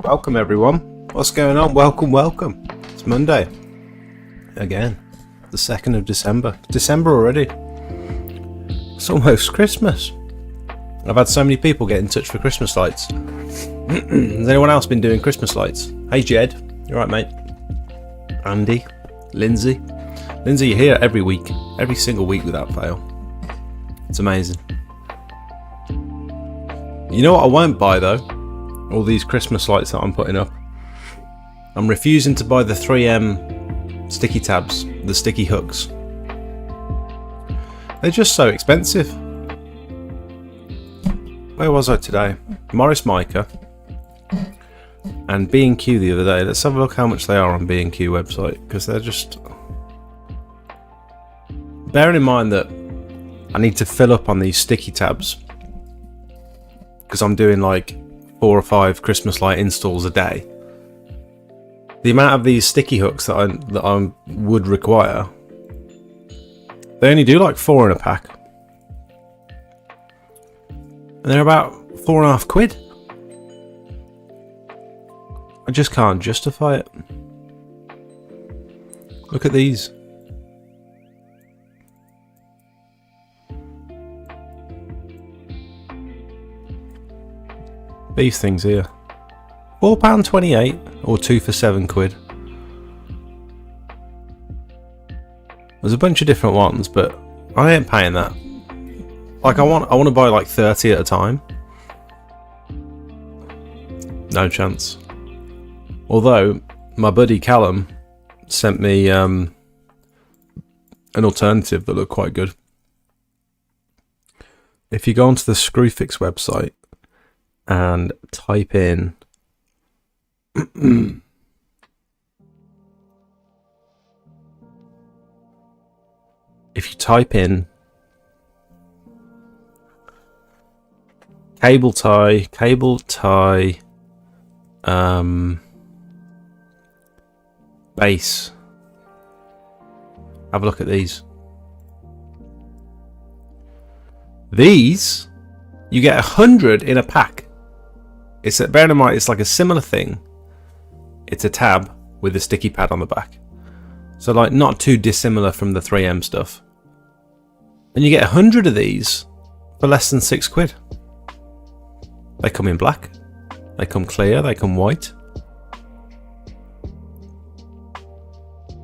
Welcome everyone. What's going on? Welcome. It's Monday. Again. The 2nd of December. December already. It's almost Christmas. I've had so many people get in touch for Christmas lights. Has anyone else been doing Christmas lights? Hey Jed. You alright mate? Andy. Lindsay. Lindsay, you're here every week. Every single week without fail. It's amazing. You know what I won't buy though? All these Christmas lights that I'm putting up. I'm refusing to buy the 3M sticky tabs, the sticky hooks. They're just so expensive. Where was I today? Morris Mica and B&Q the other day. Let's have a look how much they are on B&Q website, because they're just... Bearing in mind that I need to fill up on these sticky tabs because I'm doing like 4 or 5 Christmas light installs a day. The amount of these sticky hooks that I would require, they only do like 4 in a pack, and they're about £4.50. I just can't justify it. Look at these. These things here. £4.28 or 2 for £7. There's a bunch of different ones, but I ain't paying that. Like I want to buy like 30 at a time. No chance. Although my buddy Callum sent me an alternative that looked quite good. If you go onto the Screwfix website and type in if you type in cable tie base, have a look at these. These you get 100 in a pack. Bear in mind, it's like a similar thing. It's a tab with a sticky pad on the back. So like not too dissimilar from the 3M stuff. And you get 100 of these for less than £6. They come in black. They come clear. They come white.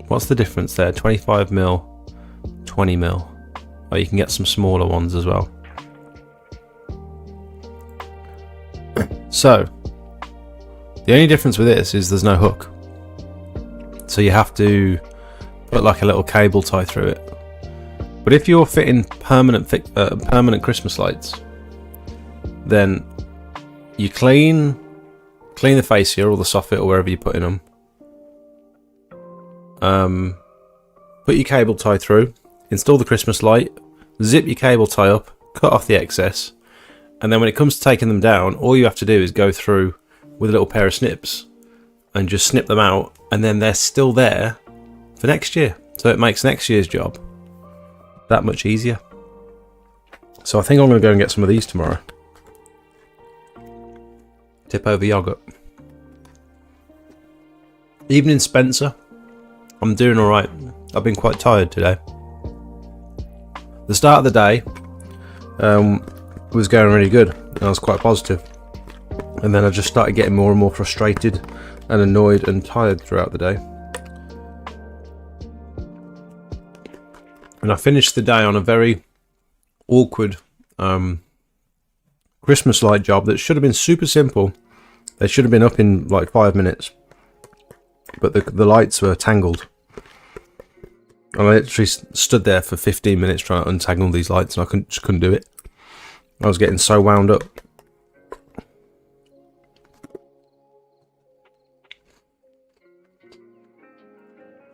What's the difference there? 25mm, 20mm. Oh, you can get some smaller ones as well. So, the only difference with this is there's no hook. So you have to put like a little cable tie through it. But if you're fitting permanent Christmas lights, then you clean the fascia or the soffit or wherever you're putting them. Put your cable tie through, install the Christmas light, zip your cable tie up, cut off the excess. And then when it comes to taking them down, all you have to do is go through with a little pair of snips and just snip them out, and then they're still there for next year. So it makes next year's job that much easier. So I think I'm going to go and get some of these tomorrow. Tip over yogurt. Evening Spencer. I'm doing alright. I've been quite tired today. The start of the day was going really good. I was quite positive, and then I just started getting more and more frustrated and annoyed and tired throughout the day. And I finished the day on a very awkward Christmas light job that should have been super simple. They should have been up in like 5 minutes, but the lights were tangled. And I literally stood there for 15 minutes trying to untangle these lights, and I just couldn't do it. I was getting so wound up.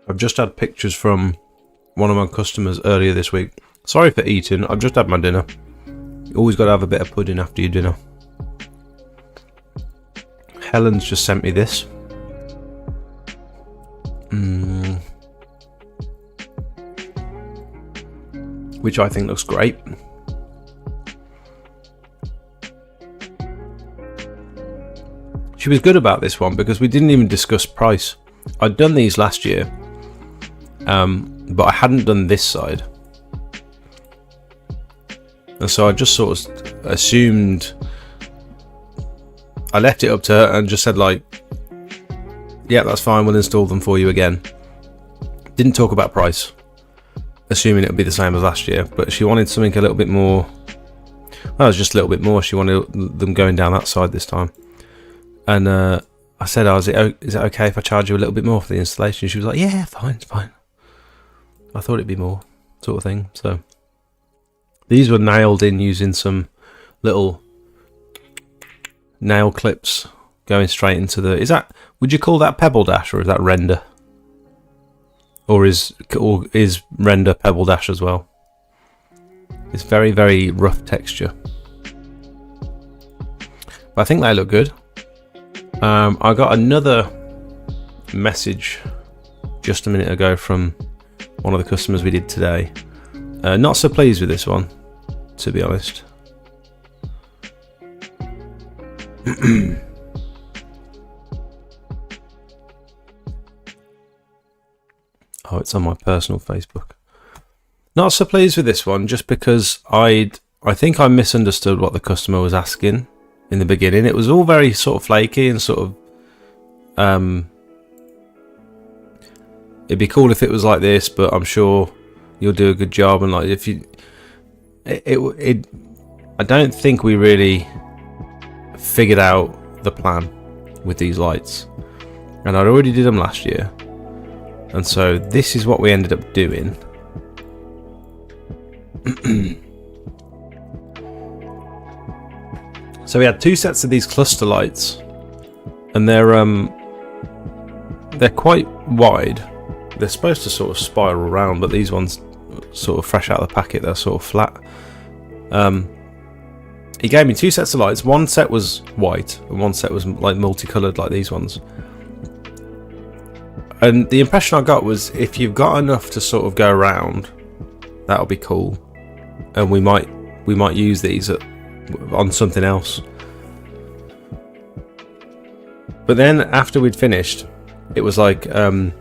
I've just had pictures from one of my customers earlier this week. Sorry for eating, I've just had my dinner. You always got to have a bit of pudding after your dinner. Helen's just sent me this. Which I think looks great. she was good about this one because we didn't even discuss price. I'd done these last year, but I hadn't done this side, and so I just sort of assumed. I left it up to her and just said like, yeah, that's fine, we'll install them for you again. Didn't talk about price, assuming it would be the same as last year, but she wanted something a little bit more. Well, it was just a little bit more. She wanted them going down that side this time. And I said, is it okay if I charge you a little bit more for the installation? She was like, yeah, fine, it's fine. I thought it'd be more, sort of thing. So these were nailed in using some little nail clips going straight into the. Would you call that Pebble Dash, or is that render? Or is render Pebble Dash as well? It's very, very rough texture, but I think they look good. I got another message just a minute ago from one of the customers we did today. Not so pleased with this one, to be honest. Oh, it's on my personal Facebook. Not so pleased with this one, just because I think I misunderstood what the customer was asking in the beginning. It was all very sort of flaky and sort of it'd be cool if it was like this, but I'm sure you'll do a good job. And like if you I don't think we really figured out the plan with these lights, and I'd already did them last year, and so this is what we ended up doing. So we had two sets of these cluster lights, and they're quite wide. They're supposed to sort of spiral around, but these ones sort of fresh out of the packet, they're sort of flat. He gave me two sets of lights. One set was white and one set was like multicolored, like these ones. And the impression I got was, if you've got enough to sort of go around, that'll be cool, and we might use these on something else. But then after we'd finished, it was like, can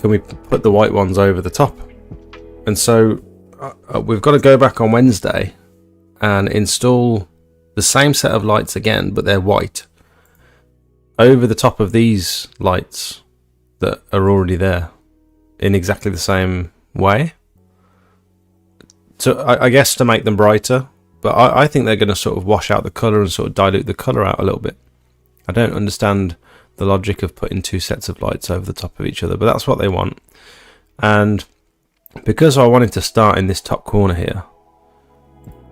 we put the white ones over the top? And so we've got to go back on Wednesday and install the same set of lights again, but they're white, over the top of these lights that are already there in exactly the same way. So I guess to make them brighter, but I think they're going to sort of wash out the colour and sort of dilute the colour out a little bit. I don't understand the logic of putting two sets of lights over the top of each other, but that's what they want. And because I wanted to start in this top corner here,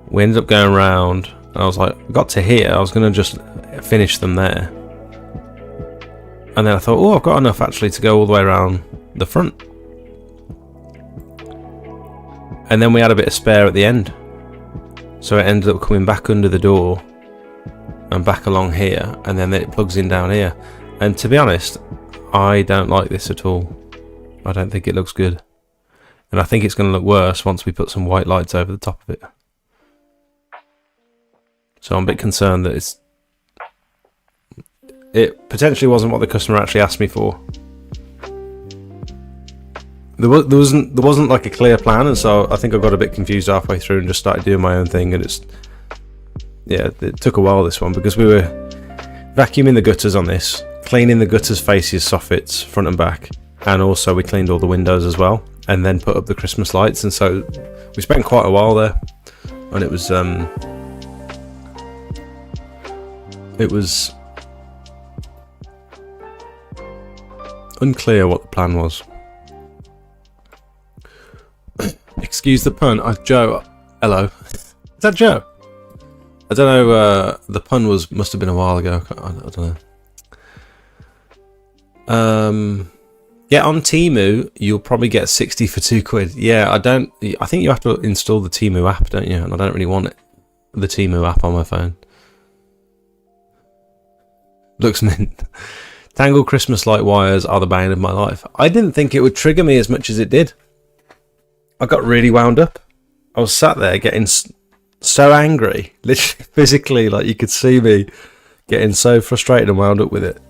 we ended up going around, and I was like, I got to here, I was going to just finish them there. And then I thought, oh, I've got enough actually to go all the way around the front. And then we had a bit of spare at the end, so it ended up coming back under the door and back along here, and then it plugs in down here. And to be honest, I don't like this at all. I don't think it looks good, and I think it's going to look worse once we put some white lights over the top of it. So I'm a bit concerned that it potentially wasn't what the customer actually asked me for. There wasn't like a clear plan, and so I think I got a bit confused halfway through and just started doing my own thing. And it took a while, this one, because we were vacuuming the gutters on this, cleaning the gutters, faces, soffits, front and back, and also we cleaned all the windows as well, and then put up the Christmas lights. And so we spent quite a while there, and it was unclear what the plan was. Excuse the pun. Joe, hello. Is that Joe? I don't know. The pun must have been a while ago. I don't know. Yeah, on Temu you'll probably get 60 for £2. Yeah, I think you have to install the Temu app, don't you? And I don't really want the Temu app on my phone. Looks mint. Tangled Christmas light wires are the bane of my life. I didn't think it would trigger me as much as it did. I got really wound up. I was sat there getting so angry, literally physically, like you could see me getting so frustrated and wound up with it.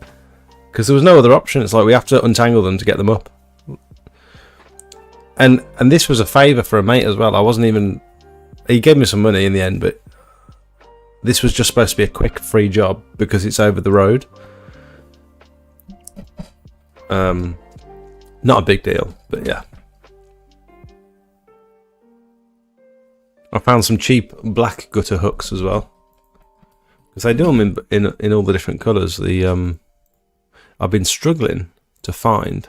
Because there was no other option. It's like we have to untangle them to get them up. And this was a favour for a mate as well. I wasn't even... He gave me some money in the end, but this was just supposed to be a quick, free job because it's over the road. Not a big deal, but yeah. I found some cheap black gutter hooks as well. Because they do them in all the different colours. I've been struggling to find...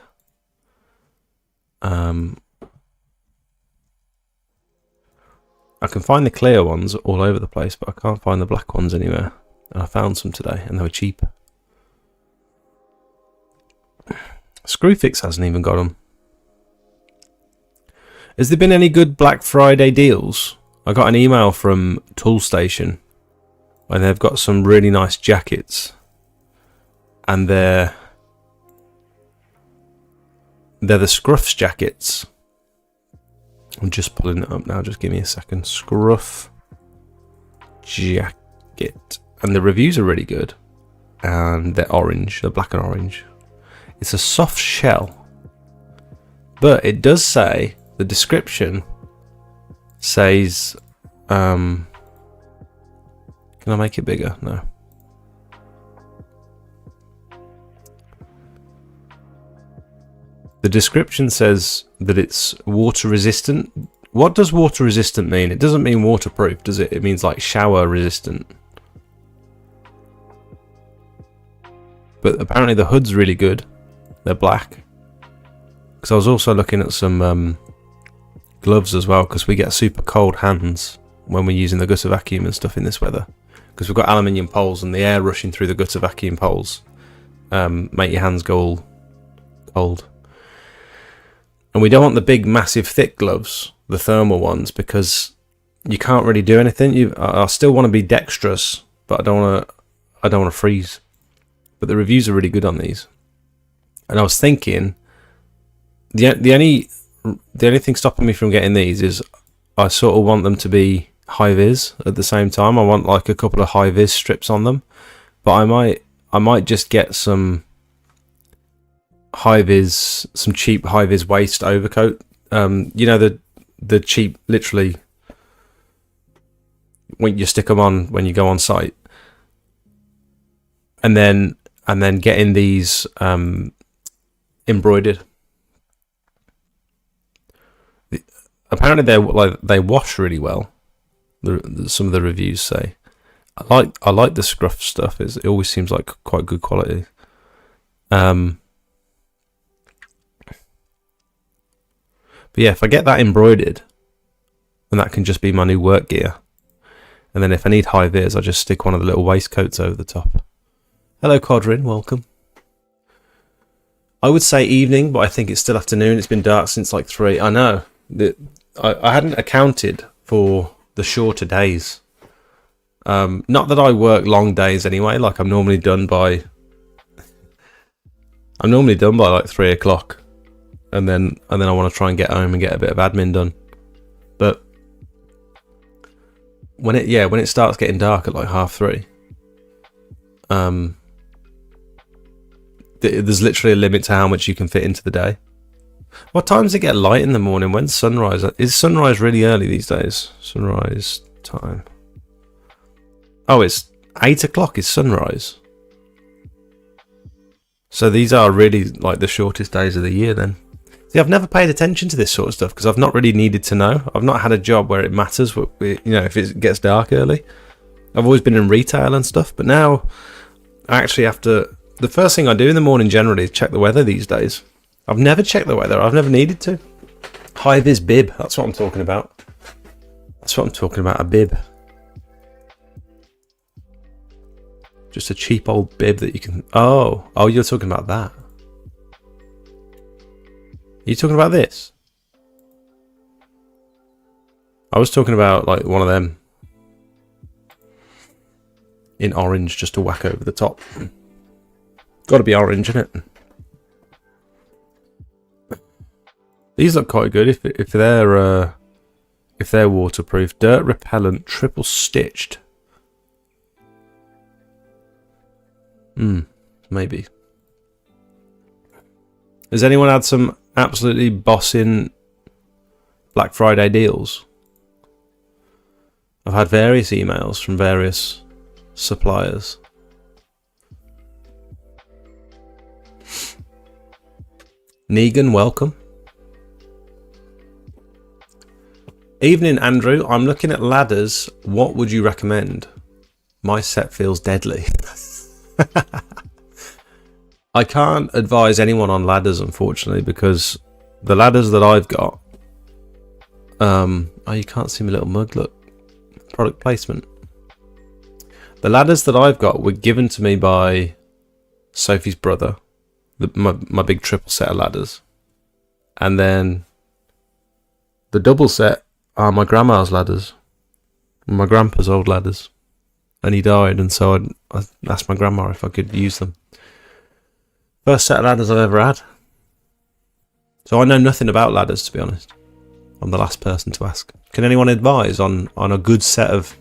I can find the clear ones all over the place, but I can't find the black ones anywhere. And I found some today, and they were cheap. Screwfix hasn't even got them. Has there been any good Black Friday deals? I got an email from Toolstation, and they've got some really nice jackets. And they're the Scruffs jackets. I'm just pulling it up now, just give me a second. Scruff jacket. And the reviews are really good. And they're orange, they're black and orange. It's a soft shell. But it does say, the description says, can I make it bigger? No. The description says that it's water resistant. What does water resistant mean? It doesn't mean waterproof, does it? It means like shower resistant. But apparently the hood's really good. They're black. Because I was also looking at some gloves as well, because we get super cold hands when we're using the gutter vacuum and stuff in this weather. Because we've got aluminium poles and the air rushing through the gutter vacuum poles make your hands go all cold. And we don't want the big, massive, thick gloves, the thermal ones, because you can't really do anything. I still want to be dexterous, but I don't want to freeze. But the reviews are really good on these. And I was thinking, the only thing stopping me from getting these is I sort of want them to be high vis at the same time. I want like a couple of high vis strips on them, but I might just get some some cheap high vis waist overcoat. You know, the cheap, literally when you stick them on when you go on site, and then getting these embroidered. Apparently they wash really well. Some of the reviews say. I like the Scruff stuff. It always seems like quite good quality. But yeah, if I get that embroidered, then that can just be my new work gear. And then if I need high vis, I just stick one of the little waistcoats over the top. Hello, Codrin, welcome. I would say evening, but I think it's still afternoon. It's been dark since like 3. I know. I hadn't accounted for the shorter days. Not that I work long days anyway. Like I'm normally done by like 3 o'clock. And then I want to try and get home and get a bit of admin done. But when it starts getting dark at like 3:30, there's literally a limit to how much you can fit into the day. What time does it get light in the morning? When's sunrise? Is sunrise really early these days? Sunrise time. Oh, it's 8 o'clock is sunrise. So these are really like the shortest days of the year then. See, I've never paid attention to this sort of stuff because I've not really needed to know. I've not had a job where it matters, if it gets dark early. I've always been in retail and stuff, but now I actually have to... The first thing I do in the morning generally is check the weather these days. I've never checked the weather. I've never needed to. High-vis bib, that's what I'm talking about. That's what I'm talking about, a bib. Just a cheap old bib that you can... Oh, you're talking about that. Are you talking about this? I was talking about like one of them in orange just to whack over the top. Got to be orange, isn't it? These look quite good if they're waterproof, dirt repellent, triple stitched. Maybe. Has anyone had some absolutely bossing Black Friday deals? I've had various emails from various suppliers. Negan, welcome. Evening, Andrew. I'm looking at ladders. What would you recommend? My set feels deadly. I can't advise anyone on ladders, unfortunately, because the ladders that I've got... oh, you can't see my little mug, look. Product placement. The ladders that I've got were given to me by Sophie's brother. My big triple set of ladders. And then the double set are my grandma's ladders. My grandpa's old ladders. And he died, and so I asked my grandma if I could use them. First set of ladders I've ever had. So I know nothing about ladders, to be honest. I'm the last person to ask. Can anyone advise on a good set of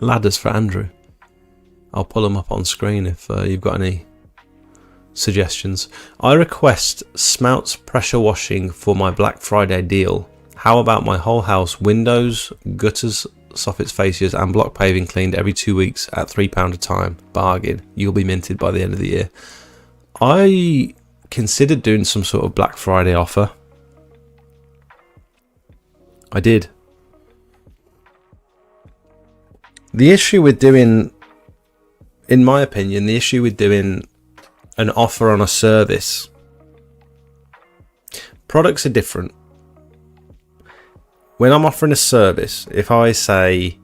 ladders for Andrew? I'll pull them up on screen if you've got any suggestions. I request Smout's pressure washing for my Black Friday deal. How about my whole house, windows, gutters, soffits, fascias and block paving cleaned every 2 weeks at £3 a time? Bargain. You'll be minted by the end of the year. I considered doing some sort of Black Friday offer. I did. The issue with doing, in my opinion, the issue with doing an offer on a service, products are different. When I'm offering a service, if I say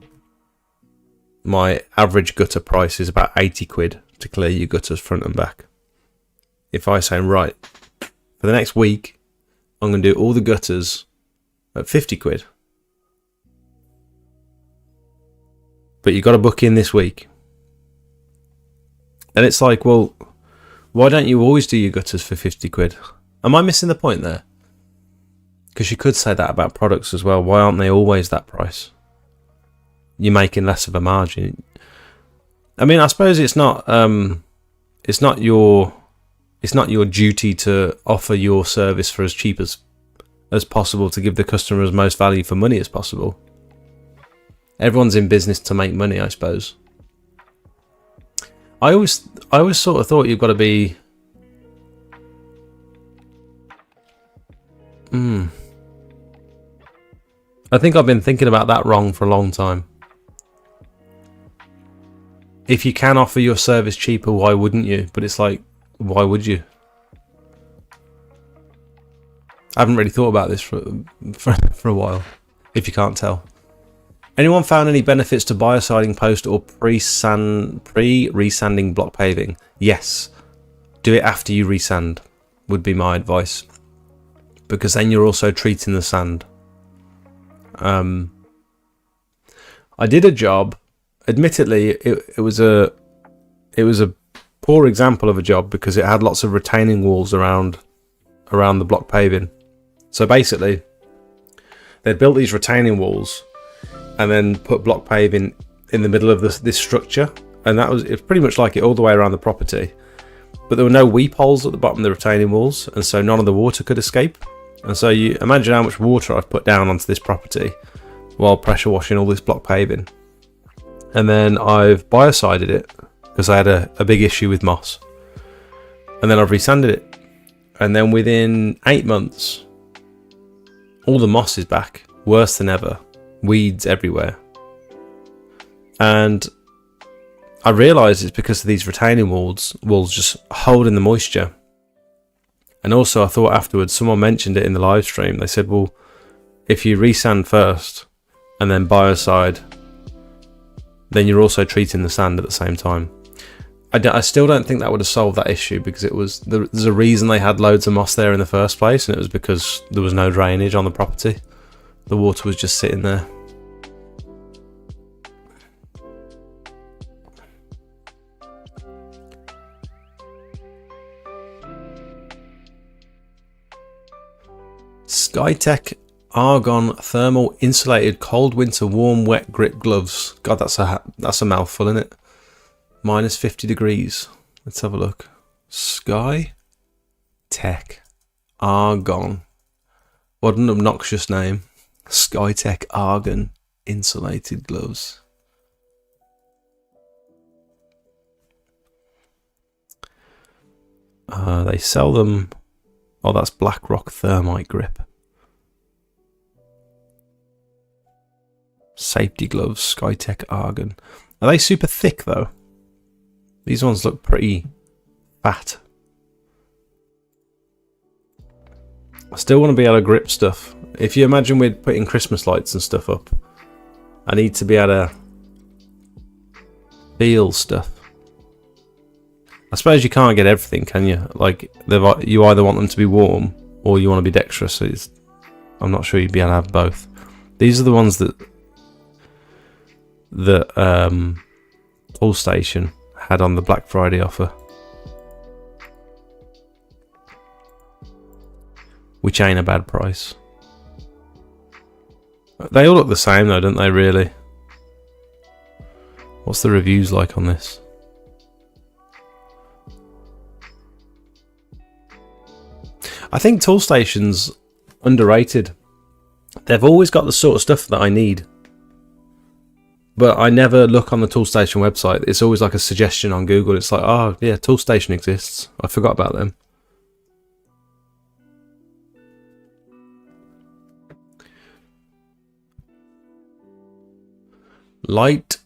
my average gutter price is about 80 quid to clear your gutters front and back. If I say, right, for the next week, I'm going to do all the gutters at 50 quid. But you've got to book in this week. And it's like, well, why don't you always do your gutters for 50 quid? Am I missing the point there? Because you could say that about products as well. Why aren't they always that price? You're making less of a margin. I mean, I suppose it's not your duty to offer your service for as cheap as possible to give the customer as most value for money as possible. Everyone's in business to make money, I suppose. I always sort of thought you've got to be... I think I've been thinking about that wrong for a long time. If you can offer your service cheaper, why wouldn't you? But it's like, why would you? I haven't really thought about this for a while, if you can't tell. Anyone found any benefits to biociding post or pre-resanding block paving? Yes. Do it after you resand, would be my advice. Because then you're also treating the sand. I did a job. Admittedly, it was a poor example of a job because it had lots of retaining walls around the block paving. So basically, they'd built these retaining walls and then put block paving in the middle of this structure, and it was pretty much like it all the way around the property. But there were no weep holes at the bottom of the retaining walls, and so none of the water could escape. And so you imagine how much water I've put down onto this property while pressure washing all this block paving. And then I've biocided it because I had a big issue with moss. And then I've resanded it. And then within 8 months, all the moss is back, worse than ever. Weeds everywhere. And I realised it's because of these retaining walls just holding the moisture. And also I thought afterwards, someone mentioned it in the live stream. They said, well, if you resand first and then biocide, then you're also treating the sand at the same time. I still don't think that would have solved that issue because there's a reason they had loads of moss there in the first place, and it was because there was no drainage on the property. The water was just sitting there. Skytech Argon thermal insulated cold winter warm wet grip gloves. God, that's a mouthful, isn't it? -50 degrees Let's have a look. Sky Tech Argon. What an obnoxious name. Sky Tech Argon insulated gloves. They sell them. Oh, that's BlackRock thermite grip. Safety gloves, SkyTech Argon. Are they super thick though? These ones look pretty fat. I still want to be able to grip stuff. If you imagine we're putting Christmas lights and stuff up, I need to be able to feel stuff. I suppose you can't get everything, can you? Like, you either want them to be warm or you want to be dexterous. So I'm not sure you'd be able to have both. These are the ones that Tool Station had on the Black Friday offer, which ain't a bad price. They all look the same though, don't they, really? What's the reviews like on this? I think Tool Station's underrated. They've always got the sort of stuff that I need, but I never look on the Tool Station website. It's always like a suggestion on Google. It's like, oh yeah, Tool Station exists. I forgot about them. Light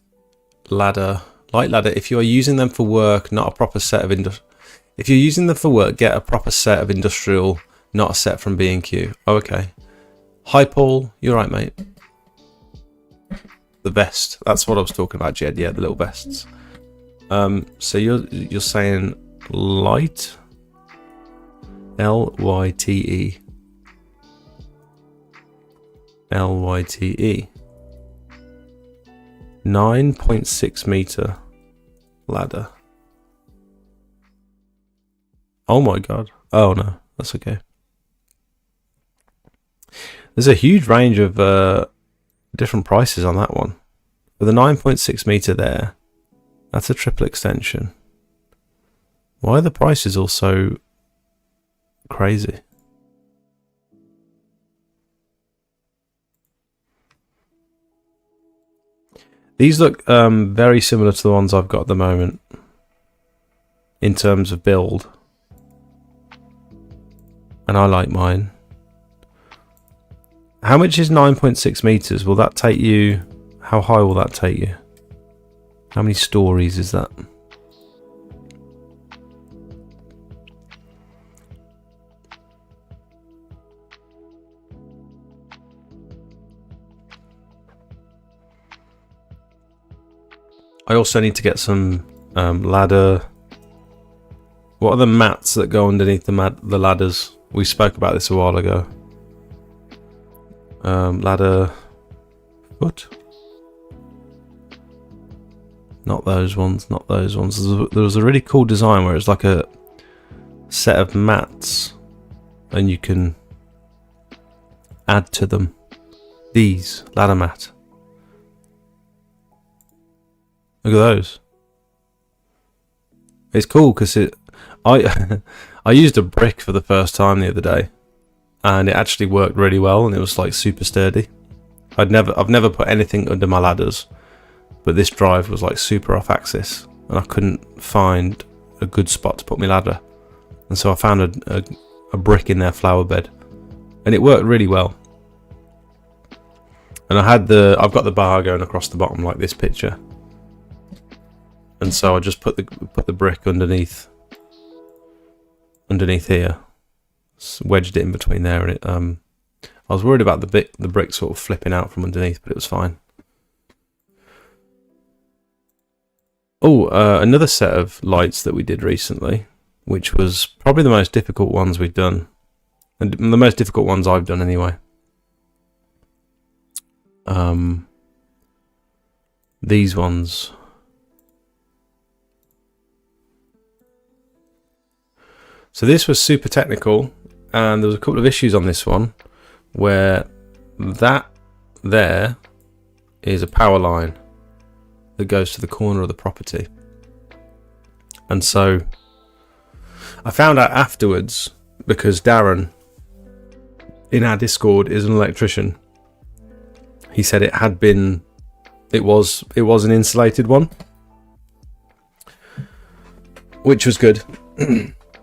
ladder. If you are using them for work, not a proper set of If you're using them for work, get a proper set of industrial, not a set from B&Q. Oh, okay. Hi, Paul. You're right, mate. The vest. That's what I was talking about, Jed. Yeah, the little vests. So you're saying light. Lyte. Lyte. 9.6 meter ladder. Oh my god. Oh no, that's okay. There's a huge range of different prices on that one. For the 9.6 meter there, that's a triple extension. Why are the prices all so crazy? These look very similar to the ones I've got at the moment in terms of build. And I like mine. How much is 9.6 meters? Will that take you? How high will that take you? How many stories is that? I also need to get some ladder. What are the mats that go underneath the ladders? We spoke about this a while ago. Ladder foot. Not those ones. Not those ones. There was a really cool design where it's like a set of mats, and you can add to them. These ladder mat. Look at those. It's cool because I used a brick for the first time the other day, and it actually worked really well, and it was like super sturdy. I've never put anything under my ladders, but this drive was like super off axis, and I couldn't find a good spot to put my ladder, and so I found a brick in their flower bed, and it worked really well. And I've got the bar going across the bottom like this picture. And so I just put the brick underneath here, wedged it in between there, and it. I was worried about the brick sort of flipping out from underneath, but it was fine. Oh, another set of lights that we did recently, which was probably the most difficult ones we've done, and the most difficult ones I've done anyway. These ones. So this was super technical, and there was a couple of issues on this one, where that there is a power line that goes to the corner of the property. And so I found out afterwards, because Darren in our Discord is an electrician. He said it was an insulated one, which was good.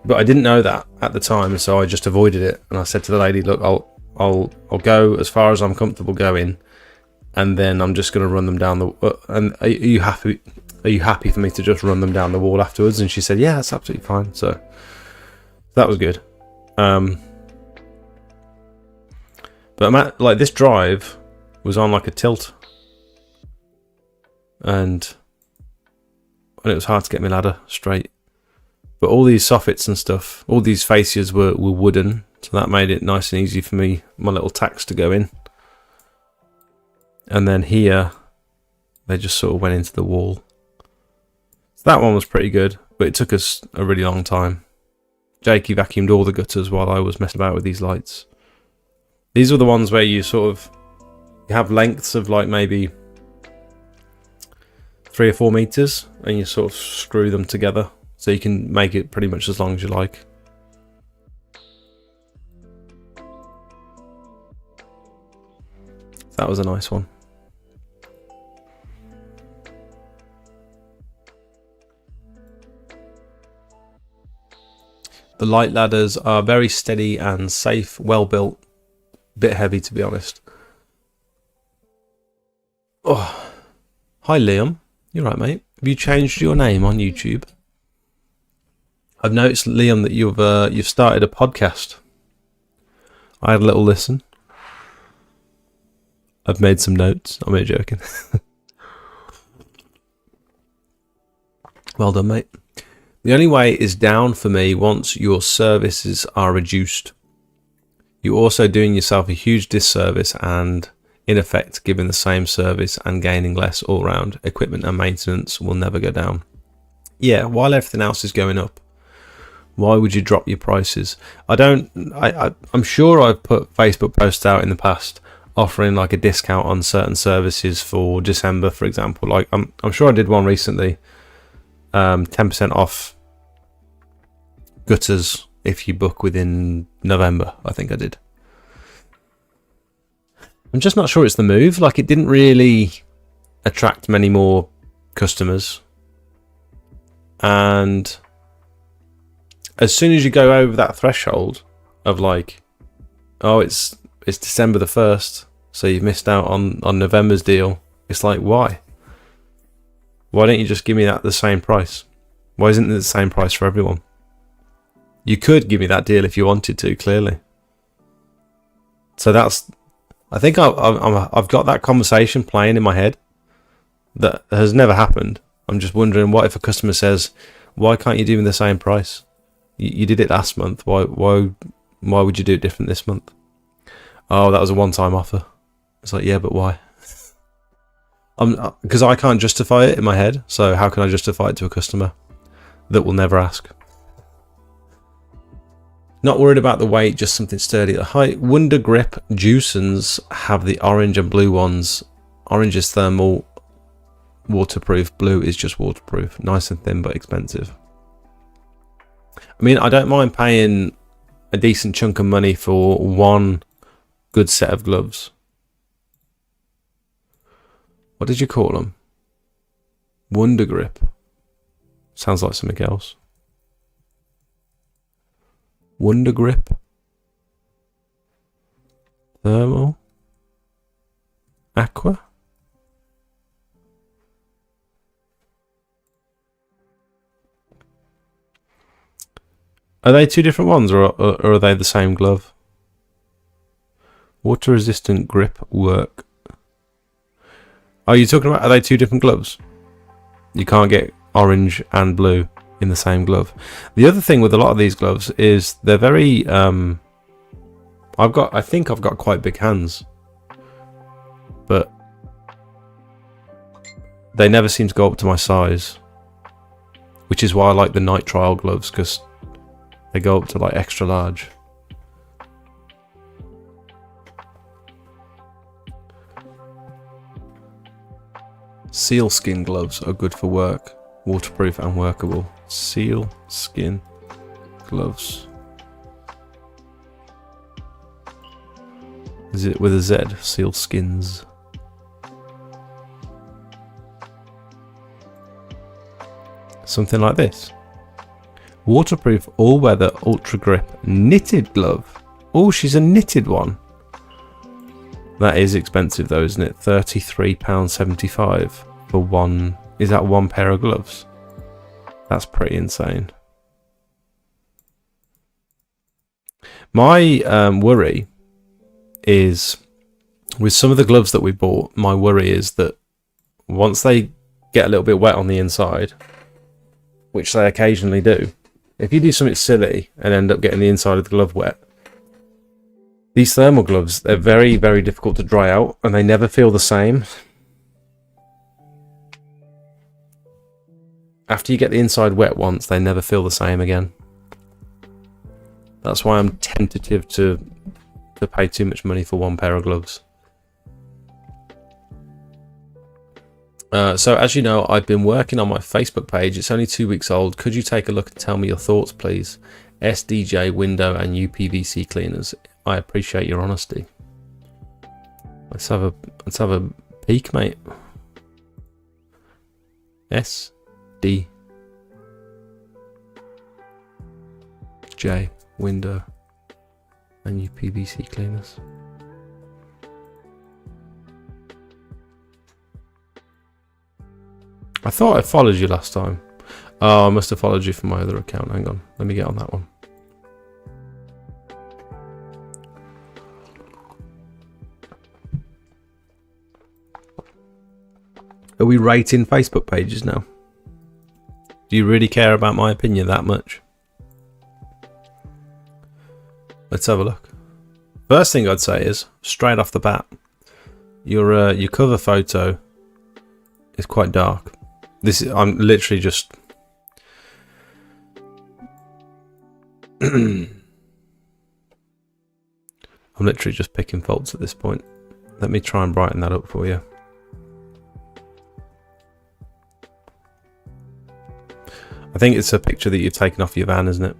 But I didn't know that at the time, so I just avoided it. And I said to the lady, look, I'll go as far as I'm comfortable going, and then I'm just going to run them down the. And are you happy? Are you happy for me to just run them down the wall afterwards? And she said, yeah, that's absolutely fine. So that was good. But like, this drive was on like a tilt, and it was hard to get my ladder straight. But all these soffits and stuff, all these fascias were wooden, so that made it nice and easy for me, my little tacks to go in. And then here, they just sort of went into the wall. So that one was pretty good, but it took us a really long time. Jakey vacuumed all the gutters while I was messing about with these lights. These were the ones where you have lengths of like maybe 3 or 4 meters, and you sort of screw them together. So you can make it pretty much as long as you like. That was a nice one. The light ladders are very steady and safe, well built. Bit heavy, to be honest. Oh, hi Liam. You're right, mate. Have you changed your name on YouTube? I've noticed, Liam, that you've started a podcast. I had a little listen. I've made some notes. I'm only joking. Well done, mate. The only way is down for me once your services are reduced. You're also doing yourself a huge disservice and, in effect, giving the same service and gaining less all round. Equipment and maintenance will never go down. Yeah, while everything else is going up. Why would you drop your prices? I'm sure I've put Facebook posts out in the past offering like a discount on certain services for December, for example. Like I'm sure I did one recently. 10% off gutters if you book within November, I think I did. I'm just not sure it's the move. Like, it didn't really attract many more customers. And as soon as you go over that threshold of like, oh, it's December the 1st, so you've missed out on November's deal. It's like, why? Why don't you just give me that the same price? Why isn't it the same price for everyone? You could give me that deal if you wanted to, clearly. So I think I've got that conversation playing in my head that has never happened. I'm just wondering, what if a customer says, why can't you do me the same price? You did it last month. Why would you do it different this month? Oh, that was a one-time offer. It's like, yeah, but why? Because I can't justify it in my head. So how can I justify it to a customer that will never ask? Not worried about the weight, just something sturdy. Hi, Wonder Grip Juicens have the orange and blue ones. Orange is thermal, waterproof. Blue is just waterproof. Nice and thin, but expensive. I mean, I don't mind paying a decent chunk of money for one good set of gloves. What did you call them? Wonder Grip. Sounds like something else. Wonder Grip. Thermal. Aqua. Are they two different ones, or are they the same glove? Water resistant grip work. Are you talking about, are they two different gloves? You can't get orange and blue in the same glove. The other thing with a lot of these gloves is they're very I think I've got quite big hands, but they never seem to go up to my size, which is why I like the night trial gloves, because they go up to like extra large. Sealskin gloves are good for work. waterproof and workable. Seal skin gloves. Is it with a Z? Seal skins. Something like this. Waterproof all-weather ultra grip knitted glove. Oh, she's a knitted one. That is expensive though, isn't it? £33.75 for one. Is that one pair of gloves? That's pretty insane. My worry is with some of the gloves that we bought, my worry is that once they get a little bit wet on the inside, which they occasionally do, if you do something silly and end up getting the inside of the glove wet, these thermal gloves, they're very, very difficult to dry out and they never feel the same. After you get the inside wet once, they never feel the same again. That's why I'm tentative to pay too much money for one pair of gloves. So as you know, I've been working on my Facebook page. It's only 2 weeks old. Could you take a look and tell me your thoughts, please? SDJ window and UPVC cleaners. I appreciate your honesty. Let's have a peek, mate. SDJ window and UPVC cleaners. I thought I followed you last time. Oh, I must have followed you from my other account. Hang on, let me get on that one. Are we rating Facebook pages now? Do you really care about my opinion that much? Let's have a look. First thing I'd say is, straight off the bat, your cover photo is quite dark. I'm literally just I'm literally just picking faults at this point. Let me try and brighten that up for you. I think it's a picture that you've taken off your van, isn't it?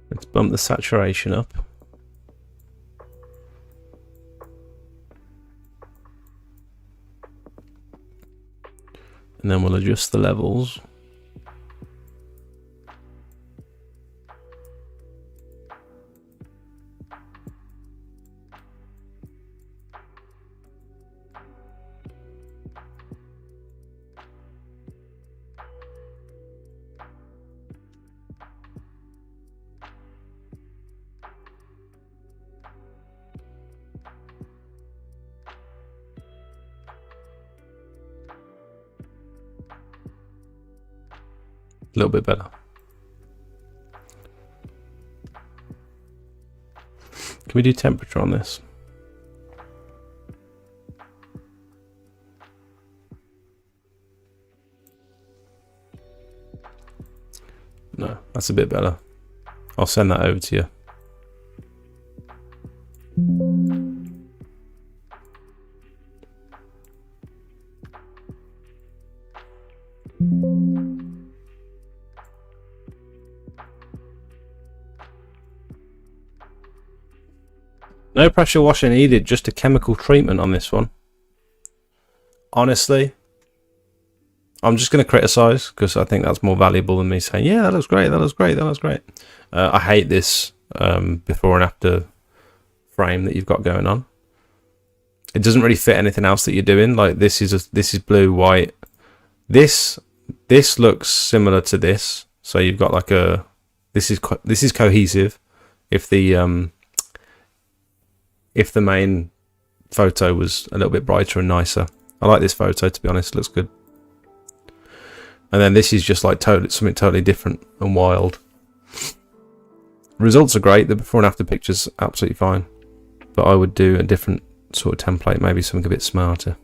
Let's bump the saturation up. And then we'll adjust the levels. A little bit better. Can we do temperature on this? No, that's a bit better. I'll send that over to you. No pressure washer needed, just a chemical treatment on this one. Honestly, I'm just going to criticize because I think that's more valuable than me saying, yeah, that looks great, that looks great, that looks great. I hate this before and after frame that you've got going on. It doesn't really fit anything else that you're doing. Like this is blue, white. This looks similar to this. So you've got like a this is cohesive. If the if the main photo was a little bit brighter and nicer. I like this photo, to be honest. It looks good. And then this is just like something totally different and wild. Results are great. The before and after pictures absolutely fine, but I would do a different sort of template, maybe something a bit smarter.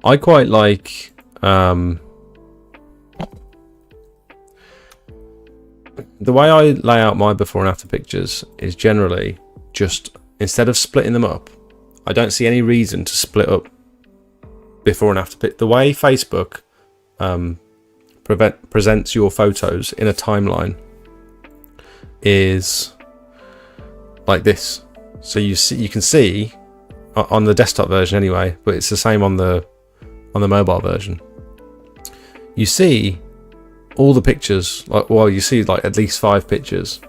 I quite like the way I lay out my before and after pictures is generally just, instead of splitting them up, I don't see any reason to split up before and after. The way Facebook presents your photos in a timeline is like this. So you can see on the desktop version anyway, but it's the same on the mobile version. You see all the pictures, you see like at least 5 pictures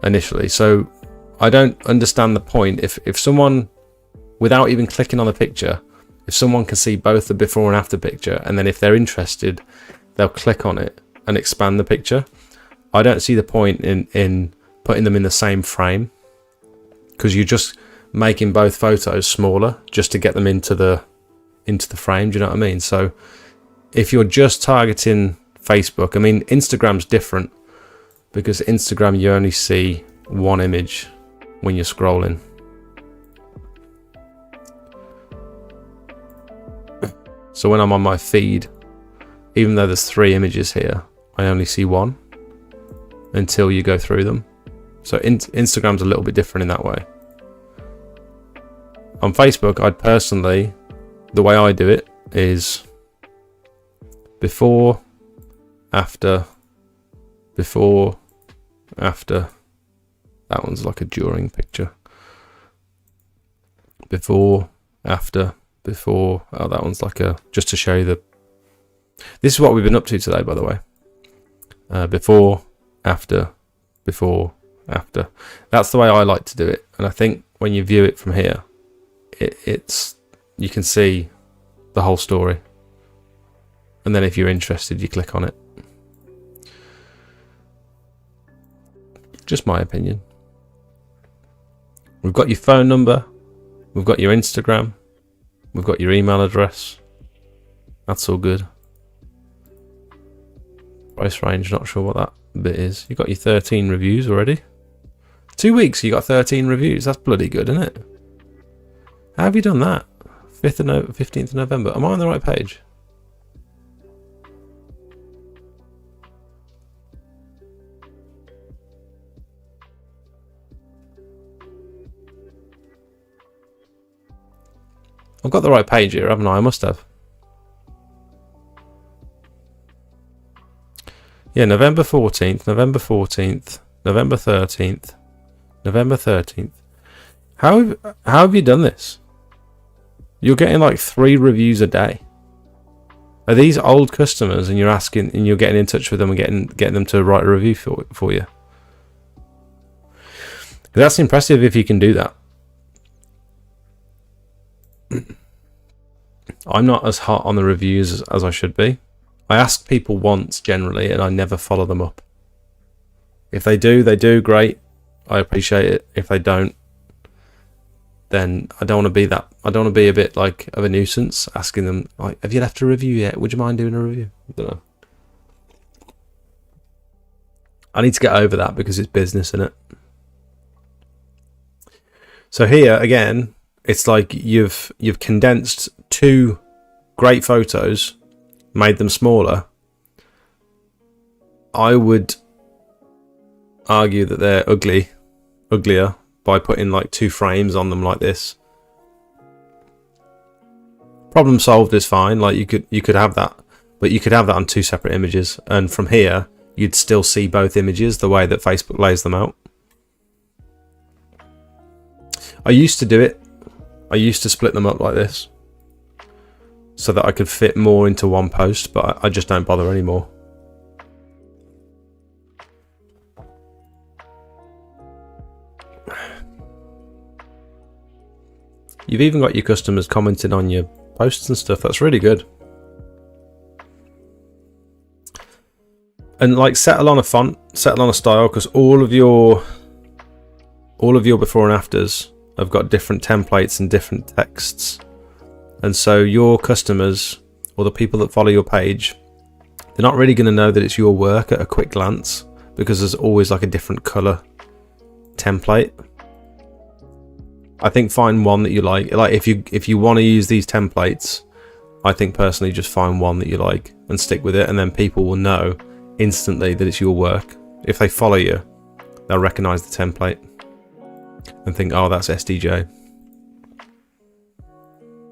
initially. So I don't understand the point if someone, without even clicking on the picture, if someone can see both the before and after picture, and then if they're interested, they'll click on it and expand the picture. I don't see the point in putting them in the same frame, because you're just making both photos smaller just to get them into the frame. Do you know what I mean? So if you're just targeting Facebook, I mean, Instagram's different, because Instagram you only see one image when you're scrolling. So when I'm on my feed, even though there's 3 images here, I only see one until you go through them. So Instagram's a little bit different in that way. On Facebook, I'd personally, the way I do it is before, after, before, after. That one's like a during picture. Before, after, before. Oh, that one's like a, just to show you the, this is what we've been up to today, by the way. Before, after, before, after. That's the way I like to do it. And I think when you view it from here, it's you can see the whole story. And then if you're interested, you click on it. Just my opinion. We've got your phone number. We've got your Instagram. We've got your email address. That's all good. Price range, not sure what that bit is. You got your 13 reviews already. 2 weeks, you got 13 reviews. That's bloody good, isn't it? How have you done that? 15th of November. Am I on the right page? I've got the right page here, haven't I? I must have. Yeah, November 14th, November 14th, November 13th, November 13th. How have you done this? You're getting like 3 reviews a day. Are these old customers and you're asking and you're getting in touch with them and getting them to write a review for you? That's impressive if you can do that. I'm not as hot on the reviews as I should be. I ask people once generally and I never follow them up. If they do, great. I appreciate it. If they don't, then I don't want to be that. I don't want to be a bit like of a nuisance asking them like, have you left a review yet? Would you mind doing a review? I don't know. I need to get over that because it's business, isn't it? So here again, it's like you've condensed 2 great photos, made them smaller. I would argue that they're uglier by putting like 2 frames on them like this. Problem solved is fine. Like you could have that, but you could have that on 2 separate images, and from here you'd still see both images the way that Facebook lays them out. I used to do it. I used to split them up like this so that I could fit more into one post, but I just don't bother anymore. You've even got your customers commenting on your posts and stuff. That's really good. And like settle on a font, settle on a style, because all of your all of your before and afters have got different templates and different texts. And so your customers, or the people that follow your page, they're not really going to know that it's your work at a quick glance, because there's always like a different color template. I think find one that you like. Like if you want to use these templates, I think personally just find one that you like and stick with it, and then people will know instantly that it's your work. If they follow you, they'll recognize the template and think, oh, that's SDJ.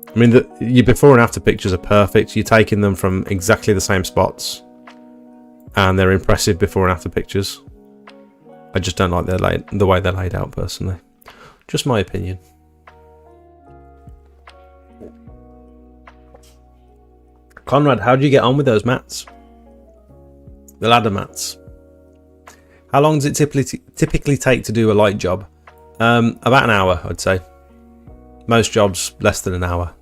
I mean, your before and after pictures are perfect. You're taking them from exactly the same spots, and they're impressive before and after pictures. I just don't like the way they're laid out personally. Just my opinion. Conrad, how do you get on with those mats? The ladder mats. How long does it typically take to do a light job? About an hour, I'd say. Most jobs less than an hour.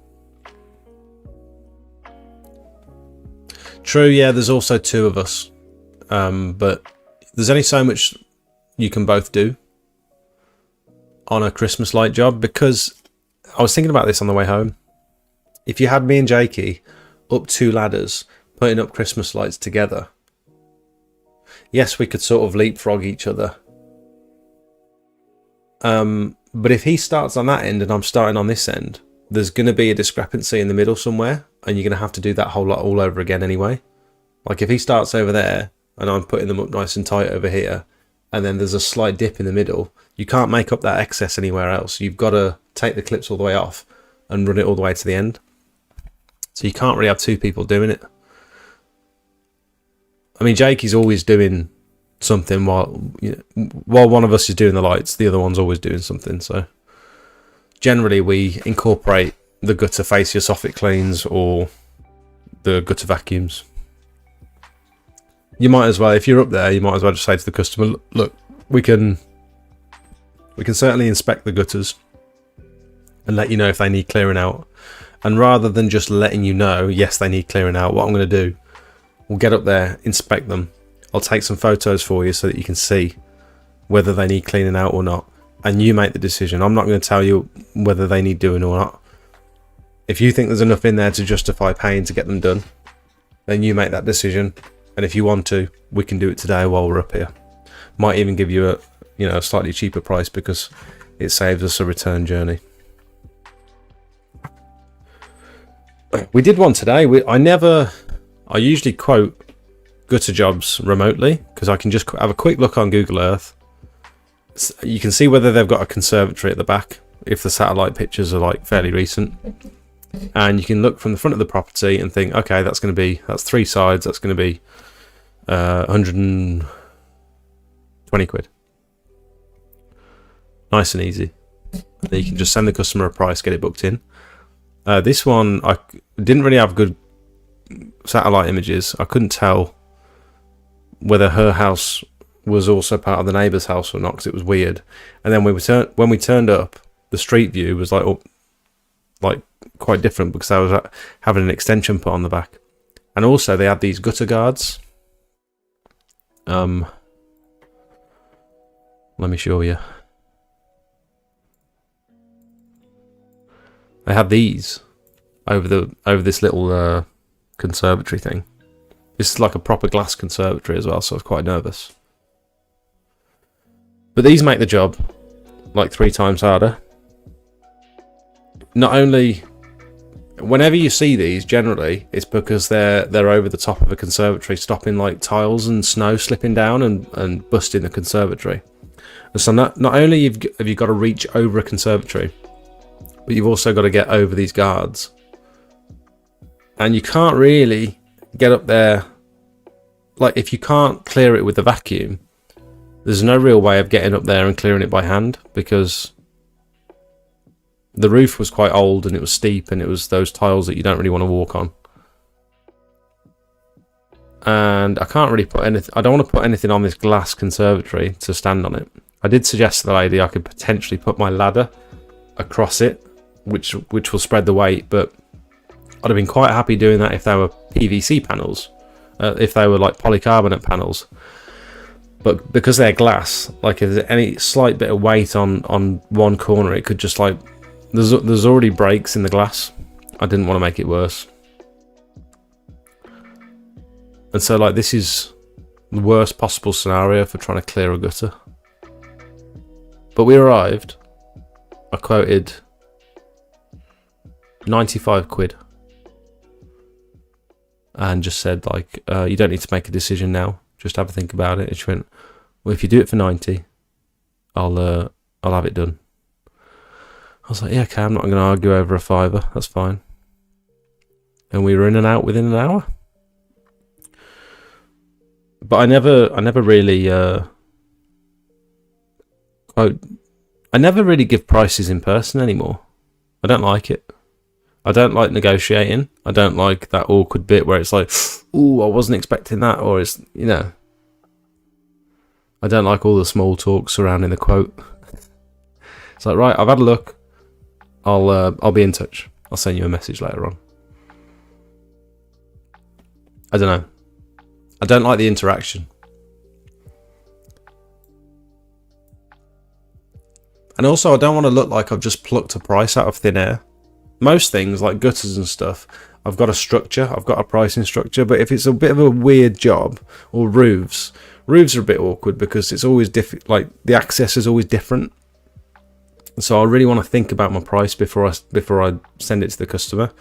True, yeah, there's also two of us. But there's only so much you can both do on a Christmas light job, because I was thinking about this on the way home. If you had me and Jakey up two ladders putting up Christmas lights together, yes, we could sort of leapfrog each other. But if he starts on that end and I'm starting on this end, there's going to be a discrepancy in the middle somewhere, and you're going to have to do that whole lot all over again anyway. Like if he starts over there and I'm putting them up nice and tight over here, and then there's a slight dip in the middle, you can't make up that excess anywhere else. You've got to take the clips all the way off and run it all the way to the end. So you can't really have two people doing it. I mean, Jakey's always doing something while one of us is doing the lights, the other one's always doing something. So generally we incorporate the gutter fascia soffit cleans or the gutter vacuums. You might as well, if you're up there, you might as well just say to the customer, look, we can certainly inspect the gutters and let you know if they need clearing out. And rather than just letting you know, yes, they need clearing out, what I'm going to do, we'll get up there, inspect them. I'll take some photos for you so that you can see whether they need cleaning out or not. And you make the decision. I'm not going to tell you whether they need doing or not. If you think there's enough in there to justify paying to get them done, then you make that decision. And if you want to, we can do it today while we're up here. Might even give you a slightly cheaper price because it saves us a return journey. We did one today. I usually quote gutter jobs remotely because I can just have a quick look on Google Earth. You can see whether they've got a conservatory at the back if the satellite pictures are like fairly recent, and you can look from the front of the property and think, okay, that's 3 sides, that's going to be 120 quid. Nice and easy. And then you can just send the customer a price, get it booked in. This one, I didn't really have good satellite images. I couldn't tell whether her house was also part of the neighbour's house or not, because it was weird. And then when we turned up, the street view was like quite different because I was having an extension put on the back. And also they had these gutter guards. Let me show you. They had these over this little conservatory thing. This is like a proper glass conservatory as well, so I was quite nervous. But these make the job like 3 times harder. Not only, whenever you see these, generally it's because they're over the top of a conservatory, stopping like tiles and snow slipping down and busting the conservatory. And so not only have you got to reach over a conservatory, but you've also got to get over these guards. And you can't really get up there, like if you can't clear it with the vacuum, there's no real way of getting up there and clearing it by hand, because the roof was quite old and it was steep and it was those tiles that you don't really want to walk on. And I can't really I don't want to put anything on this glass conservatory to stand on it. I did suggest to the lady I could potentially put my ladder across it, which will spread the weight, but I'd have been quite happy doing that if they were PVC panels, if they were like polycarbonate panels. but because they're glass, like if there's any slight bit of weight on one corner, it could just like there's already breaks in the glass. I didn't want to make it worse, and so like this is the worst possible scenario for trying to clear a gutter. But we arrived. I quoted 95 quid and just said like, you don't need to make a decision now, just have a think about it. And she went, well, if you do it for 90, I'll have it done. I was like, yeah, okay, I'm not going to argue over a fiver, that's fine. And we were in and out within an hour. But I never really I never really give prices in person anymore. I don't like it. I don't like negotiating. I don't like that awkward bit where it's like, ooh, I wasn't expecting that, or it's, you know. I don't like all the small talk surrounding the quote. It's like, right, I've had a look. I'll be in touch. I'll send you a message later on. I don't know. I don't like the interaction. And also, I don't want to look like I've just plucked a price out of thin air. Most things, like gutters and stuff, I've got a structure, I've got a pricing structure, but if it's a bit of a weird job, or roofs are a bit awkward because it's always like the access is always different. So I really want to think about my price before I send it to the customer.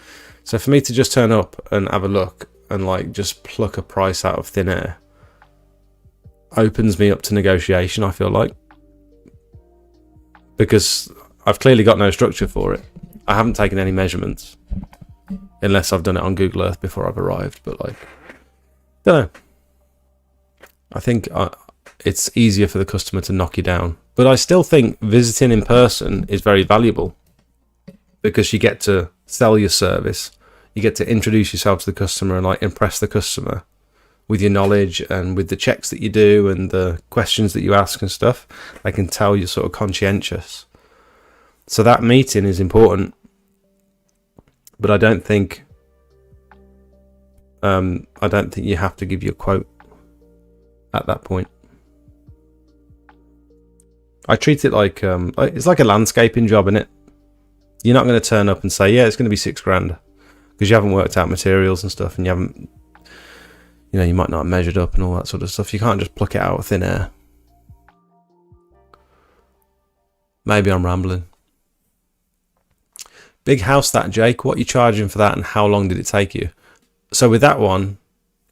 So for me to just turn up and have a look and like just pluck a price out of thin air opens me up to negotiation, I feel like. Because I've clearly got no structure for it. I haven't taken any measurements, unless I've done it on Google Earth before I've arrived. But like, don't know. I think it's easier for the customer to knock you down. But I still think visiting in person is very valuable because you get to sell your service. You get to introduce yourself to the customer and like impress the customer with your knowledge and with the checks that you do and the questions that you ask and stuff. They can tell you're sort of conscientious. So that meeting is important, but I don't think you have to give your quote at that point. I treat it like it's like a landscaping job, innit? You're not going to turn up and say, yeah, it's going to be £6,000 because you haven't worked out materials and stuff, and you haven't, you know, you might not have measured up and all that sort of stuff. You can't just pluck it out of thin air. Maybe I'm rambling. Big house that, Jake. What are you charging for that, and how long did it take you? So with that one,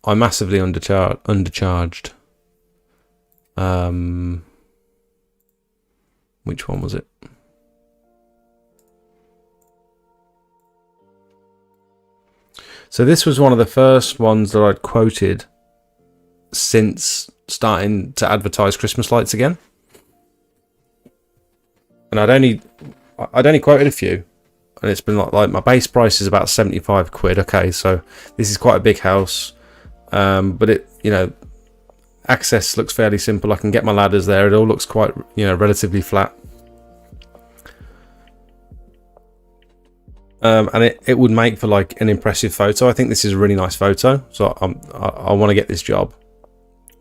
I massively undercharged. Which one was it? So this was one of the first ones that I'd quoted since starting to advertise Christmas lights again. And I'd only quoted a few. And it's been like my base price is about 75 quid. Okay, so this is quite a big house. But it, you know, access looks fairly simple. I can get my ladders there. It all looks quite, you know, relatively flat. And it would make for like an impressive photo. I think this is a really nice photo. So I want to get this job.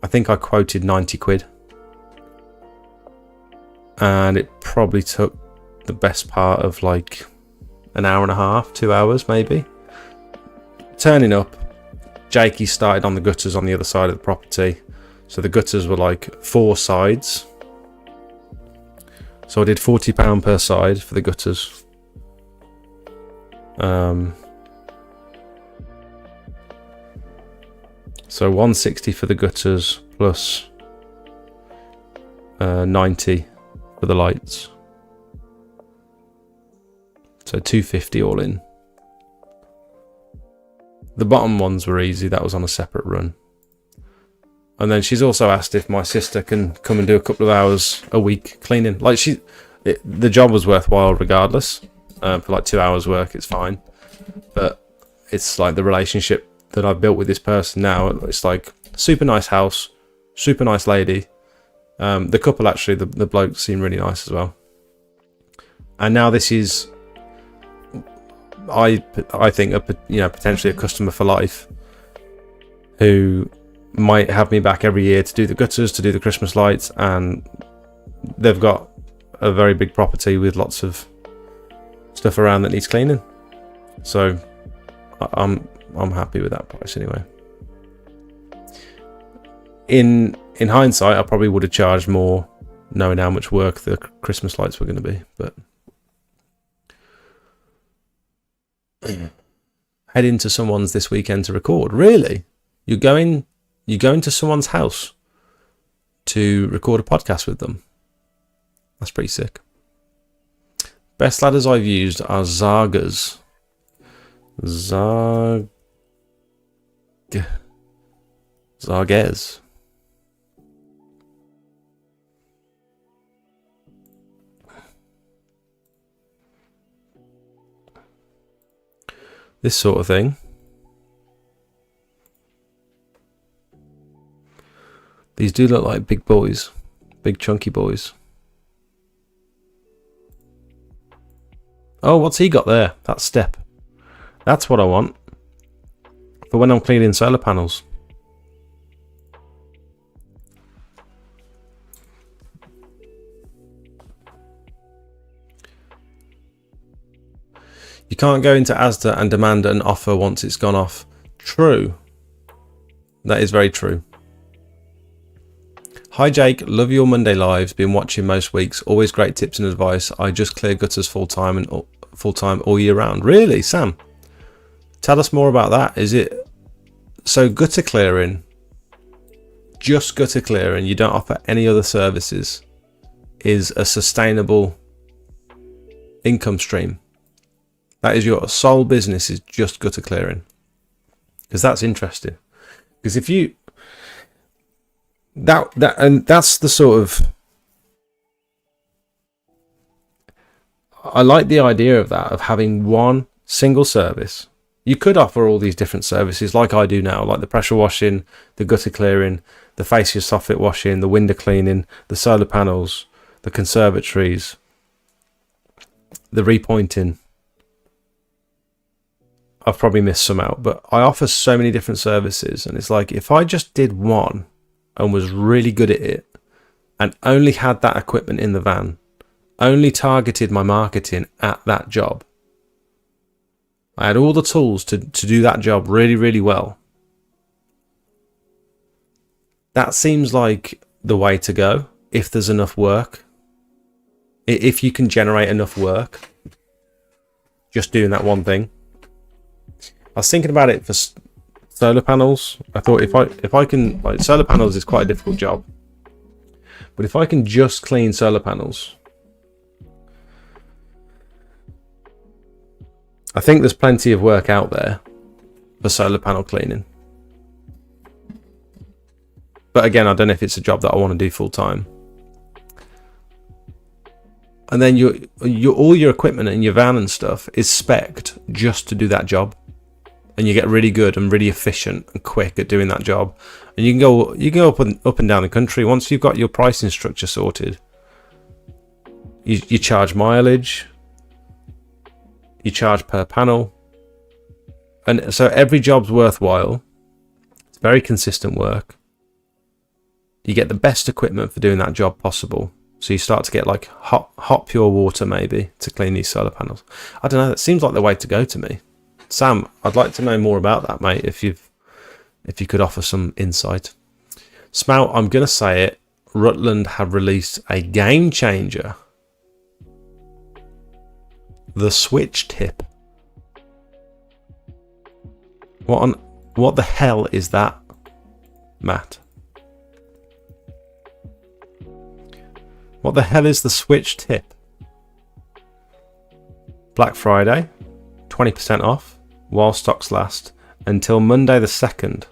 I think I quoted 90 quid. And it probably took the best part of like an hour and a half, 2 hours maybe. Turning up, Jakey started on the gutters on the other side of the property. So the gutters were like 4 sides. So I did £40 per side for the gutters. So 160 for the gutters plus 90 for the lights. So 250 all in. The bottom ones were easy. That was on a separate run. And then she's also asked if my sister can come and do a couple of hours a week cleaning. Like the job was worthwhile regardless. For like 2 hours work, it's fine. But it's like the relationship that I've built with this person now. It's like super nice house, super nice lady. The couple actually, the blokes seem really nice as well. And now this is, I think, potentially a customer for life, who might have me back every year to do the gutters, to do the Christmas lights, and they've got a very big property with lots of stuff around that needs cleaning. So I'm happy with that price anyway. In hindsight, I probably would have charged more knowing how much work the Christmas lights were going to be, but heading to someone's this weekend to record. Really? You're going to someone's house to record a podcast with them? That's pretty sick. Best ladders I've used are Zargas. Zarges. This sort of thing. These do look like big boys, big chunky boys. Oh, what's he got there? That step. That's what I want for when I'm cleaning solar panels. You can't go into Asda and demand an offer once it's gone off. True. That is very true. Hi Jake, love your Monday lives. Been watching most weeks. Always great tips and advice. I just clear gutters full time all year round. Really, Sam? Tell us more about that. Is it so gutter clearing? Just gutter clearing. You don't offer any other services. Is a sustainable income stream. That is your sole business. Is just gutter clearing. Because that's interesting. Because if you that's the sort of, I like the idea of that, of having one single service. You could offer all these different services like I do now, like the pressure washing, the gutter clearing, the fascia soffit washing, the window cleaning, the solar panels, the conservatories, the repointing. I've probably missed some out, but I offer so many different services, and it's like if I just did one and was really good at it and only had that equipment in the van, only targeted my marketing at that job, I had all the tools to do that job really, really well. That seems like the way to go if there's enough work. If you can generate enough work just doing that one thing. I was thinking about it for solar panels. I thought if I can, like, solar panels is quite a difficult job, but if I can just clean solar panels, I think there's plenty of work out there for solar panel cleaning. But again, I don't know if it's a job that I want to do full time. And then all your equipment and your van and stuff is spec'd just to do that job. And you get really good and really efficient and quick at doing that job. And you can go up and down the country. Once you've got your pricing structure sorted, you charge mileage, you charge per panel, and so every job's worthwhile. It's very consistent work. You get the best equipment for doing that job possible. So you start to get like hot pure water maybe to clean these solar panels. I don't know. That seems like the way to go to me. Sam, I'd like to know more about that, mate, if you could offer some insight. Smout, I'm going to say it, Rutland have released a game changer. The switch tip. What the hell is that, Matt? What the hell is the switch tip? Black Friday, 20% off while stocks last until Monday the 2nd.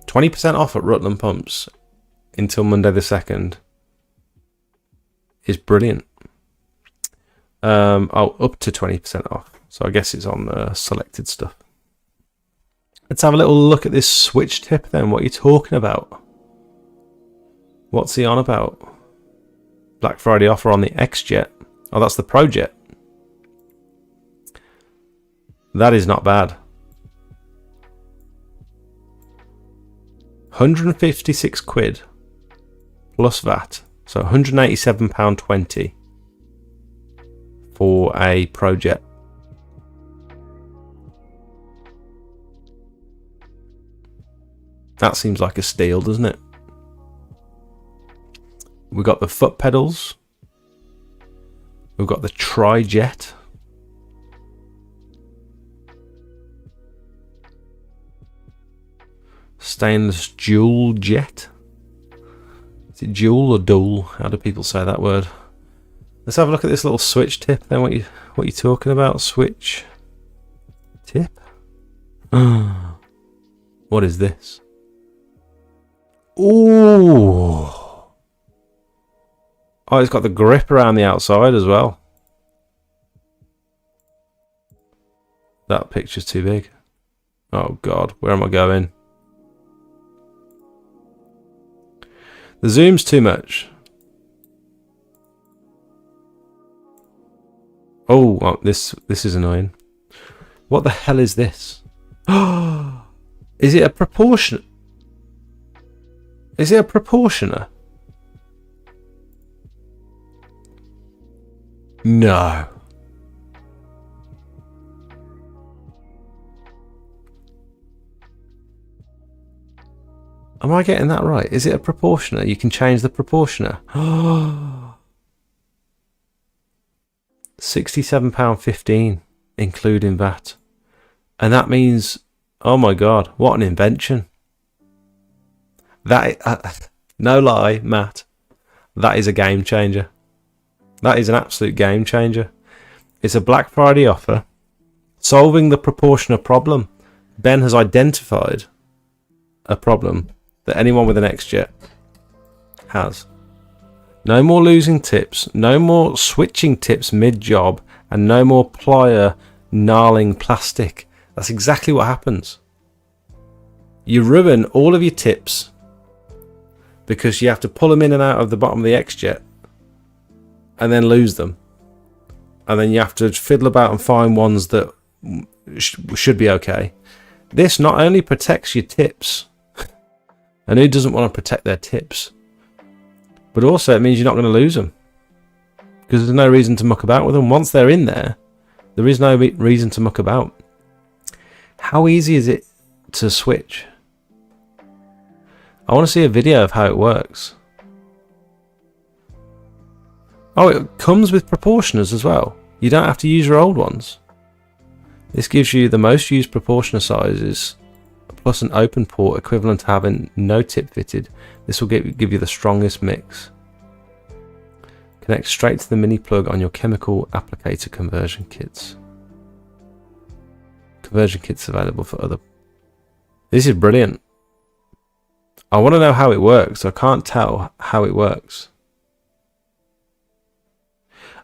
20% off at Rutland Pumps until Monday the 2nd is brilliant. Up to 20% off. So I guess it's on selected stuff. Let's have a little look at this switch tip then. What are you talking about? What's he on about? Black Friday offer on the X-Jet. Oh, that's the Pro Jet. That is not bad. 156 quid plus VAT. So £187.20 for a project. That seems like a steal, doesn't it? We've got the foot pedals. We've got the tri-jet. Stainless dual jet. Is it dual or dual? How do people say that word? Let's have a look at this little switch tip then. What you talking about? Switch tip? What is this? Ooh. Oh, it's got the grip around the outside as well. That picture's too big. Oh God, where am I going? The zoom's too much. Oh, well, this is annoying. What the hell is this? Is it a proportion? Is it a proportioner? No. Am I getting that right? Is it a proportioner? You can change the proportioner. £67.15 including VAT. And that means, oh my God, what an invention. That no lie, Matt, that is a game changer. That is an absolute game changer. It's a Black Friday offer solving the proportioner problem. Ben has identified a problem that anyone with an XJet has. No more losing tips, no more switching tips mid-job, and no more plier gnarling plastic. That's exactly what happens. You ruin all of your tips because you have to pull them in and out of the bottom of the XJet and then lose them. And then you have to fiddle about and find ones that should be okay. This not only protects your tips, and who doesn't want to protect their tips, but also it means you're not going to lose them because there's no reason to muck about with them. Once they're in there, there is no reason to muck about. How easy is it to switch? I want to see a video of how it works. Oh, it comes with proportioners as well. You don't have to use your old ones. This gives you the most used proportioner sizes plus an open port equivalent to having no tip fitted. This will give you the strongest mix. Connect straight to the mini plug on your chemical applicator conversion kits. Conversion kits available for other. This is brilliant. I want to know how it works. I can't tell how it works.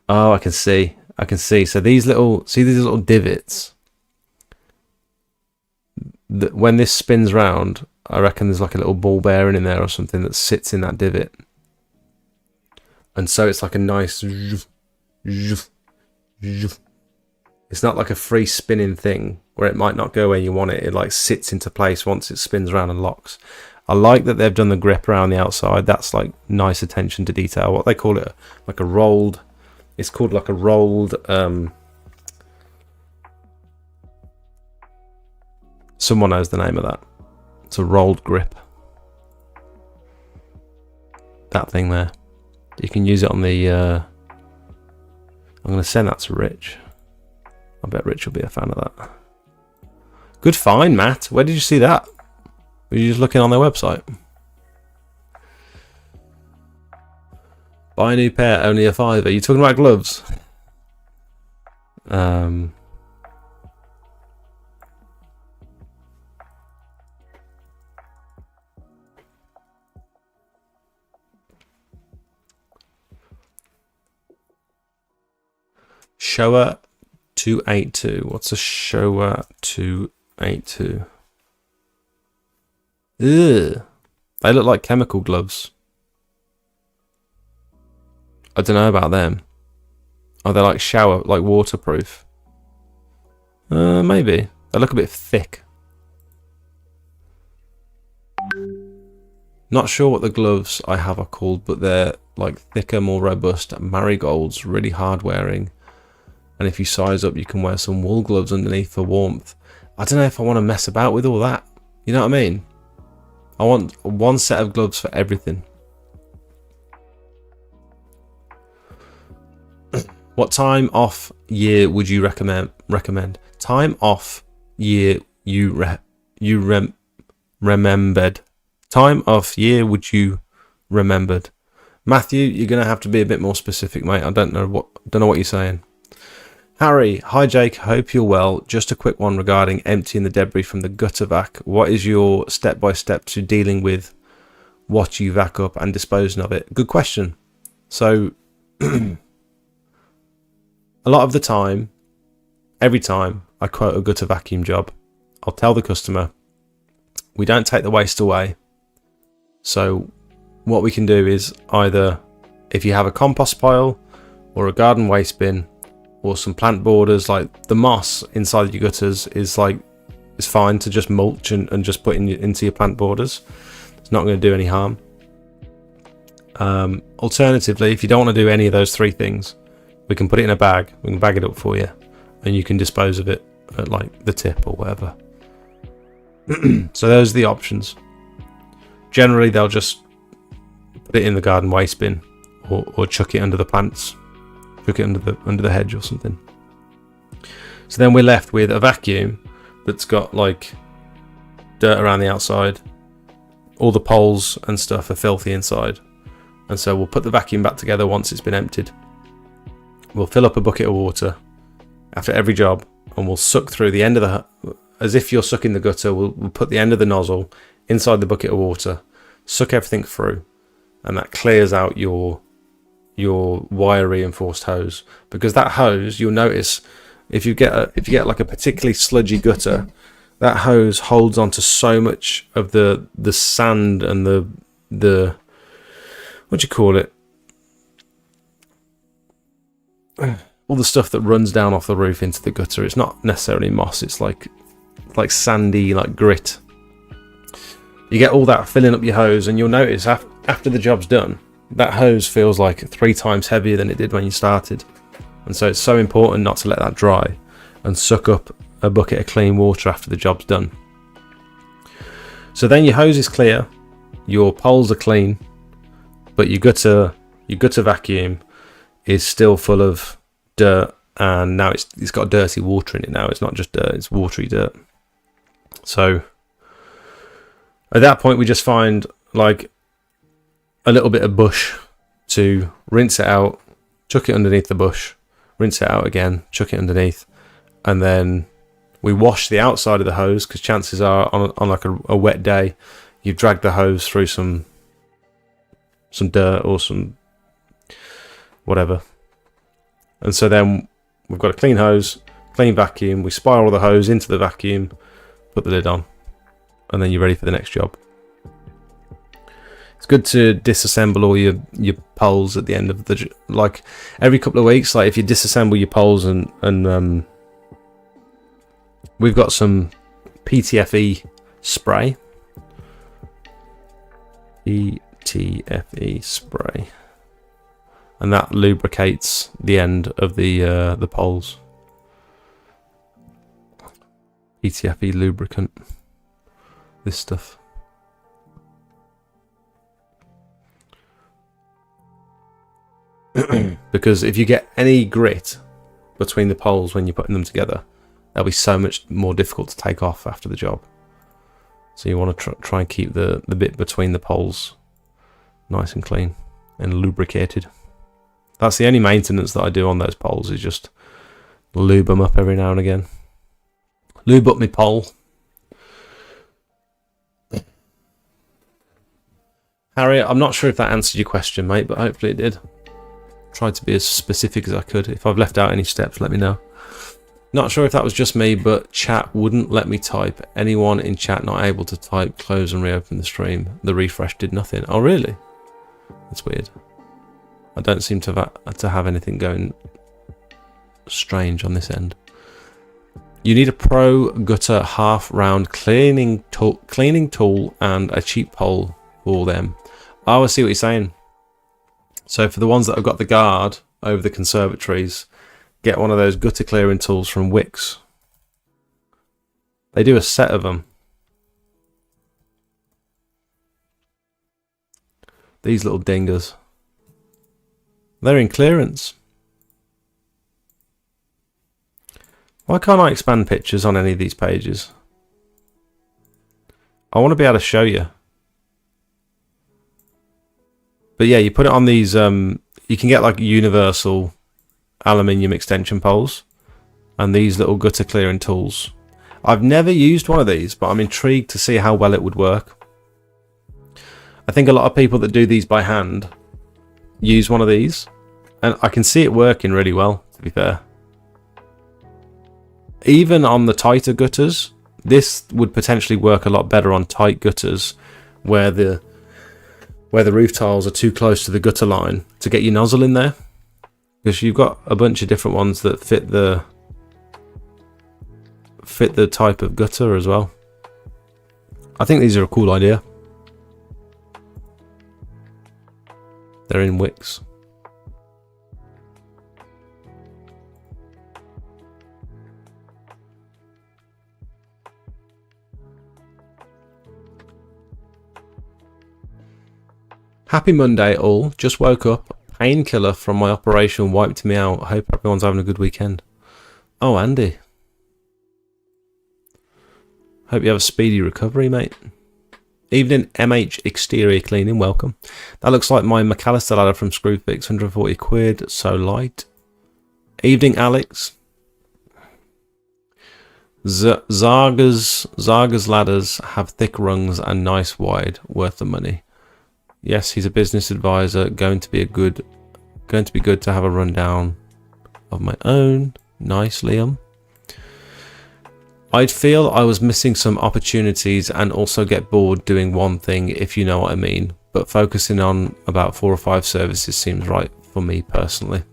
Oh, I can see. So these little divots. When this spins round, I reckon there's like a little ball bearing in there or something that sits in that divot. And so it's like a nice. It's not like a free spinning thing where it might not go where you want it. It like sits into place once it spins around and locks. I like that they've done the grip around the outside. That's like nice attention to detail. What they call it, like a rolled. It's called like a rolled. Someone knows the name of that. It's a rolled grip. That thing there. You can use it on the. I'm going to send that to Rich. I bet Rich will be a fan of that. Good find, Matt. Where did you see that? Were you just looking on their website? Buy a new pair, only a £5. Are you talking about gloves? Showa 282. What's a Showa 282? Ugh. They look like chemical gloves. I don't know about them. Are they like waterproof? Maybe. They look a bit thick. Not sure what the gloves I have are called, but they're like thicker, more robust marigolds, really hard wearing. And if you size up, you can wear some wool gloves underneath for warmth. I don't know if I want to mess about with all that. You know what I mean? I want one set of gloves for everything. What time off year would you recommend? Time off year remembered. Time off year would you remembered? Matthew, you're gonna have to be a bit more specific, mate. I don't know what you're saying. Harry, hi Jake, hope you're well. Just a quick one regarding emptying the debris from the gutter vac. What is your step-by-step to dealing with what you vac up and disposing of it? Good question. So, a lot of the time, every time I quote a gutter vacuum job, I'll tell the customer, we don't take the waste away. So what we can do is either, if you have a compost pile or a garden waste bin, or some plant borders, like the moss inside your gutters is fine to just mulch and just put into your plant borders. It's not going to do any harm. Alternatively, if you don't want to do any of those three things, we can put it in a bag. We can bag it up for you, and you can dispose of it at like the tip or whatever. So those are the options. Generally, they'll just put it in the garden waste bin, or chuck it under the plants. Chuck it under the hedge or something. So then we're left with a vacuum that's got like dirt around the outside. All the poles and stuff are filthy inside. And so we'll put the vacuum back together once it's been emptied. We'll fill up a bucket of water after every job, and we'll suck through the end of the, as if you're sucking the gutter, we'll put the end of the nozzle inside the bucket of water, suck everything through, and that clears out your wire reinforced hose. Because that hose, you'll notice, if you get like a particularly sludgy gutter, that hose holds onto so much of the sand and the what do you call it, all the stuff that runs down off the roof into the gutter. It's not necessarily moss, it's like sandy, like grit. You get all that filling up your hose, and you'll notice after the job's done, that hose feels like 3 times heavier than it did when you started. And so it's so important not to let that dry and suck up a bucket of clean water after the job's done. So then your hose is clear, your poles are clean, but your gutter vacuum is still full of dirt, and now it's got dirty water in it now. It's not just dirt, it's watery dirt. So at that point we just find like a little bit of bush to rinse it out, chuck it underneath the bush, rinse it out again, chuck it underneath, and then we wash the outside of the hose, because chances are on like a wet day you've dragged the hose through some dirt or some whatever. And so then we've got a clean hose, clean vacuum, we spiral the hose into the vacuum, put the lid on, and then you're ready for the next job. It's good to disassemble all your poles at the end of the, like every couple of weeks. Like if you disassemble your poles and we've got some PTFE spray. PTFE spray, and that lubricates the end of the poles. PTFE lubricant. This stuff. Because if you get any grit between the poles when you're putting them together, they'll be so much more difficult to take off after the job. So you want to try and keep the bit between the poles nice and clean and lubricated. That's the only maintenance that I do on those poles, is just lube them up every now and again. Lube up my pole. Harry, I'm not sure if that answered your question, mate, but hopefully it did. Tried to be as specific as I could. If I've left out any steps, let me know. Not sure if that was just me, but chat wouldn't let me type. Anyone in chat not able to type, close and reopen the stream. The refresh did nothing. Oh, really? That's weird. I don't seem to have anything going strange on this end. You need a pro gutter half round cleaning tool and a cheap pole pull them. Oh, I see what you're saying. So for the ones that have got the guard over the conservatories, get one of those gutter clearing tools from Wix. They do a set of them. These little dingers. They're in clearance. Why can't I expand pictures on any of these pages? I want to be able to show you. But yeah, you put it on these, you can get like universal aluminium extension poles and these little gutter clearing tools. I've never used one of these, but I'm intrigued to see how well it would work. I think a lot of people that do these by hand use one of these, and I can see it working really well, to be fair. Even on the tighter gutters, this would potentially work a lot better on tight gutters where the roof tiles are too close to the gutter line to get your nozzle in there, because you've got a bunch of different ones that fit the type of gutter as well. I think these are a cool idea. They're in Wix. Happy Monday all. Just woke up. Painkiller from my operation wiped me out. I hope everyone's having a good weekend. Oh, Andy. Hope you have a speedy recovery, mate. Evening MH exterior cleaning, welcome. That looks like my McAllister ladder from Screwfix, 140 quid, so light. Evening Alex. Zaga's ladders have thick rungs and nice wide, worth the money. Yes, he's a business advisor, going to be good to have a rundown of my own. Nice, Liam. I'd feel I was missing some opportunities and also get bored doing one thing, if you know what I mean. But focusing on about 4 or 5 services seems right for me personally.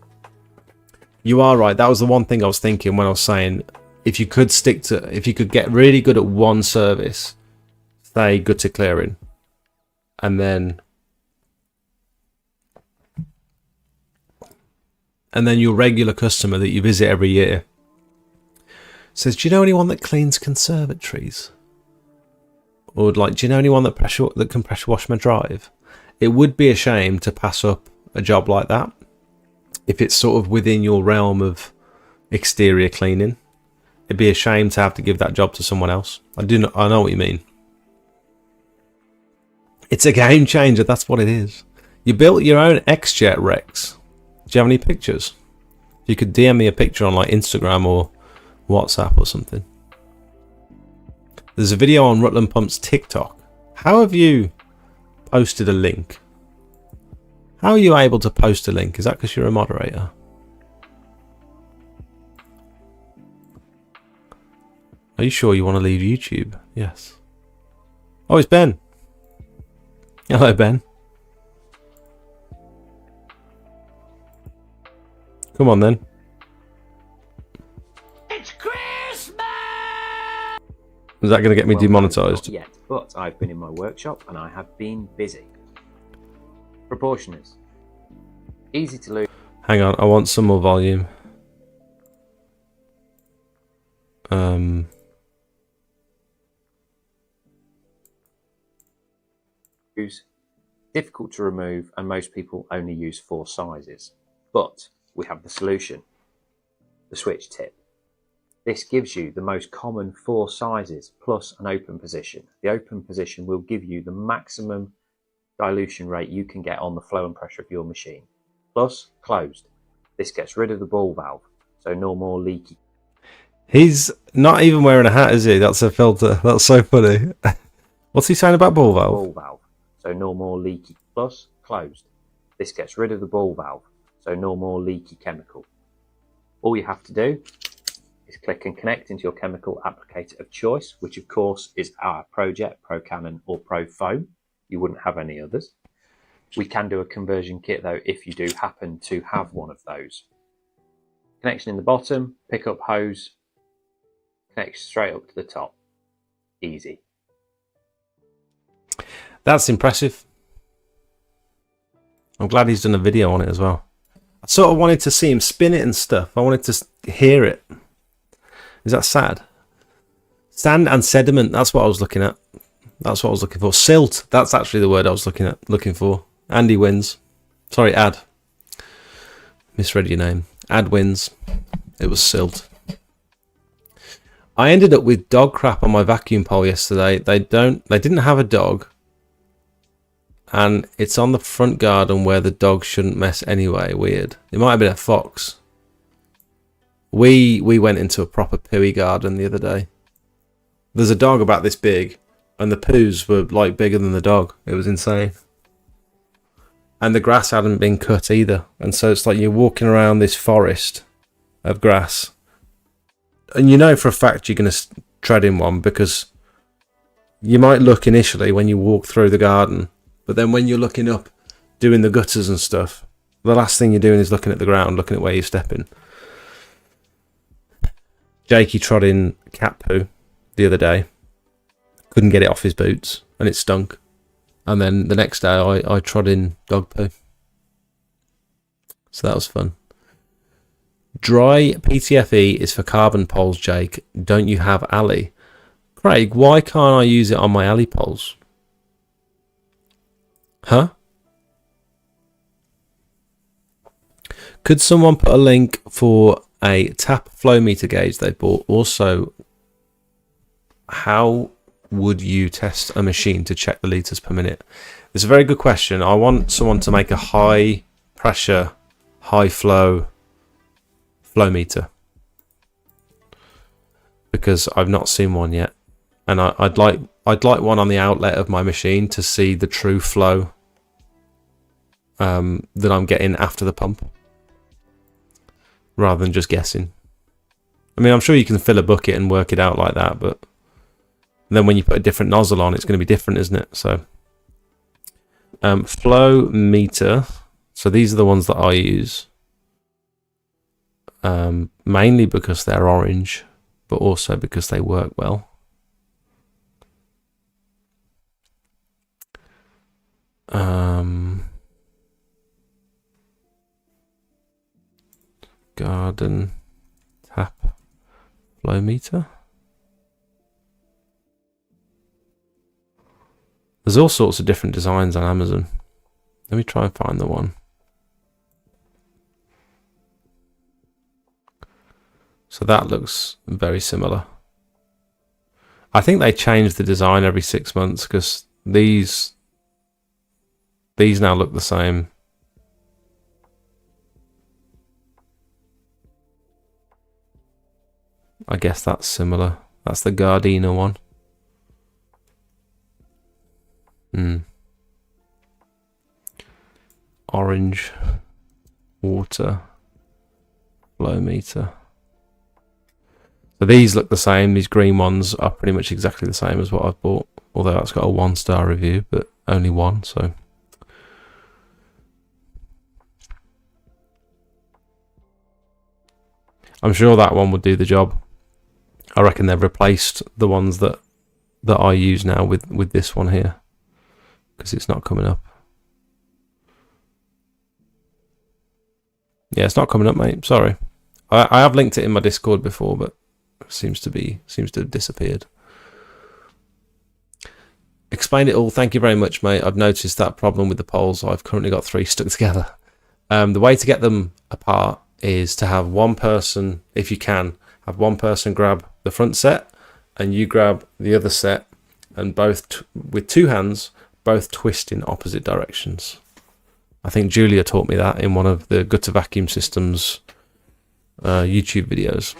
You are right. That was the one thing I was thinking when I was saying, if you could get really good at one service, say gutter clearing, and then your regular customer that you visit every year says, do you know anyone that cleans conservatories? Or like, do you know anyone that can pressure wash my drive? It would be a shame to pass up a job like that if it's sort of within your realm of exterior cleaning. It'd be a shame to have to give that job to someone else. I know what you mean. It's a game changer, that's what it is. You built your own X-Jet, Rex. Do you have any pictures? You could DM me a picture on like Instagram or WhatsApp or something. There's a video on Rutland Pump's TikTok. How have you posted a link? How are you able to post a link? Is that because you're a moderator? Are you sure you want to leave YouTube? Yes. Oh, it's Ben. Hello, Ben. Come on then. It's Christmas! Is that going to get me demonetized? Not yet, but I've been in my workshop and I have been busy. Proportioners. Easy to lose. Hang on, I want some more volume. Difficult to remove, and most people only use 4 sizes. But we have the solution. The switch tip. This gives you the most common 4 sizes plus an open position. The open position will give you the maximum dilution rate you can get on the flow and pressure of your machine. Plus closed. This gets rid of the ball valve, so no more leaky. He's not even wearing a hat, is he? That's a filter. That's so funny. What's he saying about ball valve? Ball valve, so no more leaky. Plus closed. This gets rid of the ball valve, so no more leaky chemical. All you have to do is click and connect into your chemical applicator of choice, which of course is our ProJet, ProCanon or ProFoam. You wouldn't have any others. We can do a conversion kit though if you do happen to have one of those. Connection in the bottom, pick up hose, connect straight up to the top. Easy. That's impressive. I'm glad he's done a video on it as well. I sort of wanted to see him spin it and stuff. I wanted to hear it. Is that sad? Sand and sediment, that's what I was looking at. That's what I was looking for. Silt, that's actually the word I was looking for. Andy wins. Sorry, Ad. Misread your name. Ad wins. It was silt. I ended up with dog crap on my vacuum pole yesterday. They didn't have a dog. And it's on the front garden where the dog shouldn't mess anyway. Weird. It might have been a fox. We went into a proper pooey garden the other day. There's a dog about this big, and the poos were like bigger than the dog. It was insane. And the grass hadn't been cut either. And so it's like you're walking around this forest of grass. And you know for a fact you're going to tread in one, because you might look initially when you walk through the garden, but then when you're looking up, doing the gutters and stuff, the last thing you're doing is looking at the ground, looking at where you're stepping. Jakey trod in cat poo the other day. Couldn't get it off his boots, and it stunk. And then the next day I trod in dog poo. So that was fun. Dry PTFE is for carbon poles, Jake. Don't you have alley? Craig, why can't I use it on my alley poles? Huh? Could someone put a link for a tap flow meter gauge they bought? Also, how would you test a machine to check the litres per minute? It's a very good question. I want someone to make a high pressure, high flow meter, because I've not seen one yet, and I'd like one on the outlet of my machine to see the true flow that I'm getting after the pump, rather than just guessing. I mean, I'm sure you can fill a bucket and work it out like that, but then when you put a different nozzle on, it's going to be different, isn't it? So flow meter, so these are the ones that I use, mainly because they're orange, but also because they work well. Garden tap flow meter. There's all sorts of different designs on Amazon. Let me try and find the one. So that looks very similar. I think they change the design every 6 months, because these now look the same. I guess that's similar. That's the Gardena one. Orange water flow meter. So these look the same. These green ones are pretty much exactly the same as what I've bought, although that's got a 1-star review, but only one. So I'm sure that one would do the job. I reckon they've replaced the ones that I use now with this one here, because it's not coming up. Yeah, it's not coming up, mate. Sorry. I have linked it in my Discord before, but it seems to have disappeared. Explain it all. Thank you very much, mate. I've noticed that problem with the poles. I've currently got 3 stuck together. The way to get them apart is to have one person, if you can, have one person grab the front set and you grab the other set, and both with 2 hands, both twist in opposite directions. I think Julia taught me that in one of the gutter vacuum systems YouTube videos.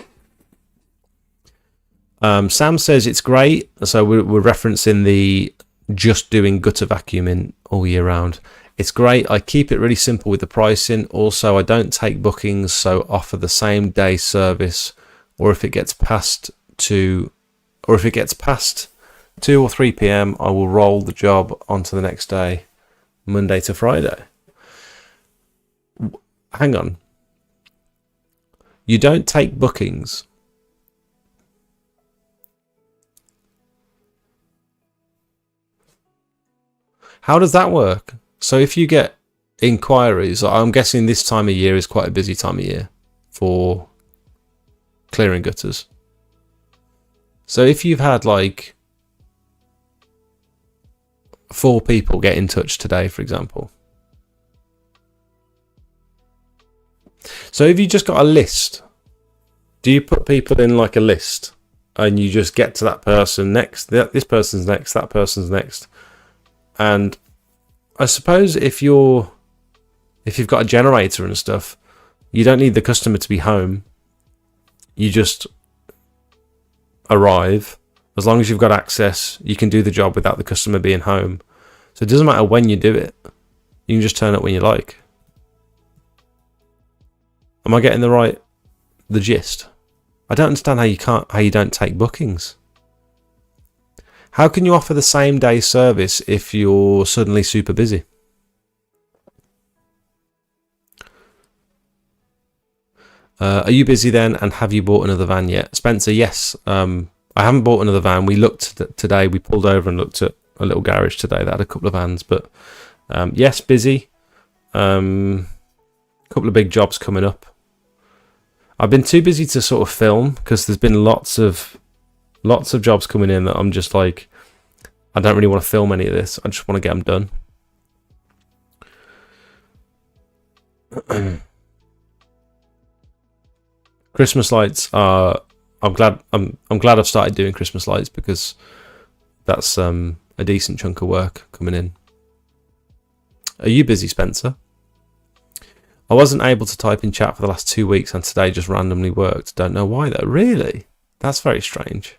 Sam says it's great. So we're referencing the just doing gutter vacuuming all year round. It's great. I keep it really simple with the pricing. Also, I don't take bookings, so offer the same day service, or if it gets past 2 or 3 p.m, I will roll the job onto the next day, Monday to Friday. Hang on. You don't take bookings? How does that work? So if inquiries. I'm guessing this time of year is quite a busy time of year for clearing gutters. So if you've had like 4 people get in touch today, for example. So if you just got a list, do you put people in like a list and you just get to that person next, this person's next, that person's next? And I suppose if you've got a generator and stuff, you don't need the customer to be home. You just arrive. As long as you've got access, you can do the job without the customer being home. So it doesn't matter when you do it. You can just turn up when you like. Am I getting the gist? I don't understand how you don't take bookings. How can you offer the same day service if you're suddenly super busy? Are you busy then, and have you bought another van yet? Spencer, yes. I haven't bought another van. We looked today. We pulled over and looked at a little garage today that had a couple of vans. But yes, busy. Couple of big jobs coming up. I've been too busy to sort of film because there's been lots of jobs coming in that I'm just like, I don't really want to film any of this. I just want to get them done. Christmas lights are. I'm glad I've started doing Christmas lights because that's a decent chunk of work coming in. Are you busy, Spencer? I wasn't able to type in chat for the last 2 weeks and today just randomly worked. Don't know why though. Really? That's very strange.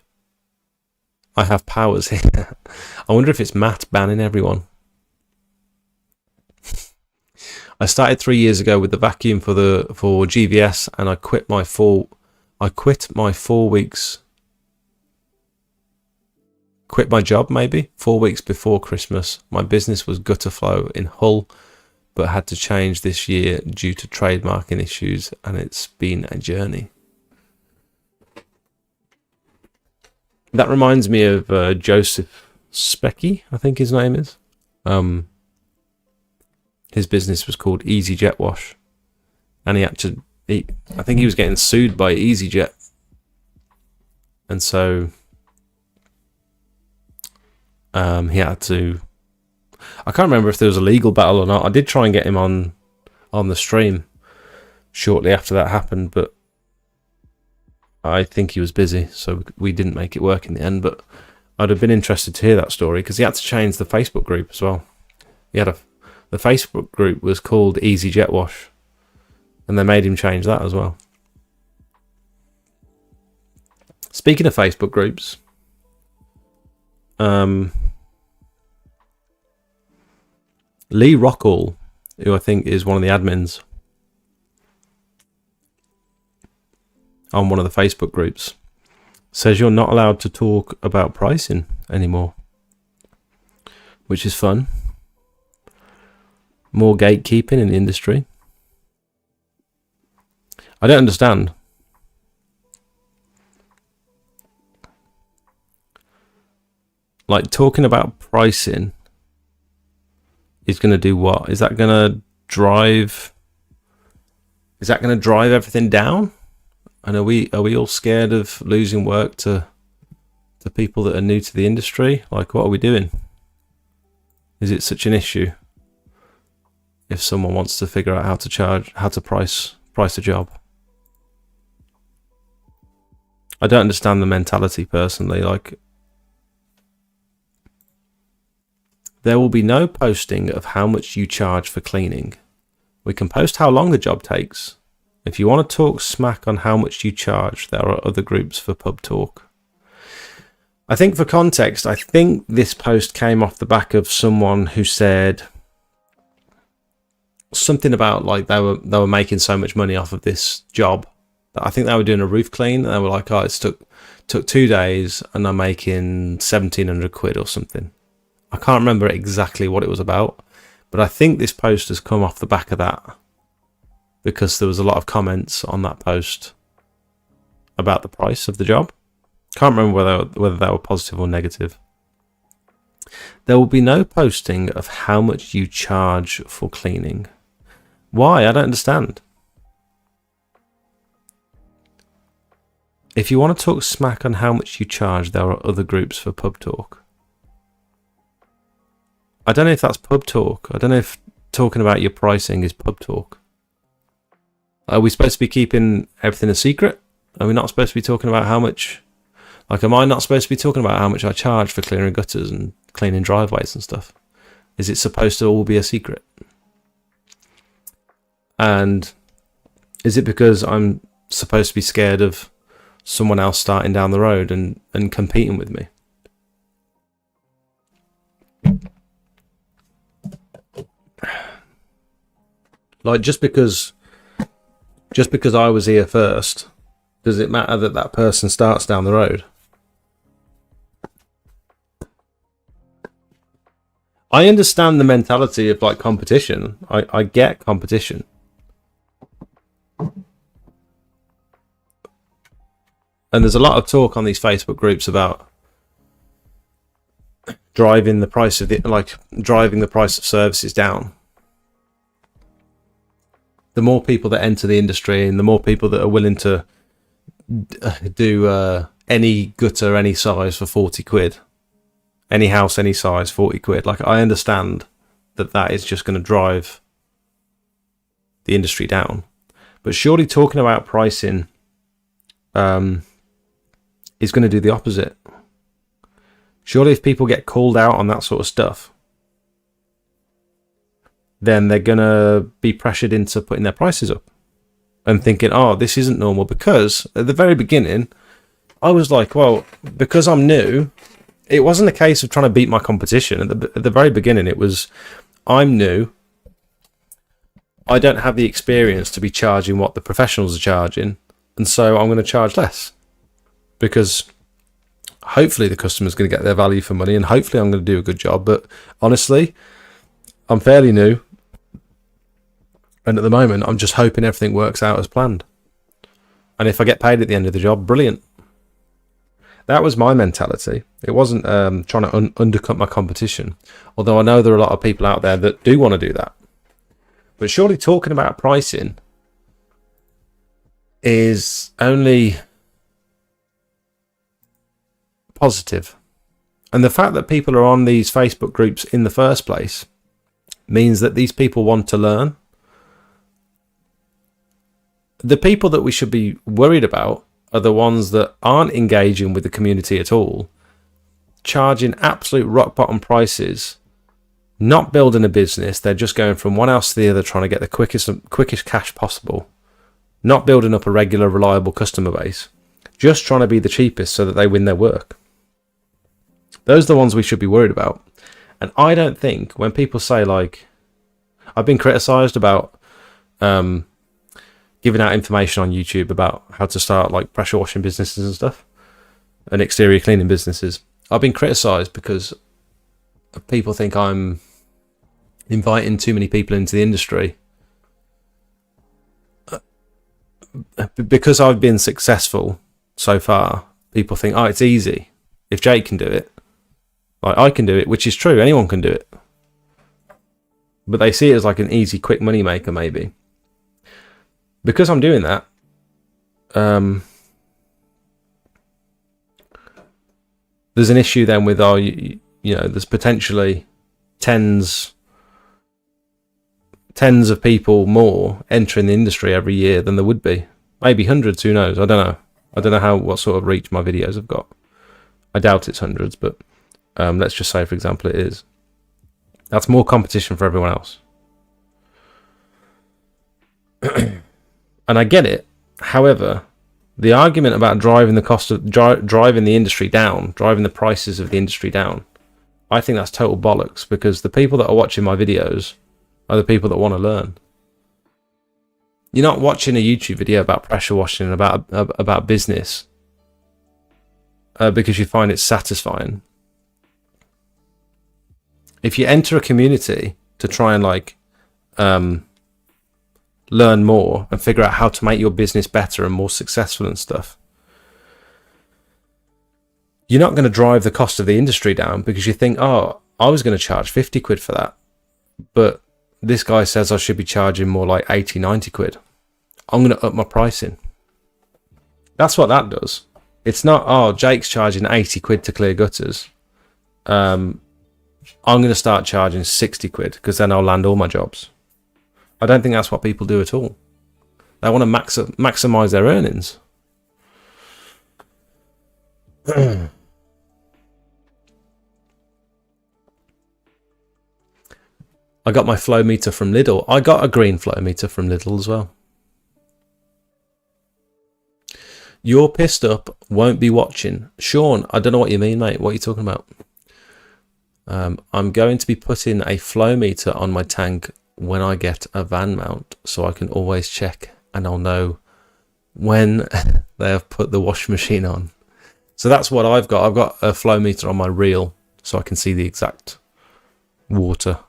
I have powers here. I wonder if it's Matt banning everyone. I started 3 years ago with the vacuum for GVS, and I quit my 4 weeks. Quit my job maybe 4 weeks before Christmas. My business was gutter flow in Hull, but had to change this year due to trademarking issues, and it's been a journey. That reminds me of Joseph Specky, I think his name is. His business was called EasyJet Wash, and I think he was getting sued by EasyJet, and so he had to. I can't remember if there was a legal battle or not. I did try and get him on the stream shortly after that happened, but I think he was busy, so we didn't make it work in the end. But I'd have been interested to hear that story because he had to change the Facebook group as well. The Facebook group was called EasyJet Wash, and they made him change that as well. Speaking of Facebook groups, Lee Rockall, who I think is one of the admins on one of the Facebook groups, says you're not allowed to talk about pricing anymore, which is fun. More gatekeeping in the industry. I don't understand. Like, talking about pricing is going to do what? Is that going to drive everything down? And are we all scared of losing work to people that are new to the industry? Like, what are we doing? Is it such an issue if someone wants to figure out how to price a job? I don't understand the mentality personally. Like, there will be no posting of how much you charge for cleaning. We can post how long the job takes. If you want to talk smack on how much you charge, there are other groups for pub talk. I think for context, I think this post came off the back of someone who said something about like they were making so much money off of this job. I think they were doing a roof clean, and they were like, oh, it took 2 days and I'm making 1,700 quid or something. I can't remember exactly what it was about, but I think this post has come off the back of that because there was a lot of comments on that post about the price of the job. Can't remember whether they were positive or negative. There will be no posting of how much you charge for cleaning. Why? I don't understand. If you want to talk smack on how much you charge, there are other groups for pub talk. I don't know if that's pub talk. I don't know if talking about your pricing is pub talk. Are we supposed to be keeping everything a secret? Are we not supposed to be talking about how much... Like, am I not supposed to be talking about how much I charge for clearing gutters and cleaning driveways and stuff? Is it supposed to all be a secret? And is it because I'm supposed to be scared of someone else starting down the road and competing with me? Like, just because I was here first, does it matter that that person starts down the road? I understand the mentality of like competition. I get competition. And there's a lot of talk on these Facebook groups about driving the price of services down. The more people that enter the industry and the more people that are willing to do any gutter, any size for 40 quid, any house, any size, 40 quid. Like, I understand that is just going to drive the industry down. But surely talking about pricing is going to do the opposite. Surely if people get called out on that sort of stuff, then they're going to be pressured into putting their prices up and thinking, oh, this isn't normal. Because at the very beginning, I was like, well, because I'm new, it wasn't a case of trying to beat my competition. At the very beginning, it was, I'm new. I don't have the experience to be charging what the professionals are charging. And so I'm going to charge less. Because hopefully the customer's going to get their value for money and hopefully I'm going to do a good job. But honestly, I'm fairly new. And at the moment, I'm just hoping everything works out as planned. And if I get paid at the end of the job, brilliant. That was my mentality. It wasn't trying to undercut my competition. Although I know there are a lot of people out there that do want to do that. But surely talking about pricing is only positive. And the fact that people are on these Facebook groups in the first place means that these people want to learn. The people that we should be worried about are the ones that aren't engaging with the community at all, charging absolute rock bottom prices, not building a business. They're just going from one house to the other, trying to get the quickest cash possible, not building up a regular, reliable customer base, just trying to be the cheapest so that they win their work. Those are the ones we should be worried about. And I don't think when people say, like, I've been criticized about giving out information on YouTube about how to start like pressure washing businesses and stuff and exterior cleaning businesses. I've been criticized because people think I'm inviting too many people into the industry. Because I've been successful so far, people think, oh, it's easy. If Jake can do it, like, I can do it, which is true. Anyone can do it. But they see it as like an easy, quick money maker, maybe. Because I'm doing that, there's an issue then with, there's potentially tens of people more entering the industry every year than there would be. Maybe hundreds, who knows? I don't know. I don't know what sort of reach my videos have got. I doubt it's hundreds, but let's just say, for example, it is. That's more competition for everyone else. And I get it. However, the argument about driving the cost of driving the industry down, driving the prices of the industry down, I think that's total bollocks, because the people that are watching my videos are the people that want to learn. You're not watching a YouTube video about pressure washing and about business because you find it satisfying. If you enter a community to try and learn more and figure out how to make your business better and more successful and stuff, you're not going to drive the cost of the industry down because you think, oh, I was going to charge 50 quid for that, but this guy says I should be charging more like 80, 90 quid. I'm going to up my pricing. That's what that does. It's not, oh, Jake's charging 80 quid to clear gutters. I'm going to start charging 60 quid because then I'll land all my jobs. I don't think that's what people do at all. They want to maximize their earnings. I got my flow meter from Lidl. I got a green flow meter from Lidl as well. You're pissed up, won't be watching. Sean, I don't know what you mean, mate. What are you talking about? I'm going to be putting a flow meter on my tank when I get a van mount, so I can always check and I'll know when they have put the washing machine on. So that's what I've got. I've got a flow meter on my reel, so I can see the exact water,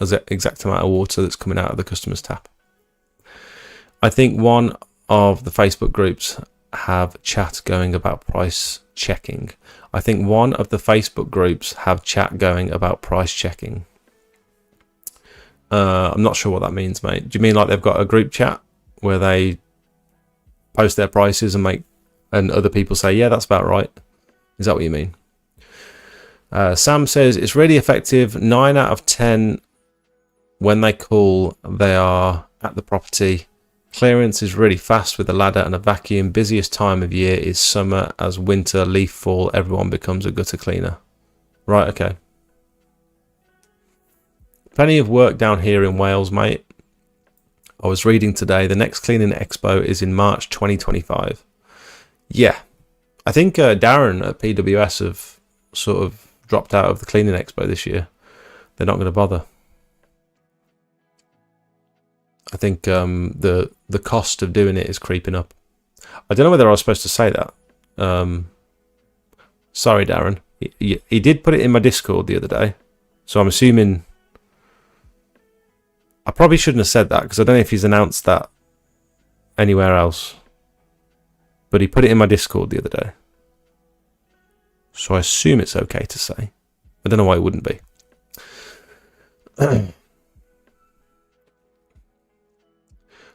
exact amount of water that's coming out of the customer's tap. I think one of the Facebook groups have chat going about price checking. I think one of the Facebook groups have chat going about price checking. I'm not sure what that means, mate. Do you mean like they've got a group chat where they post their prices and other people say, yeah, that's about right? Is that what you mean? Sam says it's really effective. 9 out of 10 when they call, they are at the property. Clearance is really fast with a ladder and a vacuum. Busiest time of year is summer. As winter, leaf fall, everyone becomes a gutter cleaner. Right, okay. Plenty of work down here in Wales, mate. I was reading today, the next cleaning expo is in March 2025. Yeah. I think Darren at PWS have sort of dropped out of the cleaning expo this year. They're not going to bother. I think the cost of doing it is creeping up. I don't know whether I was supposed to say that. Sorry, Darren. He did put it in my Discord the other day. So I'm assuming... I probably shouldn't have said that because I don't know if he's announced that anywhere else. But he put it in my Discord the other day. So I assume it's okay to say. I don't know why it wouldn't be.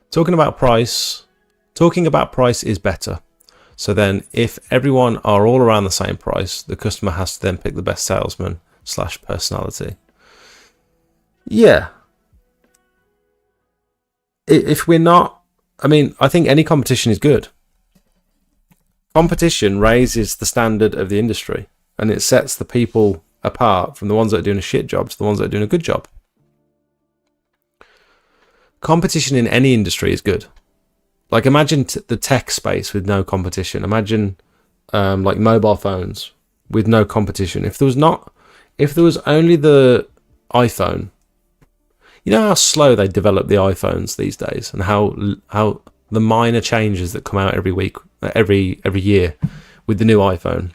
Talking about price is better. So then if everyone are all around the same price, the customer has to then pick the best salesman / personality. Yeah. If we're not, I mean, I think any competition is good. Competition raises the standard of the industry and it sets the people apart from the ones that are doing a shit job to the ones that are doing a good job. Competition in any industry is good. Like imagine the tech space with no competition. Imagine like mobile phones with no competition. If there was only the iPhone, you know how slow they develop the iPhones these days, and how the minor changes that come out every week, every year with the new iPhone.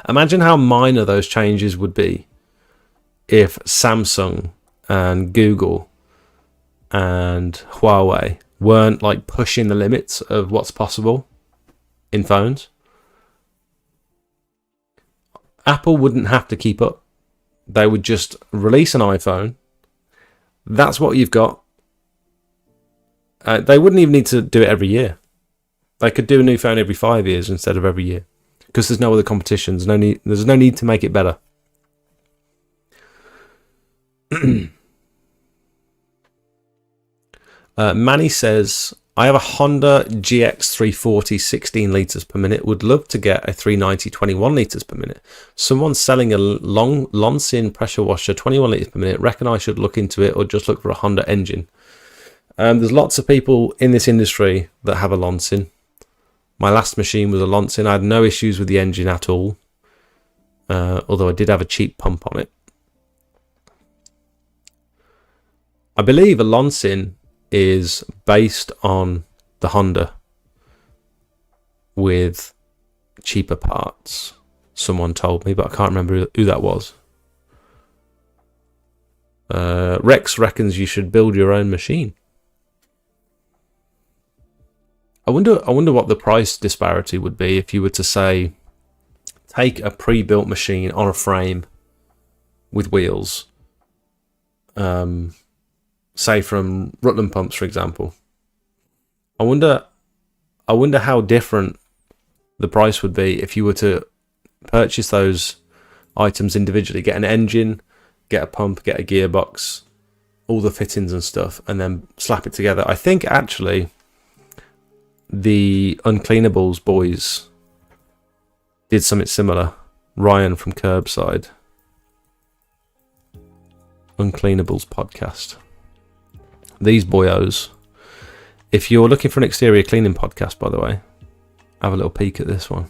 Imagine how minor those changes would be if Samsung and Google and Huawei weren't like pushing the limits of what's possible in phones. Apple wouldn't have to keep up. They would just release an iPhone. That's what you've got. They wouldn't even need to do it every year. They could do a new phone every 5 years instead of every year, because there's no other competition. There's no need to make it better. Manny says, I have a Honda GX340 16 litres per minute. Would love to get a 390 21 litres per minute. Someone selling a Lonsin pressure washer 21 litres per minute. Reckon I should look into it or just look for a Honda engine? There's lots of people in this industry that have a Lonsin. My last machine was a Lonsin. I had no issues with the engine at all. Although I did have a cheap pump on it. I believe a Lonsin is based on the Honda with cheaper parts. Someone told me, but I can't remember who that was. Rex reckons you should build your own machine. I wonder what the price disparity would be if you were to say, take a pre-built machine on a frame with wheels, say from Rutland Pumps, for example. I wonder how different the price would be if you were to purchase those items individually, get an engine, get a pump, get a gearbox, all the fittings and stuff, and then slap it together. I think actually the Uncleanables boys did something similar. Ryan from Curbside. Uncleanables podcast. These boyos. If you're looking for an exterior cleaning podcast, by the way, have a little peek at this one.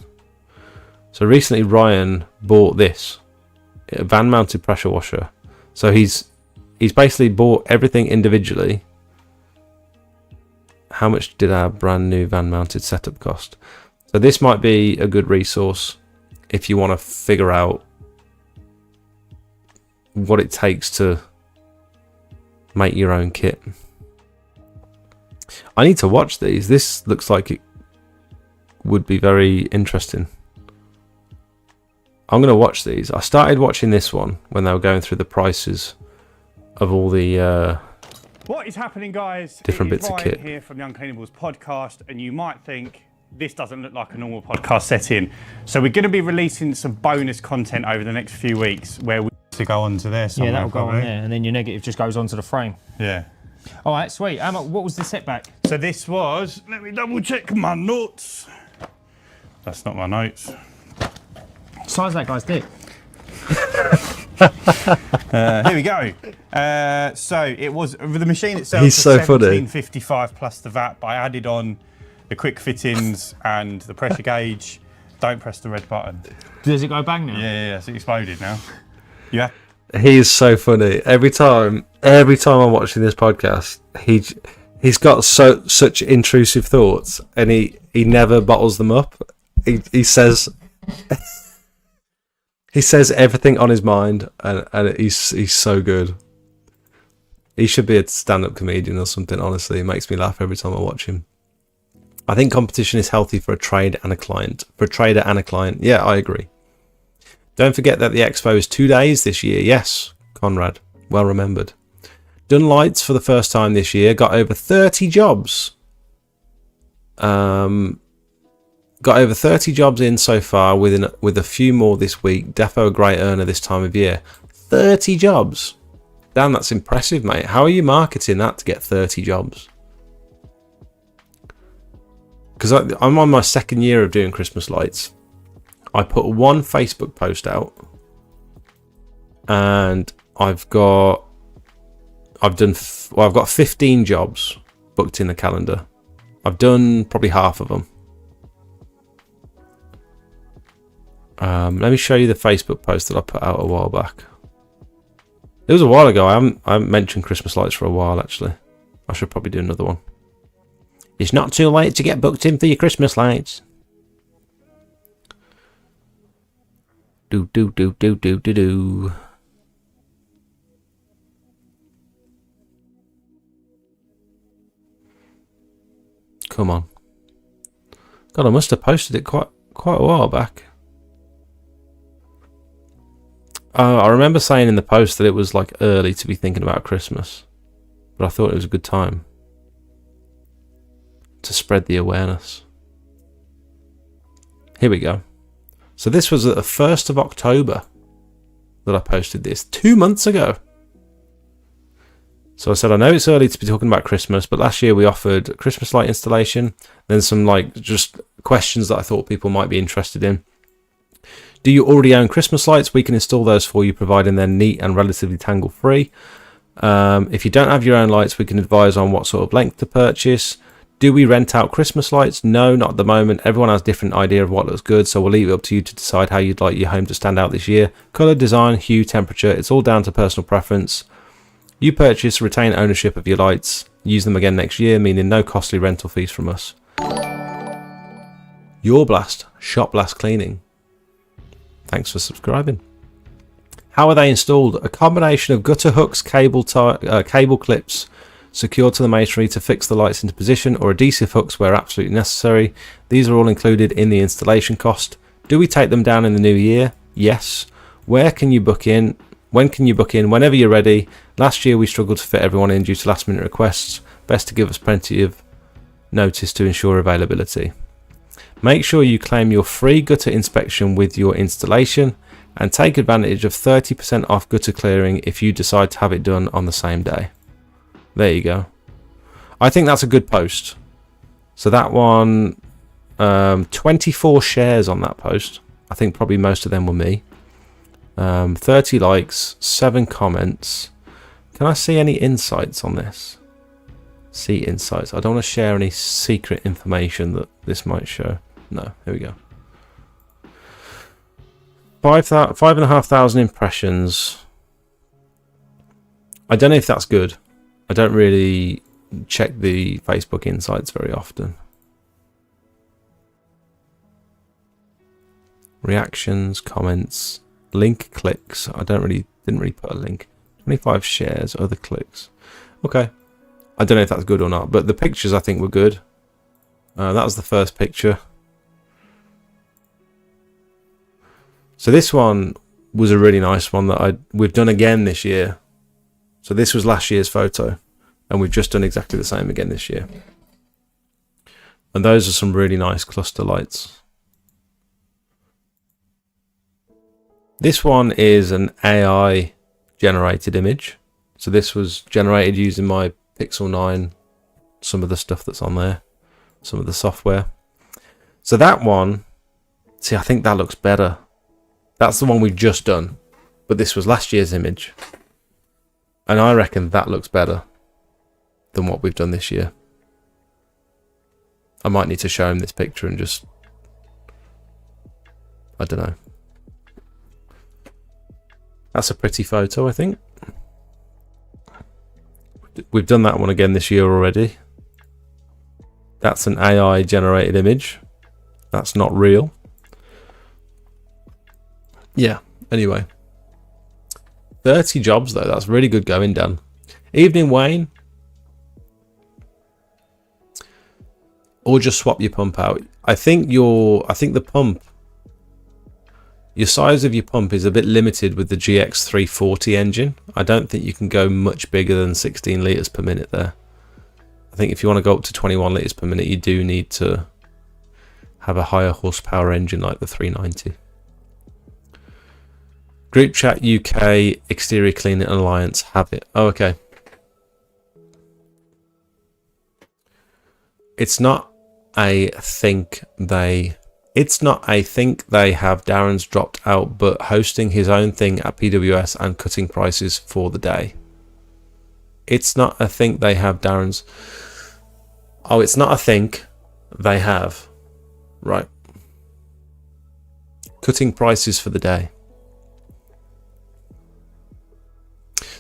So recently Ryan bought this, a van mounted pressure washer. So he's basically bought everything individually. How much did our brand new van mounted setup cost? So this might be a good resource if you want to figure out what it takes to make your own kit. I need to watch these. This looks like it would be very interesting. I'm going to watch these. I started watching this one when they were going through the prices of all the what is happening, guys? different bits of kit. Here from the Uncleanables podcast, and you might think this doesn't look like a normal podcast setting. So we're going to be releasing some bonus content over the next few weeks where we to go on to there somewhere. Yeah, that'll probably. go on there, and then your negative just goes onto the frame. Yeah. All right, sweet. What was the setback? So this was, let me double check my notes. That's not my notes. Size that guy's dick. Here we go. So it was the machine itself. He's was so funny. $17.55 plus the VAT, but I added on the quick fittings and the pressure gauge. Don't press the red button. Does it go bang now? Yeah, it's exploded now. Yeah. He is so funny. Every time I'm watching this podcast, he's got such intrusive thoughts, and he never bottles them up. He says he says everything on his mind, and he's so good. He should be a stand-up comedian or something. Honestly, it makes me laugh every time I watch him. I think competition is healthy for a trade and a client. For a trader and a client, yeah, I agree. Don't forget that the expo is 2 days this year. Yes, Conrad, well remembered. Done lights for the first time this year. Got over 30 jobs. Got over 30 jobs in so far, with a few more this week. Defo a great earner this time of year. 30 jobs. Damn, that's impressive, mate. How are you marketing that to get 30 jobs? Because I'm on my second year of doing Christmas lights. I put one Facebook post out, and I've got 15 jobs booked in the calendar. I've done probably half of them. Let me show you the Facebook post that I put out a while back. It was a while ago. I haven't mentioned Christmas lights for a while, actually. I should probably do another one. It's not too late to get booked in for your Christmas lights. Do. Come on. God, I must have posted it quite a while back. I remember saying in the post that it was like early to be thinking about Christmas, but I thought it was a good time to spread the awareness. Here we go. So this was at the 1st of October that I posted this, 2 months ago. So I said, I know it's early to be talking about Christmas, but last year we offered Christmas light installation, then some like just questions that I thought people might be interested in. Do you already own Christmas lights? We can install those for you, providing they're neat and relatively tangle free. If you don't have your own lights, we can advise on what sort of length to purchase. Do we rent out Christmas lights? No, not at the moment. Everyone has a different idea of what looks good, so we'll leave it up to you to decide how you'd like your home to stand out this year. Colour, design, hue, temperature, it's all down to personal preference. You purchase, retain ownership of your lights, use them again next year, meaning no costly rental fees from us. Your Blast, Shop Blast Cleaning. Thanks for subscribing. How are they installed? A combination of gutter hooks, cable clips secured to the masonry to fix the lights into position, or adhesive hooks where absolutely necessary. These are all included in the installation cost. Do we take them down in the new year? Yes. Where can you book in? When can you book in? Whenever you're ready. Last year we struggled to fit everyone in due to last minute requests. Best to give us plenty of notice to ensure availability. Make sure you claim your free gutter inspection with your installation and take advantage of 30% off gutter clearing if you decide to have it done on the same day. There you go. I think that's a good post. So that one, 24 shares on that post. I think probably most of them were me. 30 likes, 7 comments. Can I see any insights on this? See insights. I don't want to share any secret information that this might show. No, here we go. 5,500 impressions. I don't know if that's good. I don't really check the Facebook insights very often. Reactions, comments, link clicks. I didn't really put a link. 25 shares, other clicks. Okay. I don't know if that's good or not, but the pictures I think were good. That was the first picture. So this one was a really nice one that we've done again this year. So this was last year's photo, and we've just done exactly the same again this year. And those are some really nice cluster lights. This one is an AI generated image. So this was generated using my Pixel 9, some of the stuff that's on there, some of the software. So that one, see, I think that looks better. That's the one we've just done, but this was last year's image. And I reckon that looks better than what we've done this year. I might need to show him this picture and just, I don't know. That's a pretty photo, I think. We've done that one again this year already. That's an AI generated image. That's not real. Yeah, anyway. 30 jobs though, that's really good going, Dan. Evening, Wayne. Or just swap your pump out. I think the pump, your size of your pump is a bit limited with the GX340 engine. I don't think you can go much bigger than 16 litres per minute there. I think if you want to go up to 21 litres per minute, you do need to have a higher horsepower engine like the 390. Group chat UK Exterior Cleaning Alliance have it. Oh, okay. It's not a think they have Darren's dropped out, but hosting his own thing at PWS and cutting prices for the day. It's not a think they have Darren's. Oh, it's not a think they have. Right. Cutting prices for the day.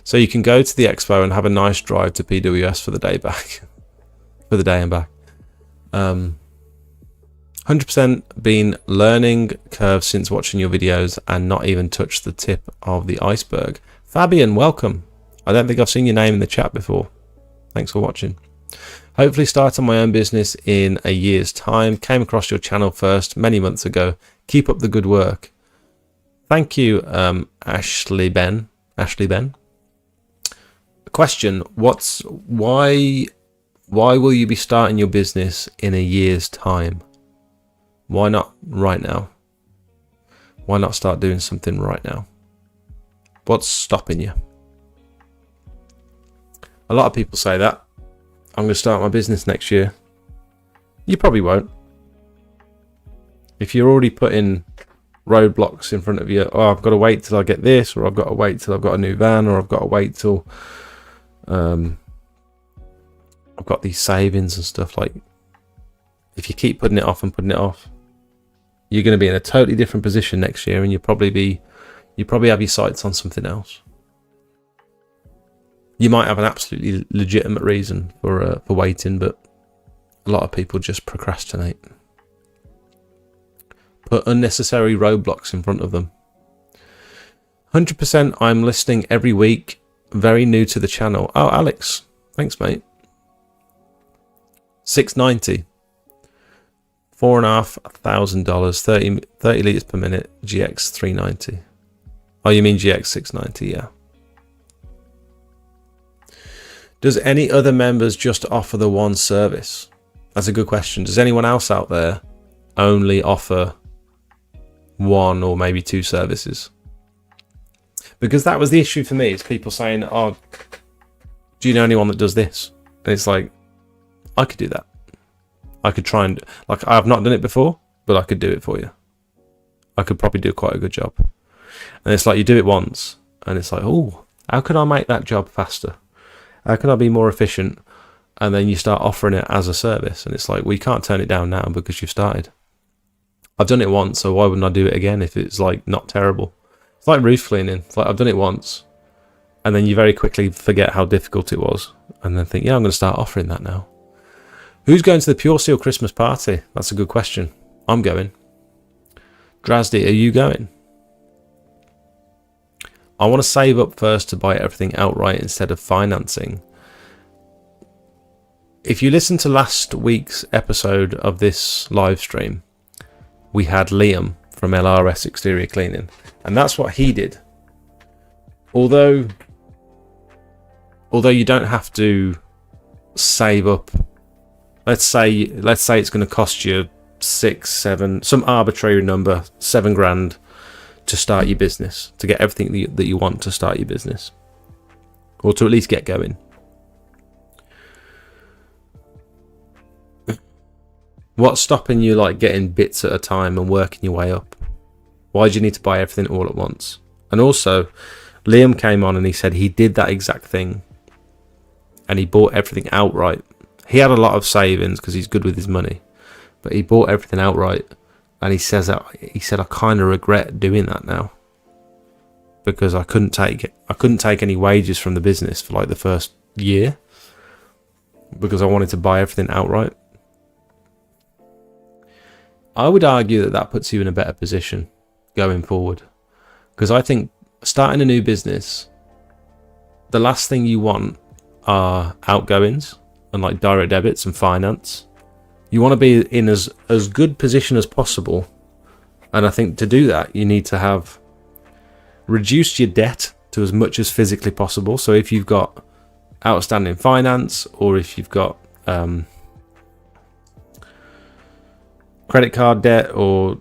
So you can go to the expo and have a nice drive to PWS for the day back. For the day and back. 100% been learning curve since watching your videos and not even touched the tip of the iceberg. Fabian, welcome. I don't think I've seen your name in the chat before. Thanks for watching. Hopefully start on my own business in a year's time. Came across your channel first many months ago. Keep up the good work. Thank you, Ashley Ben. Question, why will you be starting your business in a year's time? Why not right now? Why not start doing something right now? What's stopping you? A lot of people say that. I'm going to start my business next year. You probably won't. If you're already putting roadblocks in front of you, oh, I've got to wait till I get this, or I've got to wait till I've got a new van, or I've got to wait till I've got these savings and stuff. Like, if you keep putting it off and putting it off, you're going to be in a totally different position next year, and you probably have your sights on something else. You might have an absolutely legitimate reason for waiting, but a lot of people just procrastinate. Put unnecessary roadblocks in front of them. 100% I'm listening every week. Very new to the channel. Oh, Alex. Thanks, mate. 690. $4,500. 30 litres per minute. GX 390. Oh, you mean GX690? Yeah. Does any other members just offer the one service? That's a good question. Does anyone else out there only offer one or maybe two services? Because that was the issue for me. It's people saying, "Oh, do you know anyone that does this?" And it's like, I could do that. I could try and, like, I've not done it before, but I could do it for you. I could probably do quite a good job. And it's like, you do it once, and it's like, oh, how can I make that job faster? How can I be more efficient? And then you start offering it as a service, and it's like, well, you can't turn it down now because you've started. I've done it once, so why wouldn't I do it again if it's like not terrible? It's like roof cleaning. It's like, I've done it once, and then you very quickly forget how difficult it was, and then think, yeah, I'm going to start offering that now. Who's going to the Pure Seal Christmas party? That's a good question. I'm going. Drasdy, are you going? I want to save up first to buy everything outright instead of financing. If you listen to last week's episode of this live stream, we had Liam from LRS Exterior Cleaning, and that's what he did. Although you don't have to save up. Let's say it's going to cost you 6, 7, some arbitrary number, 7 grand to start your business, to get everything that you want to start your business, or to at least get going. What's stopping you like getting bits at a time and working your way up? Why do you need to buy everything all at once? And also, Liam came on and he said he did that exact thing, and he bought everything outright. He had a lot of savings because he's good with his money, but he bought everything outright. And he said, I kind of regret doing that now, because I couldn't take any wages from the business for like the first year because I wanted to buy everything outright. I would argue that puts you in a better position going forward, because I think starting a new business, the last thing you want are outgoings and like direct debits and finance. You want to be in as good position as possible, and I think to do that you need to have reduced your debt to as much as physically possible. So if you've got outstanding finance, or if you've got credit card debt or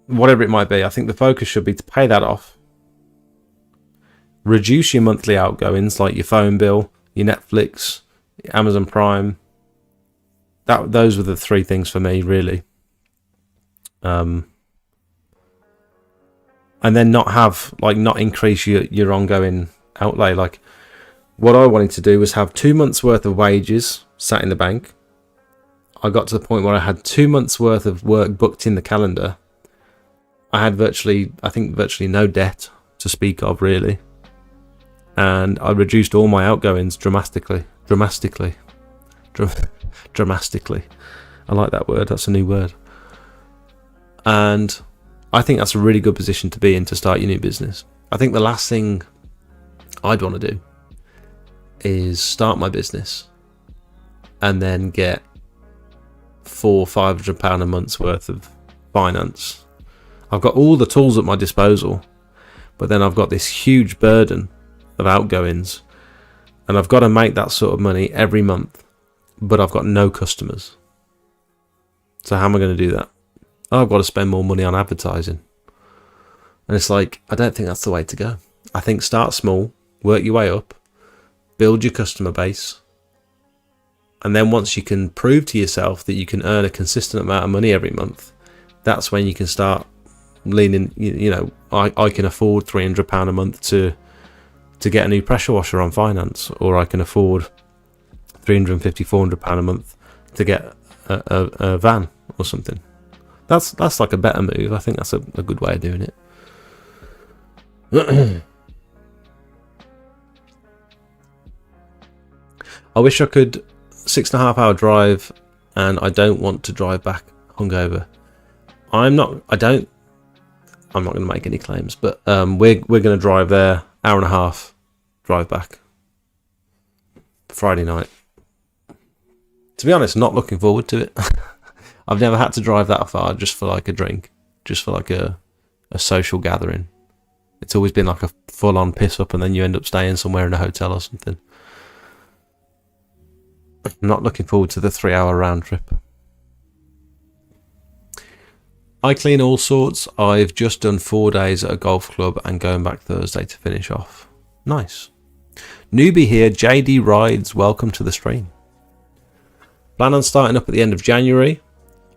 whatever it might be, I think the focus should be to pay that off, reduce your monthly outgoings like your phone bill, your Netflix, your Amazon Prime. Those were the 3 things for me, really. And then not increase your ongoing outlay. Like, what I wanted to do was have 2 months worth of wages sat in the bank. I got to the point where I had 2 months worth of work booked in the calendar. I had virtually no debt to speak of, really. And I reduced all my outgoings dramatically. I like that word. That's a new word. And I think that's a really good position to be in to start your new business. I think the last thing I'd want to do is start my business and then get £400-500 a month's worth of finance. I've got all the tools at my disposal, but then I've got this huge burden of outgoings, and I've got to make that sort of money every month, but I've got no customers. So how am I going to do that? Oh, I've got to spend more money on advertising. And it's like, I don't think that's the way to go. I think start small, work your way up, build your customer base, and then once you can prove to yourself that you can earn a consistent amount of money every month, that's when you can start leaning, I can afford £300 a month to get a new pressure washer on finance, or I can afford £350-400 a month to get a van or something. That's like a better move. I think that's a good way of doing it. I wish I could 6.5 hour drive, and I don't want to drive back hungover. I'm not going to make any claims, but we're going to drive there, hour and a half, drive back Friday night. To be honest, not looking forward to it. I've never had to drive that far just for like a drink, just for like a social gathering. It's always been like a full-on piss up, and then you end up staying somewhere in a hotel or something. I'm not looking forward to the 3-hour round trip. I clean all sorts. I've just done 4 days at a golf club and going back Thursday to finish off. Nice. Newbie here, JD Rides, welcome to the stream. Plan on starting up at the end of January.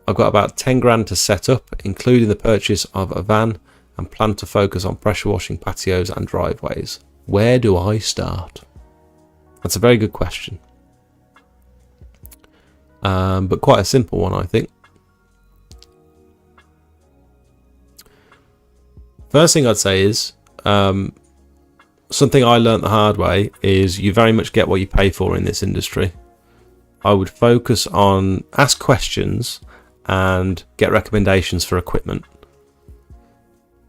I've got about 10 grand to set up, including the purchase of a van, and plan to focus on pressure washing patios and driveways. Where do I start? That's a very good question. But quite a simple one, I think. First thing I'd say is, something I learnt the hard way is you very much get what you pay for in this industry. I would focus on ask questions and get recommendations for equipment,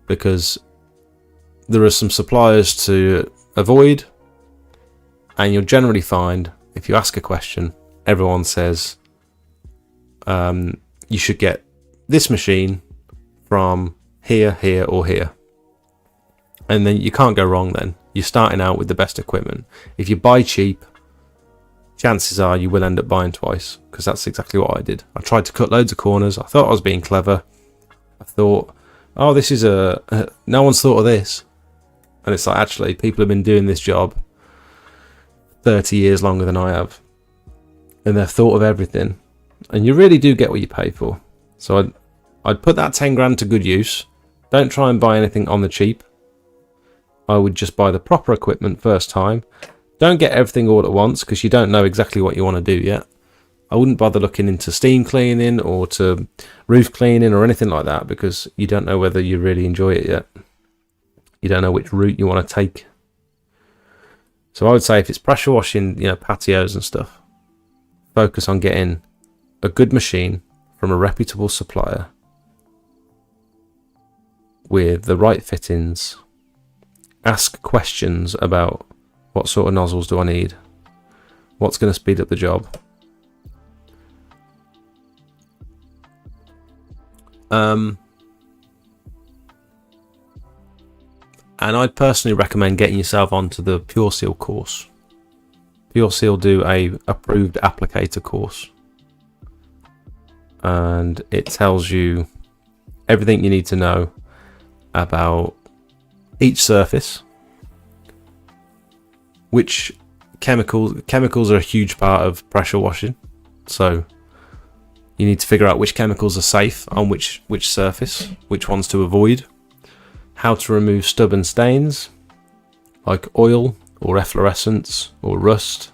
because there are some suppliers to avoid, and you'll generally find if you ask a question, everyone says you should get this machine from here, here, or here. And then you can't go wrong then. You're starting out with the best equipment. If you buy cheap, chances are you will end up buying twice, because that's exactly what I did. I tried to cut loads of corners. I thought I was being clever. I thought, oh, this is no one's thought of this. And it's like, actually, people have been doing this job 30 years longer than I have. And they've thought of everything. And you really do get what you pay for. So I'd put that 10 grand to good use. Don't try and buy anything on the cheap. I would just buy the proper equipment first time. Don't get everything all at once, because you don't know exactly what you want to do yet. I wouldn't bother looking into steam cleaning or to roof cleaning or anything like that, because you don't know whether you really enjoy it yet. You don't know which route you want to take. So I would say if it's pressure washing, patios and stuff, focus on getting a good machine from a reputable supplier with the right fittings. Ask questions about what sort of nozzles do I need, what's going to speed up the job. And I'd personally recommend getting yourself onto the Pure Seal course. Pure Seal do a approved applicator course, and it tells you everything you need to know about each surface, which chemicals are a huge part of pressure washing, so you need to figure out which chemicals are safe on which surface, which ones to avoid, how to remove stubborn stains like oil or efflorescence or rust,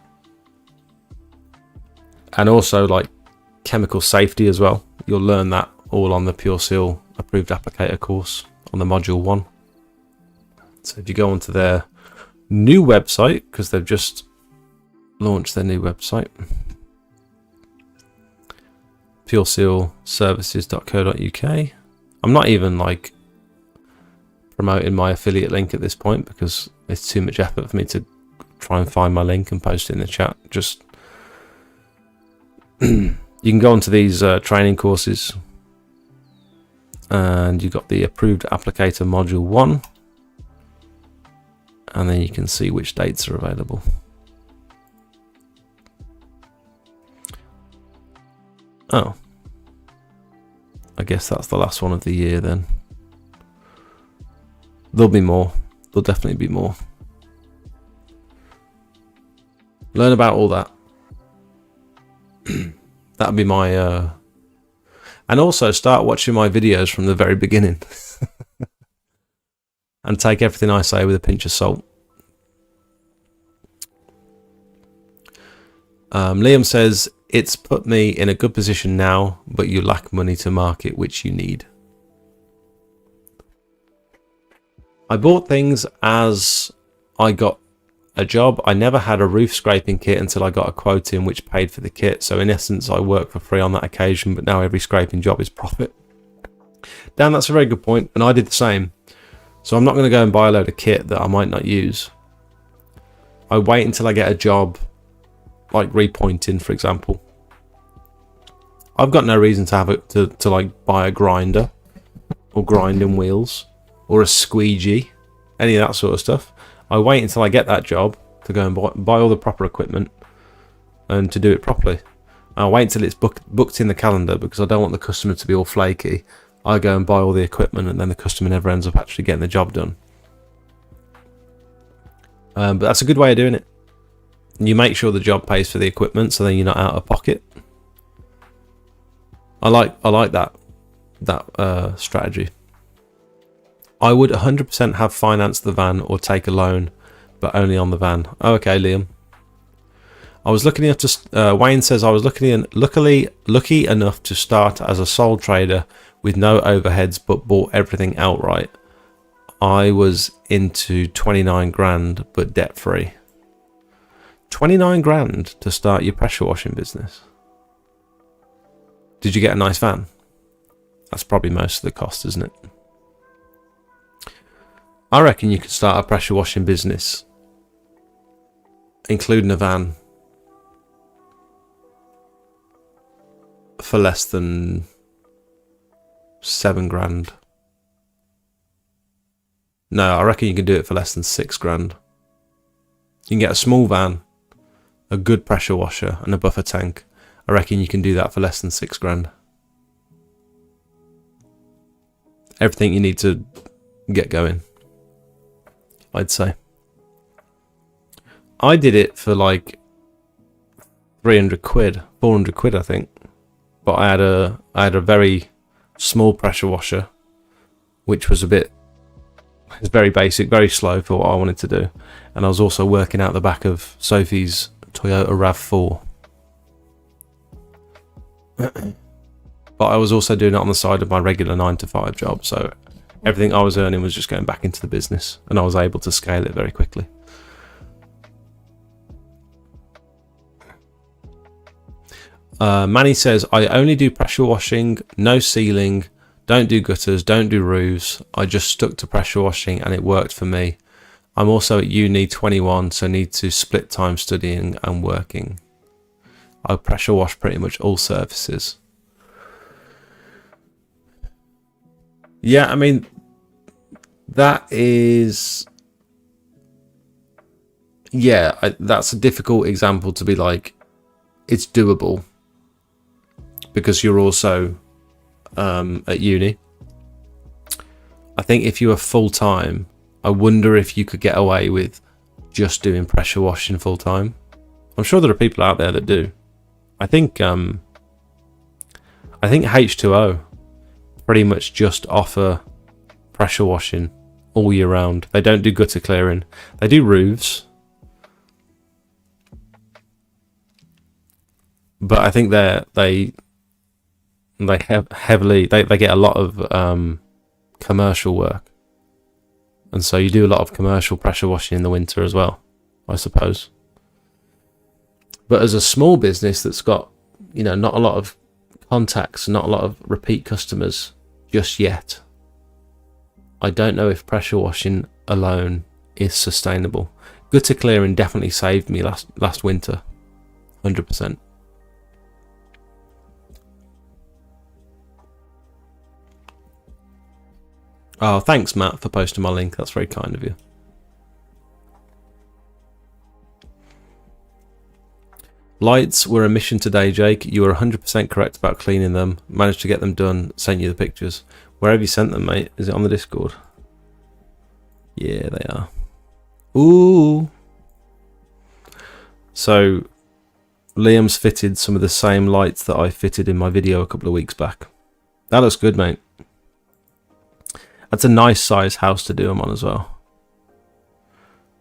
and also like chemical safety as well. You'll learn that all on the Pure Seal approved applicator course on the module 1. So if you go onto their new website, because they've just launched their new website, puresealservices.co.uk. I'm not even like promoting my affiliate link at this point, because it's too much effort for me to try and find my link and post it in the chat. Just you can go onto these training courses, and you've got the approved applicator module 1, and then you can see which dates are available. Oh, I guess that's the last one of the year then. There'll be more. There'll definitely be more. Learn about all that. That'll be my and also start watching my videos from the very beginning. And take everything I say with a pinch of salt. Liam says, it's put me in a good position now, but you lack money to market, which you need. I bought things as I got a job. I never had a roof scraping kit until I got a quote in which paid for the kit. So in essence, I work for free on that occasion, but now every scraping job is profit. Dan, that's a very good point, and I did the same. So I'm not going to go and buy a load of kit that I might not use. I wait until I get a job, like repointing, for example. I've got no reason to have it to like buy a grinder or grinding wheels or a squeegee any of that sort of stuff. I wait until I get that job to go and buy all the proper equipment and to do it properly. I'll wait until it's booked in the calendar because I don't want the customer to be all flaky. I go and buy all the equipment and then the customer never ends up actually getting the job done. But that's a good way of doing it. You make sure the job pays for the equipment, so then you're not out of pocket. I like that strategy. I would 100% have financed the van or take a loan, but only on the van. Oh, okay, Liam. I was lucky enough to. Wayne says I was lucky enough to start as a sole trader with no overheads, but bought everything outright. I was into 29 grand, but debt free. 29 grand to start your pressure washing business. Did you get a nice van? That's probably most of the cost, isn't it? I reckon you could start a pressure washing business, including a van, for less than 7 grand. No, I reckon you can do it for less than 6 grand. You can get a small van, a good pressure washer, and a buffer tank. I reckon you can do that for less than 6 grand. Everything you need to get going, I'd say. I did it for like 300 quid, 400 quid, I think. But I had a very small pressure washer, which was it's very basic, very slow for what I wanted to do. And I was also working out the back of Sophie's Toyota RAV4. But I was also doing it on the side of my regular 9-to-5 job, so everything I was earning was just going back into the business, and I was able to scale it very quickly. Manny says, I only do pressure washing, no sealing, don't do gutters, don't do roofs. I just stuck to pressure washing and it worked for me. I'm also at uni 21, so need to split time studying and working. I pressure wash pretty much all surfaces. Yeah, I mean, that is... Yeah, that's a difficult example to be like, it's doable. Because you're also at uni. I think if you were full-time, I wonder if you could get away with just doing pressure washing full-time. I'm sure there are people out there that do. I think H2O pretty much just offer pressure washing all year round. They don't do gutter clearing. They do roofs. But I think they get a lot of commercial work. And so you do a lot of commercial pressure washing in the winter as well, I suppose. But as a small business that's got, not a lot of contacts, not a lot of repeat customers just yet, I don't know if pressure washing alone is sustainable. Gutter clearing definitely saved me last winter, 100%. Oh, thanks, Matt, for posting my link. That's very kind of you. Lights were a mission today, Jake. You were 100% correct about cleaning them. Managed to get them done. Sent you the pictures. Where have you sent them, mate? Is it on the Discord? Yeah, they are. Ooh. So, Liam's fitted some of the same lights that I fitted in my video a couple of weeks back. That looks good, mate. That's a nice size house to do them on as well.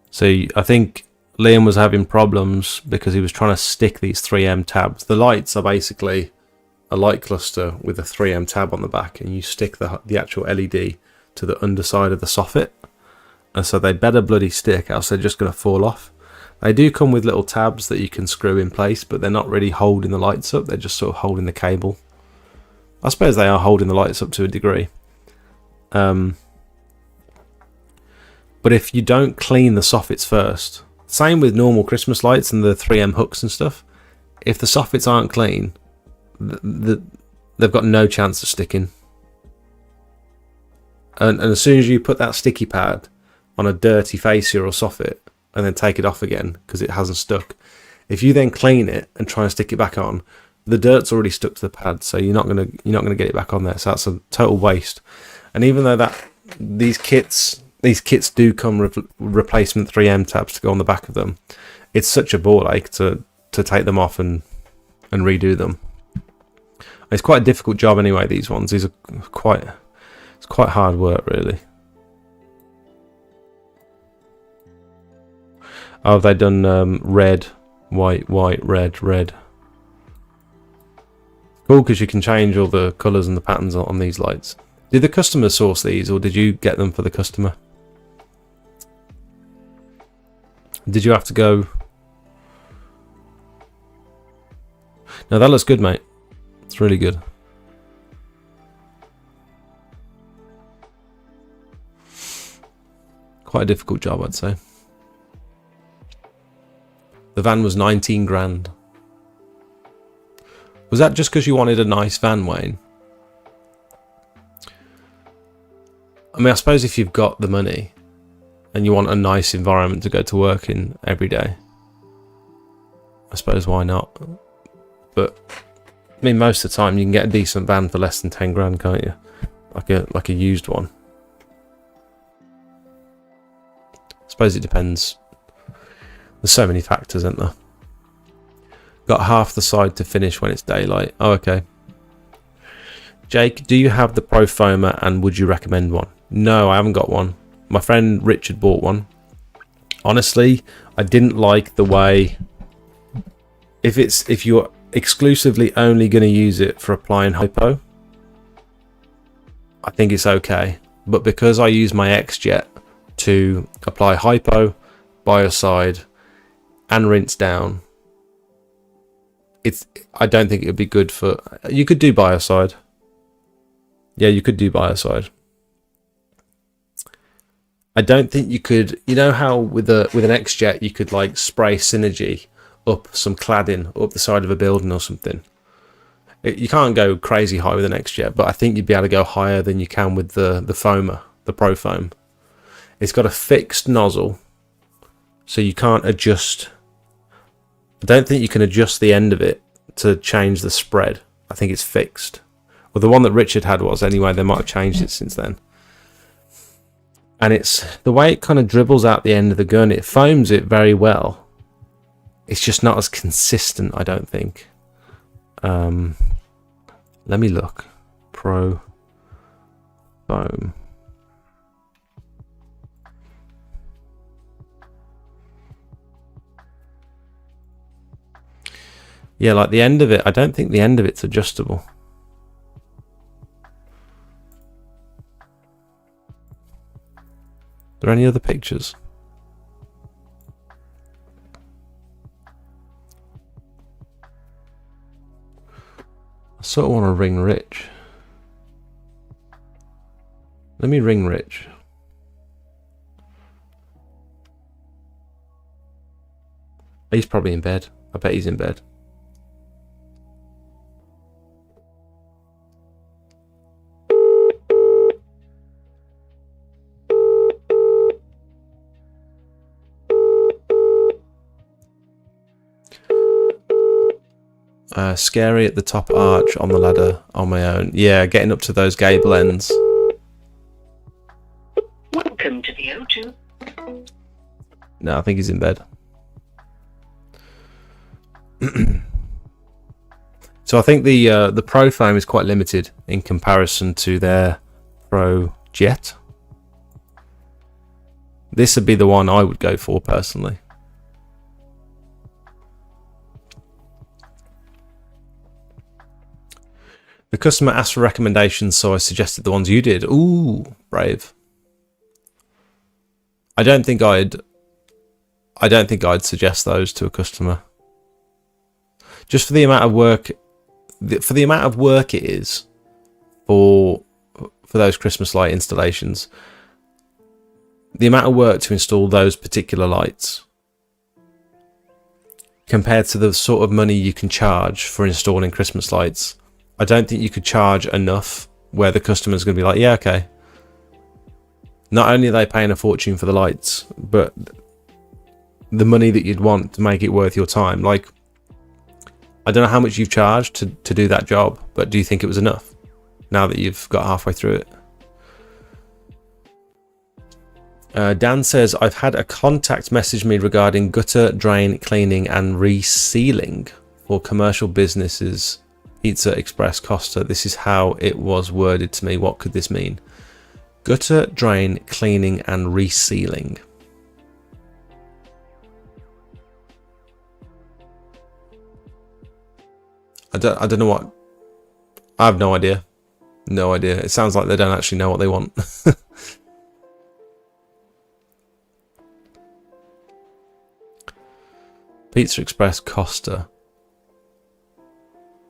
So I think Liam was having problems because he was trying to stick these 3M tabs. The lights are basically a light cluster with a 3M tab on the back, and you stick the actual LED to the underside of the soffit. And so they better bloody stick, else they're just going to fall off. They do come with little tabs that you can screw in place, but they're not really holding the lights up. They're just sort of holding the cable. I suppose they are holding the lights up to a degree. But if you don't clean the soffits first, same with normal Christmas lights and the 3M hooks and stuff, if the soffits aren't clean, they've got no chance of sticking. And as soon as you put that sticky pad on a dirty fascia or soffit and then take it off again because it hasn't stuck. If you then clean it and try and stick it back on, the dirt's already stuck to the pad, so you're not gonna get it back on there. So that's a total waste. And even though these kits do come with replacement 3M tabs to go on the back of them, it's such a ball ache to take them off and redo them. It's quite a difficult job anyway. These ones, it's quite hard work, really. Oh, they've done red, white, red. Cool, because you can change all the colours and the patterns on these lights. Did the customer source these, or did you get them for the customer? Did you have to go? No, that looks good, mate. It's really good. Quite a difficult job, I'd say. The van was 19 grand. Was that just because you wanted a nice van, Wayne? I mean, I suppose if you've got the money and you want a nice environment to go to work in every day, I suppose why not? But I mean, most of the time you can get a decent van for less than 10 grand, can't you? Like a used one. I suppose it depends. There's so many factors, isn't there? Got half the side to finish when it's daylight. Oh, okay. Jake, do you have the Pro Foamer and would you recommend one? No, I haven't got one. My friend Richard bought one. Honestly, I didn't like the way... If you're exclusively only going to use it for applying hypo, I think it's okay. But because I use my X-Jet to apply hypo, biocide, and rinse down, I don't think it would be good for... You could do biocide. Yeah, you could do biocide. I don't think you could... You know how with an X-Jet you could like spray Synergy up some cladding up the side of a building or something? You can't go crazy high with an X-Jet, but I think you'd be able to go higher than you can with the foamer, the Pro Foam. It's got a fixed nozzle, so you can't adjust... I don't think you can adjust the end of it to change the spread. I think it's fixed. Well, the one that Richard had was anyway. They might have changed it since then. And it's the way it kind of dribbles out the end of the gun. It foams it very well. It's just not as consistent, I don't think. Let me look. Pro Foam. Yeah, like the end of it, I don't think the end of it's adjustable. Are there any other pictures? I sort of want to ring Rich. Let me ring Rich. He's probably in bed. I bet he's in bed. Scary at the top arch on the ladder on my own. Yeah, getting up to those gable ends. Welcome to the O2. No, I think he's in bed. So I think the Pro Foam is quite limited in comparison to their Pro Jet. This would be the one I would go for personally. The customer asked for recommendations, so I suggested the ones you did. Ooh, brave. I don't think I'd suggest those to a customer. Just for the amount of work, it is for those Christmas light installations. The amount of work to install those particular lights compared to the sort of money you can charge for installing Christmas lights, I don't think you could charge enough where the customer's going to be like, yeah, okay. Not only are they paying a fortune for the lights, but the money that you'd want to make it worth your time. Like, I don't know how much you've charged to do that job, but do you think it was enough now that you've got halfway through it? Dan says, I've had a contact message me regarding gutter, drain, cleaning and resealing for commercial businesses, Pizza Express, Costa. This is how it was worded to me. What could this mean? Gutter, drain, cleaning and resealing. I don't know what. I have no idea. No idea. It sounds like they don't actually know what they want. Pizza Express, Costa.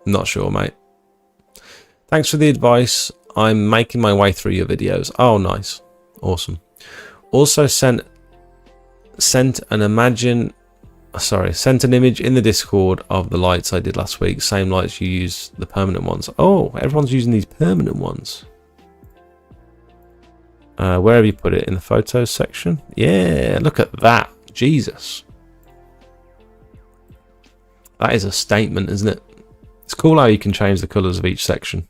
Not sure, mate. Thanks for the advice. I'm making my way through your videos. Oh, nice. Awesome. Also sent an image in the Discord of the lights I did last week. Same lights you use, the permanent ones. Oh, everyone's using these permanent ones. Where have you put it? In the photos section? Yeah, look at that. Jesus. That is a statement, isn't it? It's cool how you can change the colours of each section.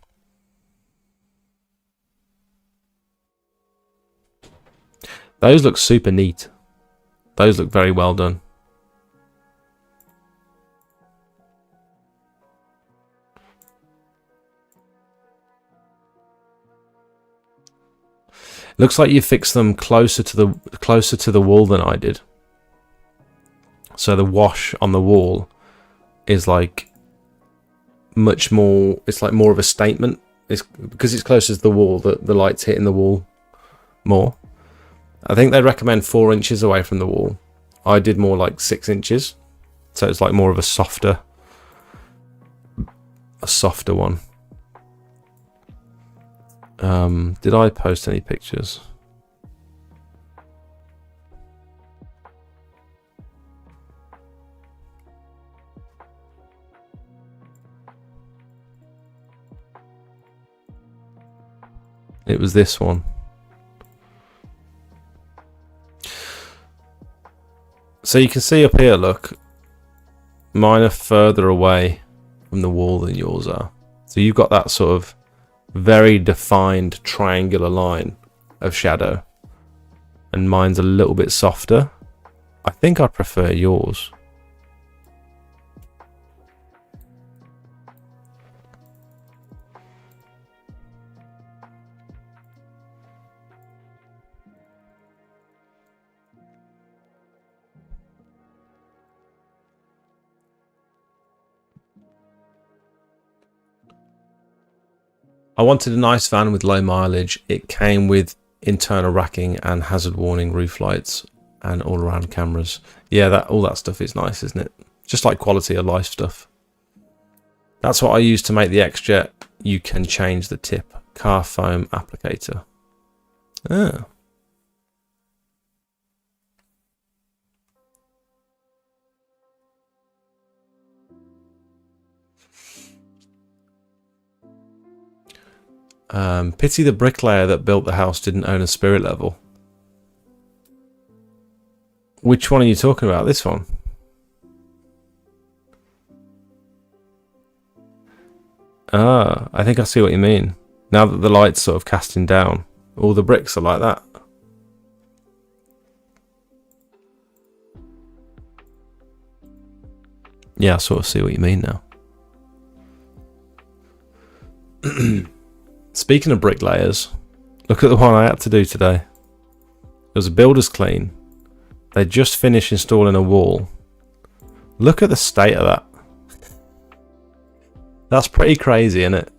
Those look super neat. Those look very well done. Looks like you fixed them closer to the wall than I did. So the wash on the wall is like much more. It's like more of a statement. It's because it's closer to the wall that the light's hitting the wall more. I think they recommend 4 inches away from the wall. I did more like 6 inches, so it's like more of a softer one. Did I post any pictures? It was this one. So you can see up here, look, mine are further away from the wall than yours are. So you've got that sort of very defined triangular line of shadow, and mine's a little bit softer. I think I prefer yours. I wanted a nice van with low mileage. It came with internal racking and hazard warning roof lights and all around cameras. Yeah, all that stuff is nice, isn't it? Just like quality of life stuff. That's what I use to make the X-Jet. You can change the tip. Car foam applicator. Ah. Pity the bricklayer that built the house didn't own a spirit level. Which one are you talking about? This one? Ah, I think I see what you mean. Now that the light's sort of casting down, all the bricks are like that. Yeah, I sort of see what you mean now. Speaking of bricklayers, look at the one I had to do today. It was a builder's clean. They just finished installing a wall. Look at the state of that. That's pretty crazy, isn't it?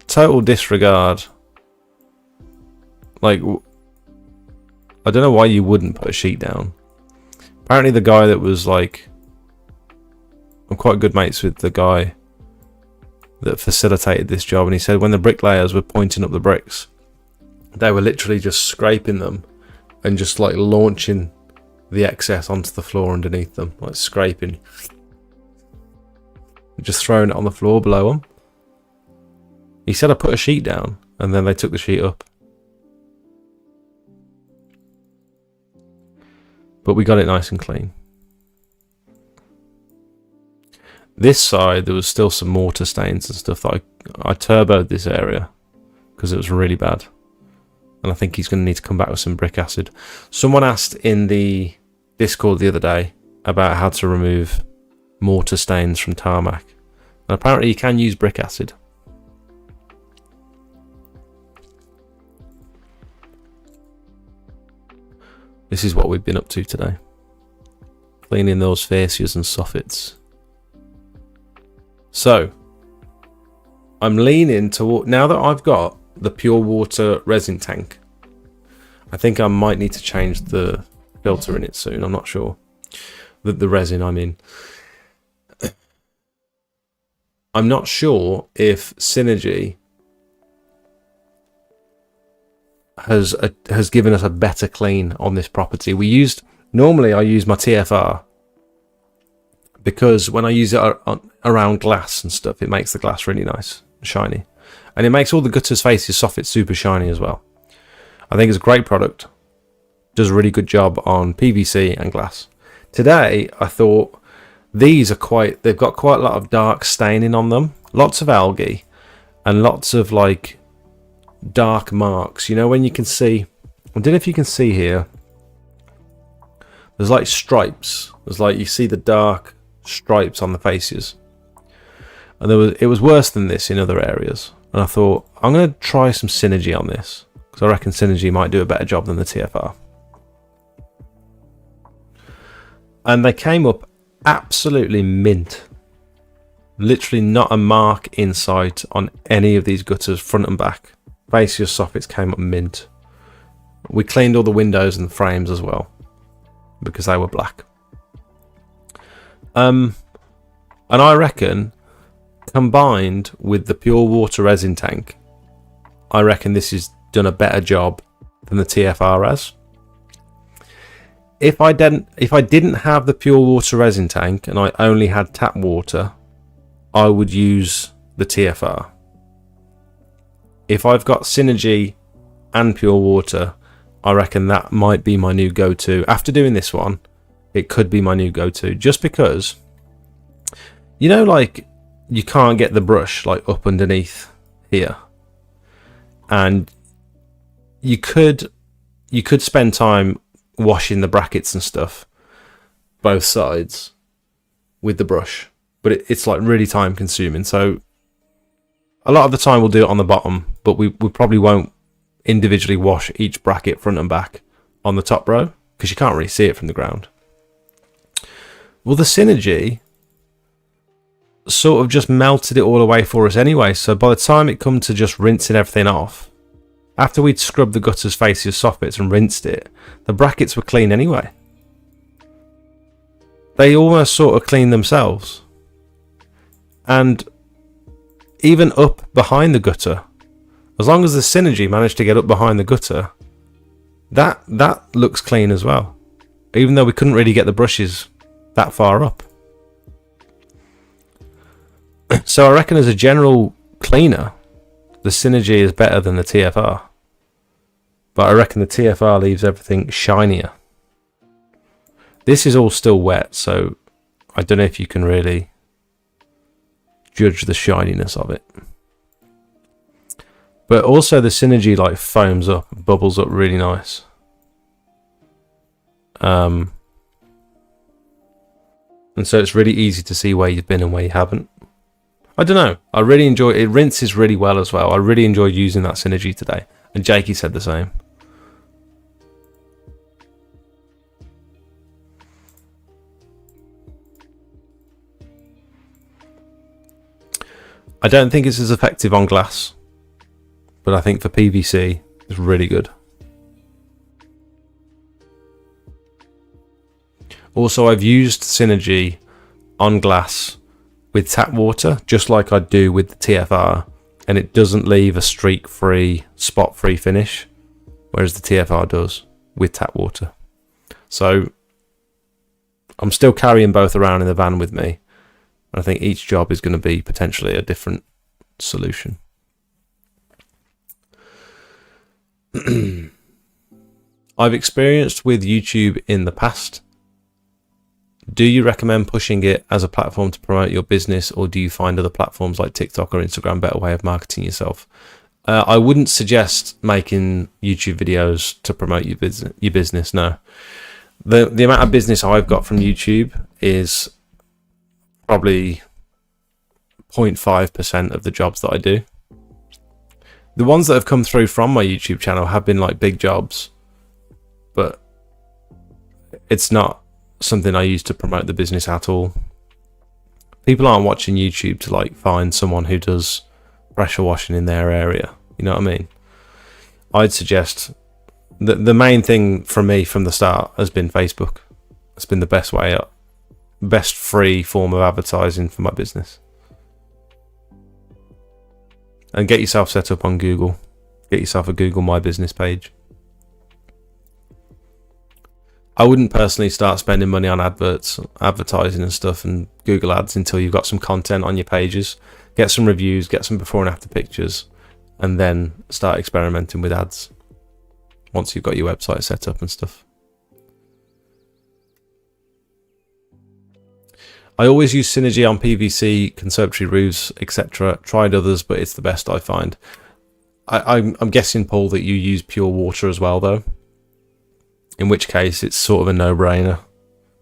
Total disregard. Like, I don't know why you wouldn't put a sheet down. Apparently the guy that was like... I'm quite good mates with the guy that facilitated this job, and he said when the bricklayers were pointing up the bricks, they were literally just scraping them and just like launching the excess onto the floor underneath them, like scraping, just throwing it on the floor below them. He said I put a sheet down and then they took the sheet up. but we got it nice and clean. This side, there was still some mortar stains and stuff that I turboed this area because it was really bad. And I think he's going to need to come back with some brick acid. Someone asked in the Discord the other day about how to remove mortar stains from tarmac. And apparently you can use brick acid. This is what we've been up to today. Cleaning those fascias and soffits. So, I'm leaning toward, now that I've got the pure water resin tank, I think I might need to change the filter in it soon. I'm not sure. The resin, I mean. I'm not sure if Synergy has given us a better clean on this property. Normally I use my TFR because when I use it around glass and stuff, it makes the glass really nice and shiny. And it makes all the gutters, faces, soffits super shiny as well. I think it's a great product. Does a really good job on PVC and glass. Today, I thought these are they've got quite a lot of dark staining on them. Lots of algae and lots of like dark marks. You know, when you can see, I don't know if you can see here, there's like stripes. There's like, you see the dark stripes on the faces. And it was worse than this in other areas. And I thought, I'm going to try some Synergy on this, because I reckon Synergy might do a better job than the TFR. And they came up absolutely mint. Literally not a mark in sight on any of these gutters, front and back. Fascia soffits came up mint. We cleaned all the windows and the frames as well, because they were black. And I reckon, combined with the pure water resin tank, I reckon this has done a better job than the TFR has. If I didn't have the pure water resin tank and I only had tap water, I would use the TFR. If I've got Synergy and pure water, I reckon that might be my new go-to. After doing this one, it could be my new go-to, just because, you know, like, you can't get the brush like up underneath here, and you could spend time washing the brackets and stuff, both sides, with the brush, but it's like really time consuming. So a lot of the time we'll do it on the bottom, but we probably won't individually wash each bracket front and back on the top row, because you can't really see it from the ground. Well, the Synergy sort of just melted it all away for us anyway, so by the time it come to just rinsing everything off, after we'd scrubbed the gutters, faces, soffits and rinsed it, the brackets were clean anyway. They almost sort of cleaned themselves. And even up behind the gutter, as long as the Synergy managed to get up behind the gutter, that looks clean as well, even though we couldn't really get the brushes that far up. So I reckon as a general cleaner, the Synergy is better than the TFR. But I reckon the TFR leaves everything shinier. This is all still wet, so I don't know if you can really judge the shininess of it. But also the Synergy like foams up, bubbles up really nice. And so it's really easy to see where you've been and where you haven't. I don't know. I really enjoy it. It rinses really well as well. I really enjoy using that Synergy today. And Jakey said the same. I don't think it's as effective on glass, but I think for PVC, it's really good. Also, I've used Synergy on glass with tap water, just like I do with the TFR, and it doesn't leave a streak-free, spot-free finish, whereas the TFR does with tap water. So I'm still carrying both around in the van with me. I think each job is going to be potentially a different solution. I've experienced with YouTube in the past. Do you recommend pushing it as a platform to promote your business, or do you find other platforms like TikTok or Instagram a better way of marketing yourself? I wouldn't suggest making YouTube videos to promote your business. No, the amount of business I've got from YouTube is probably 0.5% of the jobs that I do. The ones that have come through from my YouTube channel have been like big jobs, but it's not something I use to promote the business at all. People aren't watching YouTube to like find someone who does pressure washing in their area. You know what I mean? I'd suggest that the main thing for me from the start has been Facebook. It's been the best free form of advertising for my business. And get yourself set up on Google. Get yourself a Google My Business page. I wouldn't personally start spending money on advertising and stuff and Google ads until you've got some content on your pages. Get some reviews, get some before and after pictures, and then start experimenting with ads once you've got your website set up and stuff. I always use Synergy on PVC, conservatory roofs, etc. Tried others, but it's the best I find. I'm guessing, Paul, that you use pure water as well, though. In which case, it's sort of a no-brainer.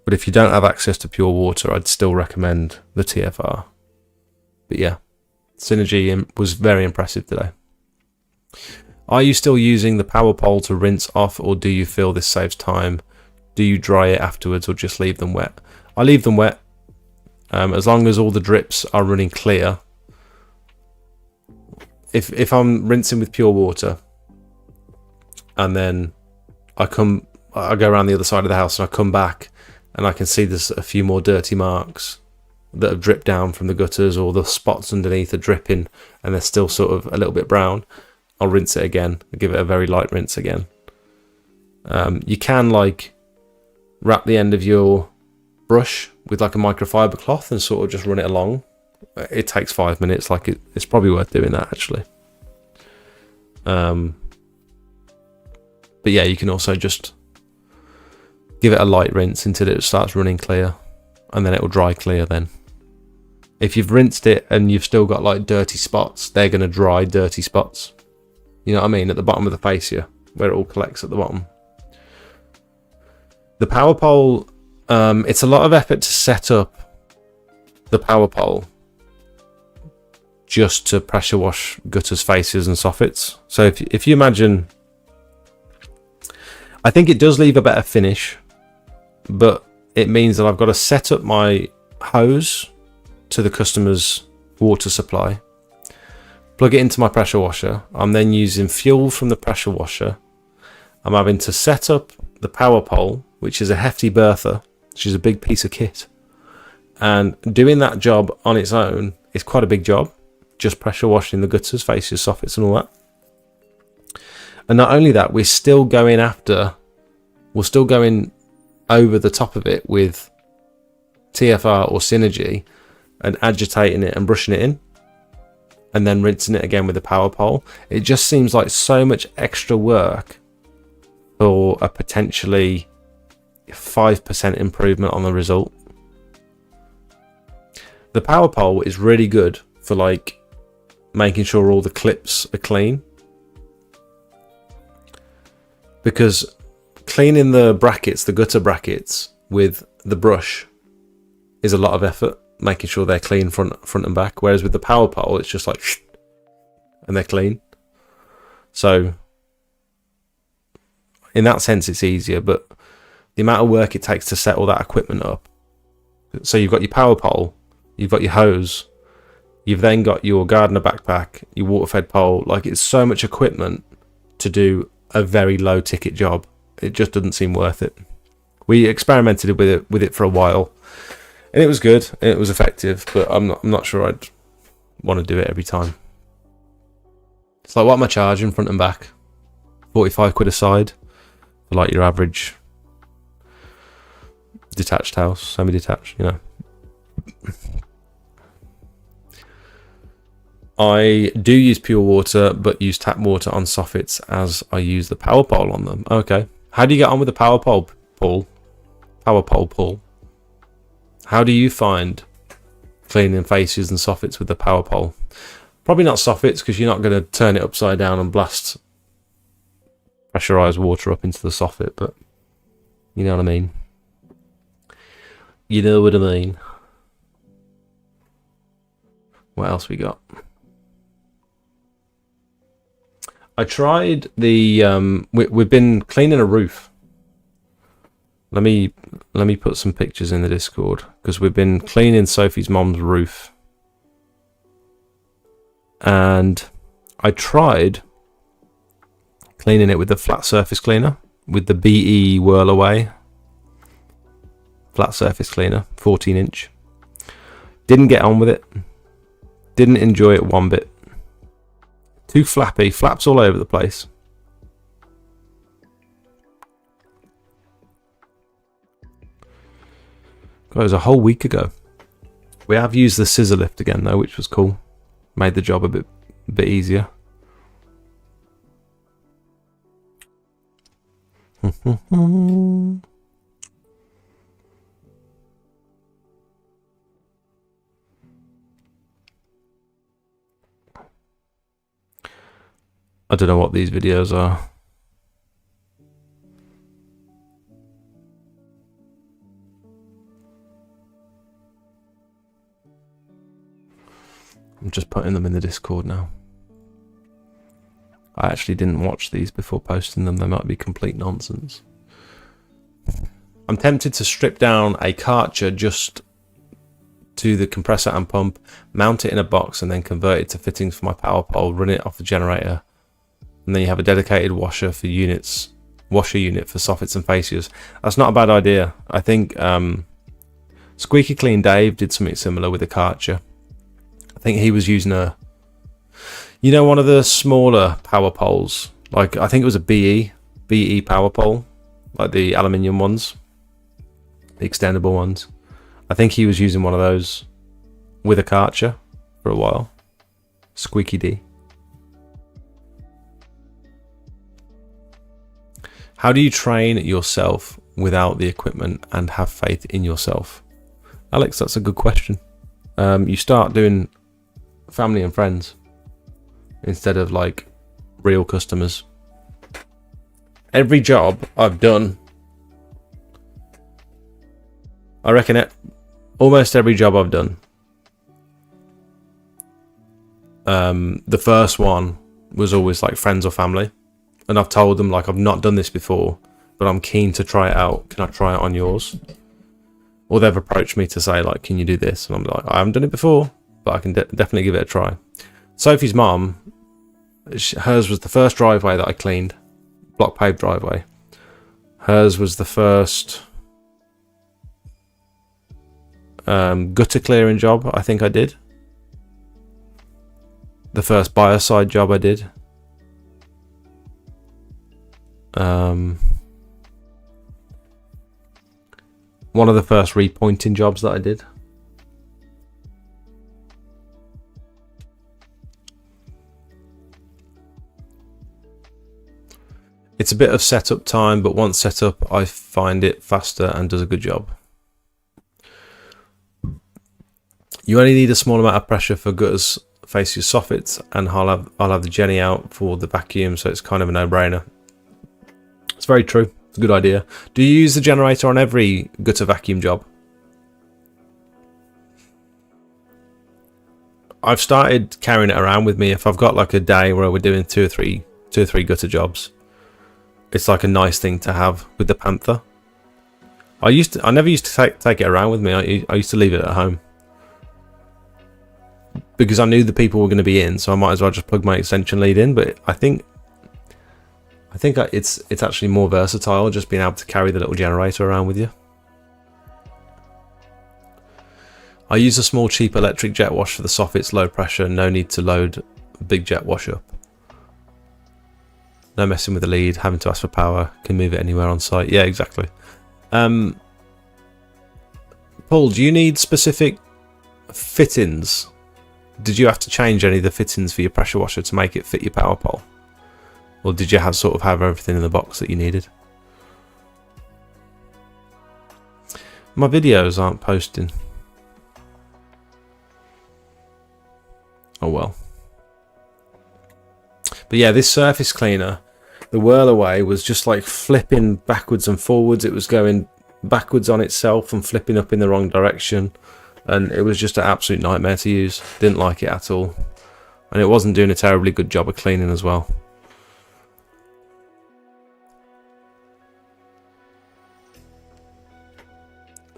But if you don't have access to pure water, I'd still recommend the TFR. But yeah, Synergy was very impressive today. Are you still using the power pole to rinse off, or do you feel this saves time? Do you dry it afterwards, or just leave them wet? I leave them wet. As long as all the drips are running clear. If I'm rinsing with pure water, and then I go around the other side of the house and I come back and I can see there's a few more dirty marks that have dripped down from the gutters, or the spots underneath are dripping and they're still sort of a little bit brown, I'll rinse it again. I'll give it a very light rinse again. You can like wrap the end of your brush with like a microfiber cloth and sort of just run it along. It takes 5 minutes. Like it's probably worth doing that actually. But yeah, you can also just give it a light rinse until it starts running clear, and then it will dry clear then. If you've rinsed it and you've still got like dirty spots, they're going to dry dirty spots. You know what I mean? At the bottom of the fascia, where it all collects at the bottom. The power pole, it's a lot of effort to set up the power pole just to pressure wash gutters, faces and soffits. So if you imagine, I think it does leave a better finish, but it means that I've got to set up my hose to the customer's water supply, plug it into my pressure washer. I'm then using fuel from the pressure washer. I'm having to set up the power pole, which is a hefty bertha, which is a big piece of kit. And doing that job on its own is quite a big job, just pressure washing the gutters, faces, soffits and all that. And not only that, we're still going over the top of it with TFR or Synergy and agitating it and brushing it in, and then rinsing it again with the power pole. It just seems like so much extra work for a potentially 5% improvement on the result. The power pole is really good for like making sure all the clips are clean, because cleaning the brackets, the gutter brackets with the brush is a lot of effort, making sure they're clean front and back. Whereas with the power pole, it's just like and they're clean. So in that sense, it's easier, but the amount of work it takes to set all that equipment up. So you've got your power pole, you've got your hose, you've then got your gardener backpack, your water fed pole. Like, it's so much equipment to do a very low ticket job. It just doesn't seem worth it. We experimented with it for a while, and it was good, it was effective, but I'm not sure I'd want to do it every time. It's like, what am I charging front and back? 45 quid a side for like your average detached house, semi-detached, you know. I do use pure water, but use tap water on soffits as I use the power pole on them. Okay, How do you get on with the power pole pull? Power pole pull. How do you find cleaning faces and soffits with the power pole? Probably not soffits, because you're not going to turn it upside down and blast pressurized water up into the soffit, but you know what I mean. You know what I mean. What else we got? I tried the we've been cleaning a roof. Let me put some pictures in the Discord, because we've been cleaning Sophie's mom's roof, and I tried cleaning it with the flat surface cleaner, with the BE Whirl Away flat surface cleaner, 14-inch. Didn't get on with it. Didn't enjoy it one bit. Too flappy, flaps all over the place. It was a whole week ago. We have used the scissor lift again though, which was cool. Made the job a bit easier. I don't know what these videos are. I'm just putting them in the Discord now. I actually didn't watch these before posting them. They might be complete nonsense. I'm tempted to strip down a Karcher just to the compressor and pump, mount it in a box, and then convert it to fittings for my power pole, run it off the generator, and then you have a dedicated washer unit for soffits and fascias. That's not a bad idea. I think Squeaky Clean Dave did something similar with a Karcher. I think he was using one of the smaller power poles. Like, I think it was a BE power pole, like the aluminium ones, the extendable ones. I think he was using one of those with a Karcher for a while. Squeaky D. How do you train yourself without the equipment and have faith in yourself? Alex, that's a good question. You start doing family and friends instead of like real customers. Every job I've done, I reckon almost every job I've done, the first one was always like friends or family, and I've told them like, I've not done this before, but I'm keen to try it out. Can I try it on yours? Or they've approached me to say like, can you do this? And I'm like, I haven't done it before, but I can definitely give it a try. Sophie's mom, hers was the first driveway that I cleaned, block paved driveway. Hers was the first gutter clearing job I think I did. The first buyer side job I did. One of the first repointing jobs that I did. It's a bit of setup time, but once set up, I find it faster and does a good job. You only need a small amount of pressure for gutters, fascias, soffits, and I'll have the Jenny out for the vacuum, so it's kind of a no-brainer. It's very true. It's a good idea. Do you use the generator on every gutter vacuum job? I've started carrying it around with me. If I've got like a day where we're doing two or three gutter jobs, it's like a nice thing to have with the Panther. I never used to take it around with me. I used to leave it at home because I knew the people were going to be in, so I might as well just plug my extension lead in. But I think it's actually more versatile, just being able to carry the little generator around with you. I use a small cheap electric jet wash for the soffits, low pressure, no need to load a big jet wash up. No messing with the lead, having to ask for power, can move it anywhere on site. Yeah, exactly. Paul, do you need specific fittings? Did you have to change any of the fittings for your pressure washer to make it fit your power pole? Or did you have everything in the box that you needed? My videos aren't posting. Oh well. But yeah, this surface cleaner, the whirl away was just like flipping backwards and forwards. It was going backwards on itself and flipping up in the wrong direction. And it was just an absolute nightmare to use. Didn't like it at all. And it wasn't doing a terribly good job of cleaning as well.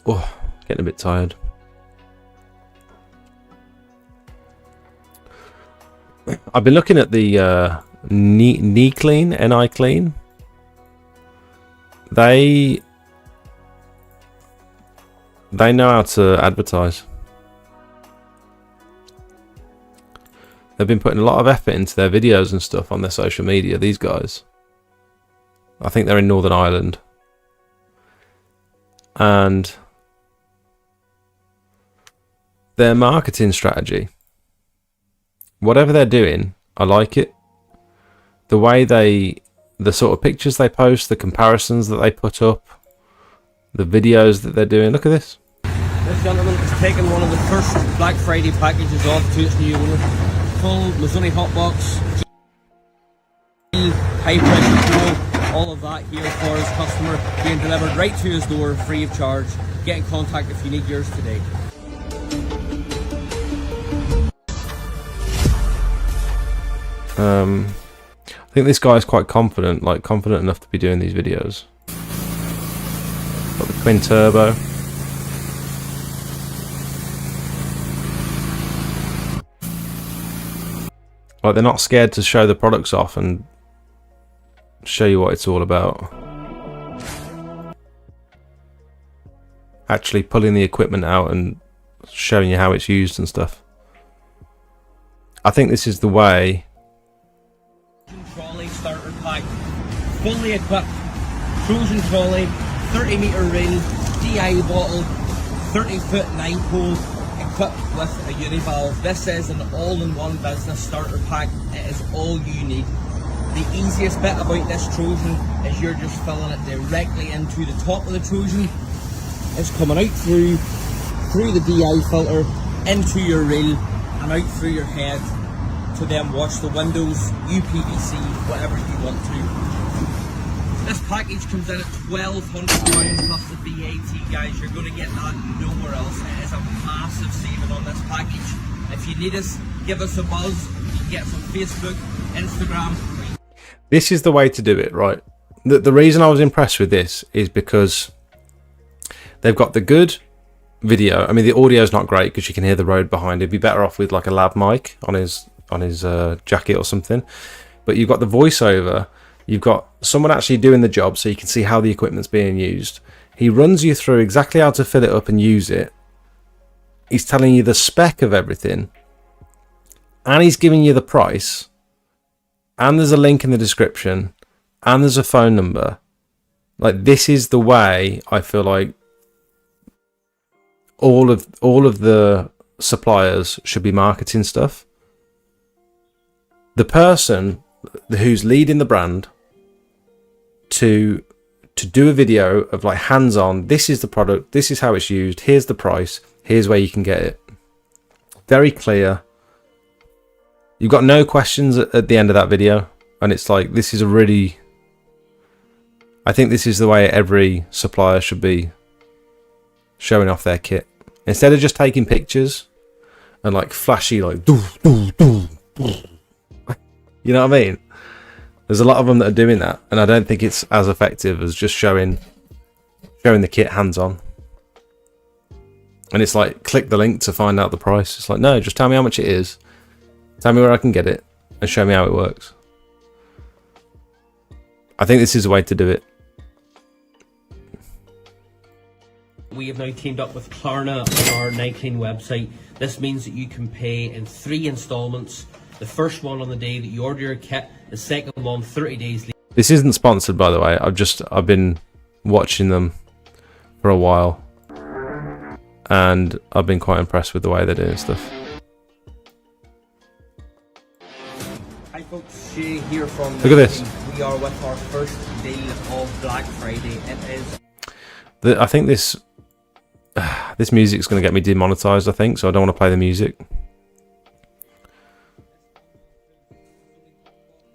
Oh, getting a bit tired. I've been looking at the Ni Clean. They know how to advertise. They've been putting a lot of effort into their videos and stuff on their social media, these guys. I think they're in Northern Ireland. And their marketing strategy, whatever they're doing, I like it. The way the sort of pictures they post, the comparisons that they put up, the videos that they're doing. Look at this. This gentleman is taking one of the first Black Friday packages off to its new owner. Full Mazzoni hotbox, high pressure cool, all of that here for his customer, being delivered right to his door free of charge. Get in contact if you need yours today. I think this guy is quite confident, like confident enough to be doing these videos. Got the twin turbo. Like, they're not scared to show the products off and show you what it's all about. Actually pulling the equipment out and showing you how it's used and stuff. I think this is the way. Trolley starter pack, fully equipped, Trojan trolley, 30-metre reel, DI bottle, 30-foot 9-pole, equipped with a univalve. This is an all-in-one business starter pack. It is all you need. The easiest bit about this Trojan is you're just filling it directly into the top of the Trojan. It's coming out through the DI filter, into your reel, and out through your head to then wash the windows, UPVC, whatever you want to. This package comes in at £1,200 plus the VAT, guys. You're going to get that nowhere else. It is a massive saving on this package. If you need us, give us a buzz. You can get us on Facebook, Instagram. This is the way to do it, right? The reason I was impressed with this is because they've got the good video. I mean, the audio's not great because you can hear the road behind. It'd be better off with like a lav mic on his jacket or something. But you've got the voiceover. You've got someone actually doing the job, so you can see how the equipment's being used. He runs you through exactly how to fill it up and use it. He's telling you the spec of everything, and he's giving you the price. And there's a link in the description, and there's a phone number. Like, this is the way I feel like all of the suppliers should be marketing stuff. The person who's leading the brand to do a video of like hands-on, this is the product, this is how it's used, here's the price, here's where you can get it. Very clear. You've got no questions at the end of that video, and it's like, this is a really, I think this is the way every supplier should be showing off their kit. Instead of just taking pictures and like flashy, like doo, doo, doo, doo. You know what I mean? There's a lot of them that are doing that, and I don't think it's as effective as just showing the kit hands-on. And it's like, click the link to find out the price. It's like, no, just tell me how much it is, tell me where I can get it, and show me how it works. I think this is the way to do it. We have now teamed up with Klarna on our Niclean website. This means that you can pay in 3 installments. The first one on the day that you order your kit, the second one 30 days later. This isn't sponsored, by the way. I've been watching them for a while, and I've been quite impressed with the way they're doing stuff. Hi folks, Shay here from Look at this. We are with our first deal of Black Friday. It is. I think this This music's going to get me demonetized, I think, so I don't want to play the music.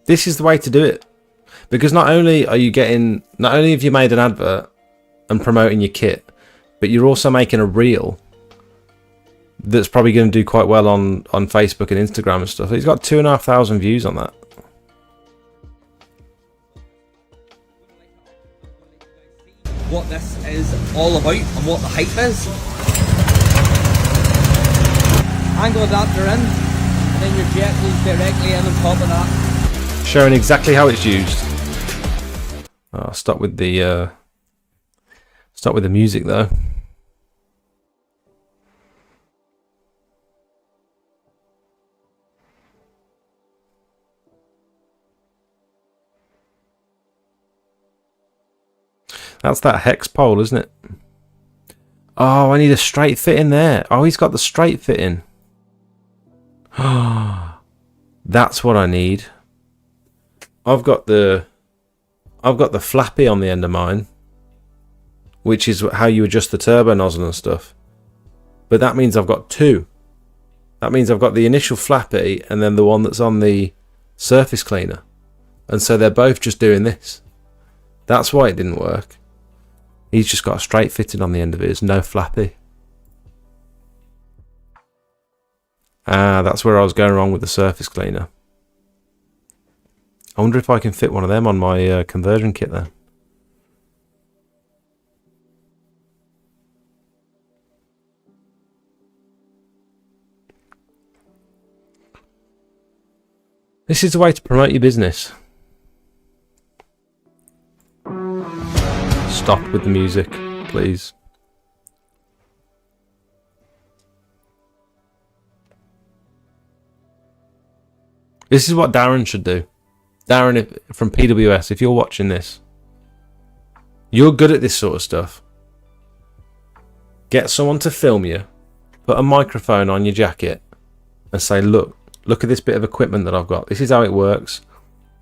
This is the way to do it. Because not only have you made an advert and promoting your kit, but you're also making a reel that's probably going to do quite well on Facebook and Instagram and stuff. He's got 2,500 views on that. What this is all about and what the hype is. Angle adapter in, and then your jet goes directly in on top of that. Showing exactly how it's used. I'll stop with the music though. That's that hex pole, isn't it? Oh, I need a straight fit in there. Oh, he's got the straight fit in. That's what I need. I've got the flappy on the end of mine, which is how you adjust the turbo nozzle and stuff. But that means I've got two. That means I've got the initial flappy and then the one that's on the surface cleaner. And so they're both just doing this. That's why it didn't work. He's just got a straight fitted on the end of his, no flappy. Ah, that's where I was going wrong with the surface cleaner. I wonder if I can fit one of them on my conversion kit then. This is the way to promote your business. Stop with the music, please. This is what Darren should do. Darren from PWS, if you're watching this, you're good at this sort of stuff. Get someone to film you, put a microphone on your jacket and say, look at this bit of equipment that I've got. This is how it works.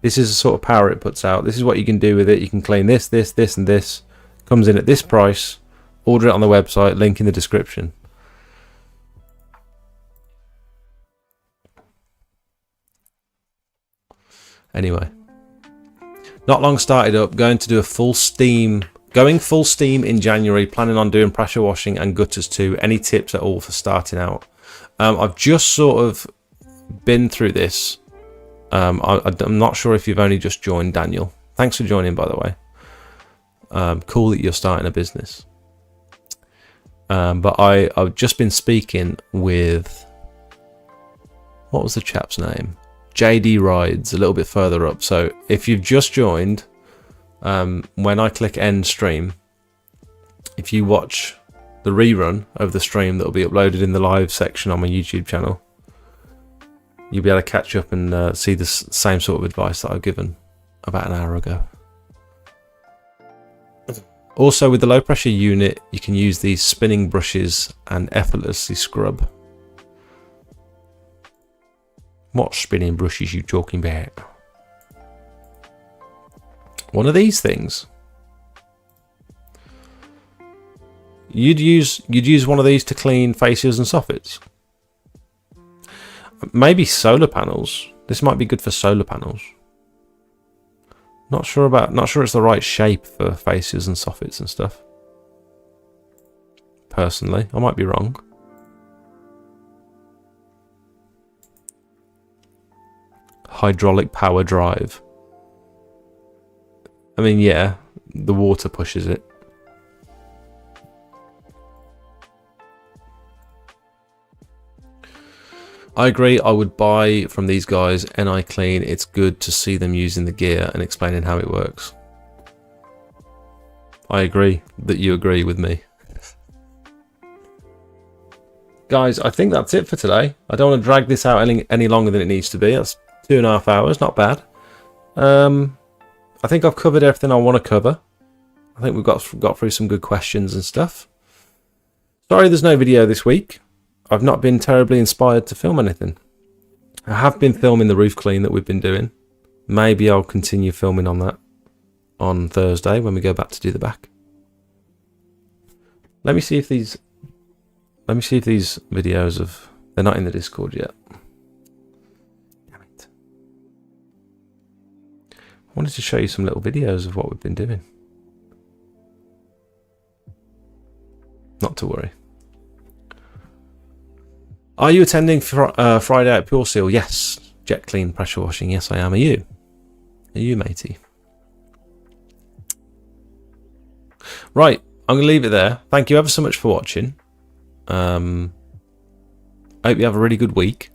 This is the sort of power it puts out. This is what you can do with it. You can clean this, this, this, and this. Comes in at this price. Order it on the website. Link in the description. Anyway. Not long started up. Going to do a full steam. Going full steam in January. Planning on doing pressure washing and gutters too. Any tips at all for starting out? I've just sort of been through this. I'm not sure if you've only just joined, Daniel. Thanks for joining, by the way. Cool that you're starting a business. But I've just been speaking with, what was the chap's name? JD Rides, a little bit further up. So if you've just joined, when I click end stream, if you watch the rerun of the stream that will be uploaded in the live section on my YouTube channel, you'll be able to catch up and see the same sort of advice that I've given about an hour ago. Also, with the low pressure unit, you can use these spinning brushes and effortlessly scrub. What spinning brushes you talking about? One of these things. You'd use one of these to clean fascias and soffits. Maybe solar panels. This might be good for solar panels. Not sure it's the right shape for fascias and soffits and stuff. Personally, I might be wrong. Hydraulic power drive. I mean, yeah, the water pushes it. I agree, I would buy from these guys NI Clean. It's good to see them using the gear and explaining how it works. I agree that you agree with me. Guys, I think that's it for today. I don't want to drag this out any longer than it needs to be. That's 2.5 hours, not bad. I think I've covered everything I want to cover. I think we've got through some good questions and stuff. Sorry there's no video this week. I've not been terribly inspired to film anything. I have been filming the roof clean that we've been doing. Maybe I'll continue filming on that on Thursday when we go back to do the back. Let me see if these Let me see if these videos of... They're not in the Discord yet. Damn it. I wanted to show you some little videos of what we've been doing. Not to worry. Are you attending Friday at Pure Seal? Yes. Jet clean pressure washing. Yes, I am. Are you? Are you, matey? Right. I'm going to leave it there. Thank you ever so much for watching. I hope you have a really good week.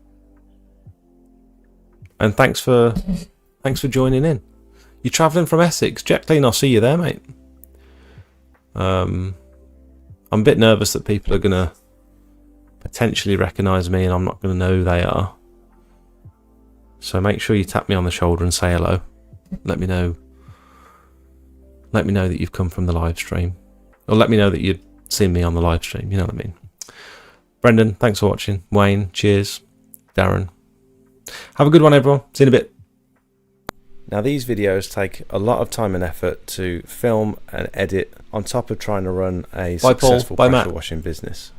And thanks for joining in. You're travelling from Essex. Jet clean. I'll see you there, mate. I'm a bit nervous that people are going to potentially recognise me and I'm not going to know who they are. So make sure you tap me on the shoulder and say hello. Let me know that you've come from the live stream. Or let me know that you've seen me on the live stream, you know what I mean. Brendan, thanks for watching. Wayne, cheers. Darren. Have a good one, everyone. See you in a bit. Now, these videos take a lot of time and effort to film and edit on top of trying to run a successful pressure washing business.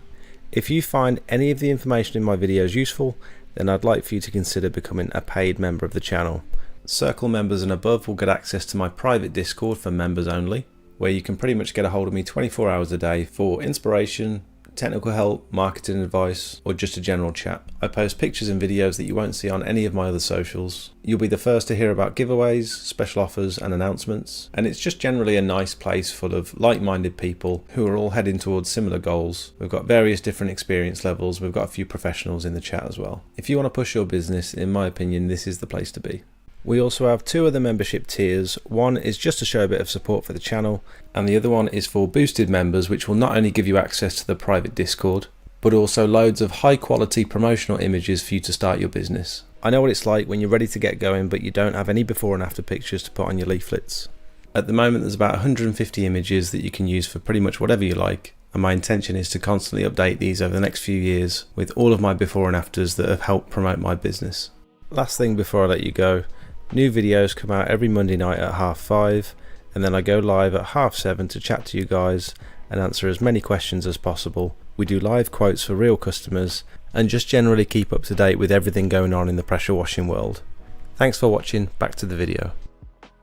If you find any of the information in my videos useful, then I'd like for you to consider becoming a paid member of the channel. Circle members and above will get access to my private Discord for members only, where you can pretty much get a hold of me 24 hours a day for inspiration, technical help, marketing advice, or just a general chat. I post pictures and videos that you won't see on any of my other socials. You'll be the first to hear about giveaways, special offers and announcements, and it's just generally a nice place full of like-minded people who are all heading towards similar goals. We've got various different experience levels. We've got a few professionals in the chat as well. If you want to push your business, in my opinion, this is the place to be. We also have two other membership tiers. One is just to show a bit of support for the channel, and the other one is for boosted members, which will not only give you access to the private Discord, but also loads of high quality promotional images for you to start your business. I know what it's like when you're ready to get going, but you don't have any before and after pictures to put on your leaflets. At the moment, there's about 150 images that you can use for pretty much whatever you like, and my intention is to constantly update these over the next few years with all of my before and afters that have helped promote my business. Last thing before I let you go. New videos come out every Monday night at 5:30, and then I go live at 7:30 to chat to you guys and answer as many questions as possible. We do live quotes for real customers and just generally keep up to date with everything going on in the pressure washing world. Thanks for watching. Back to the video.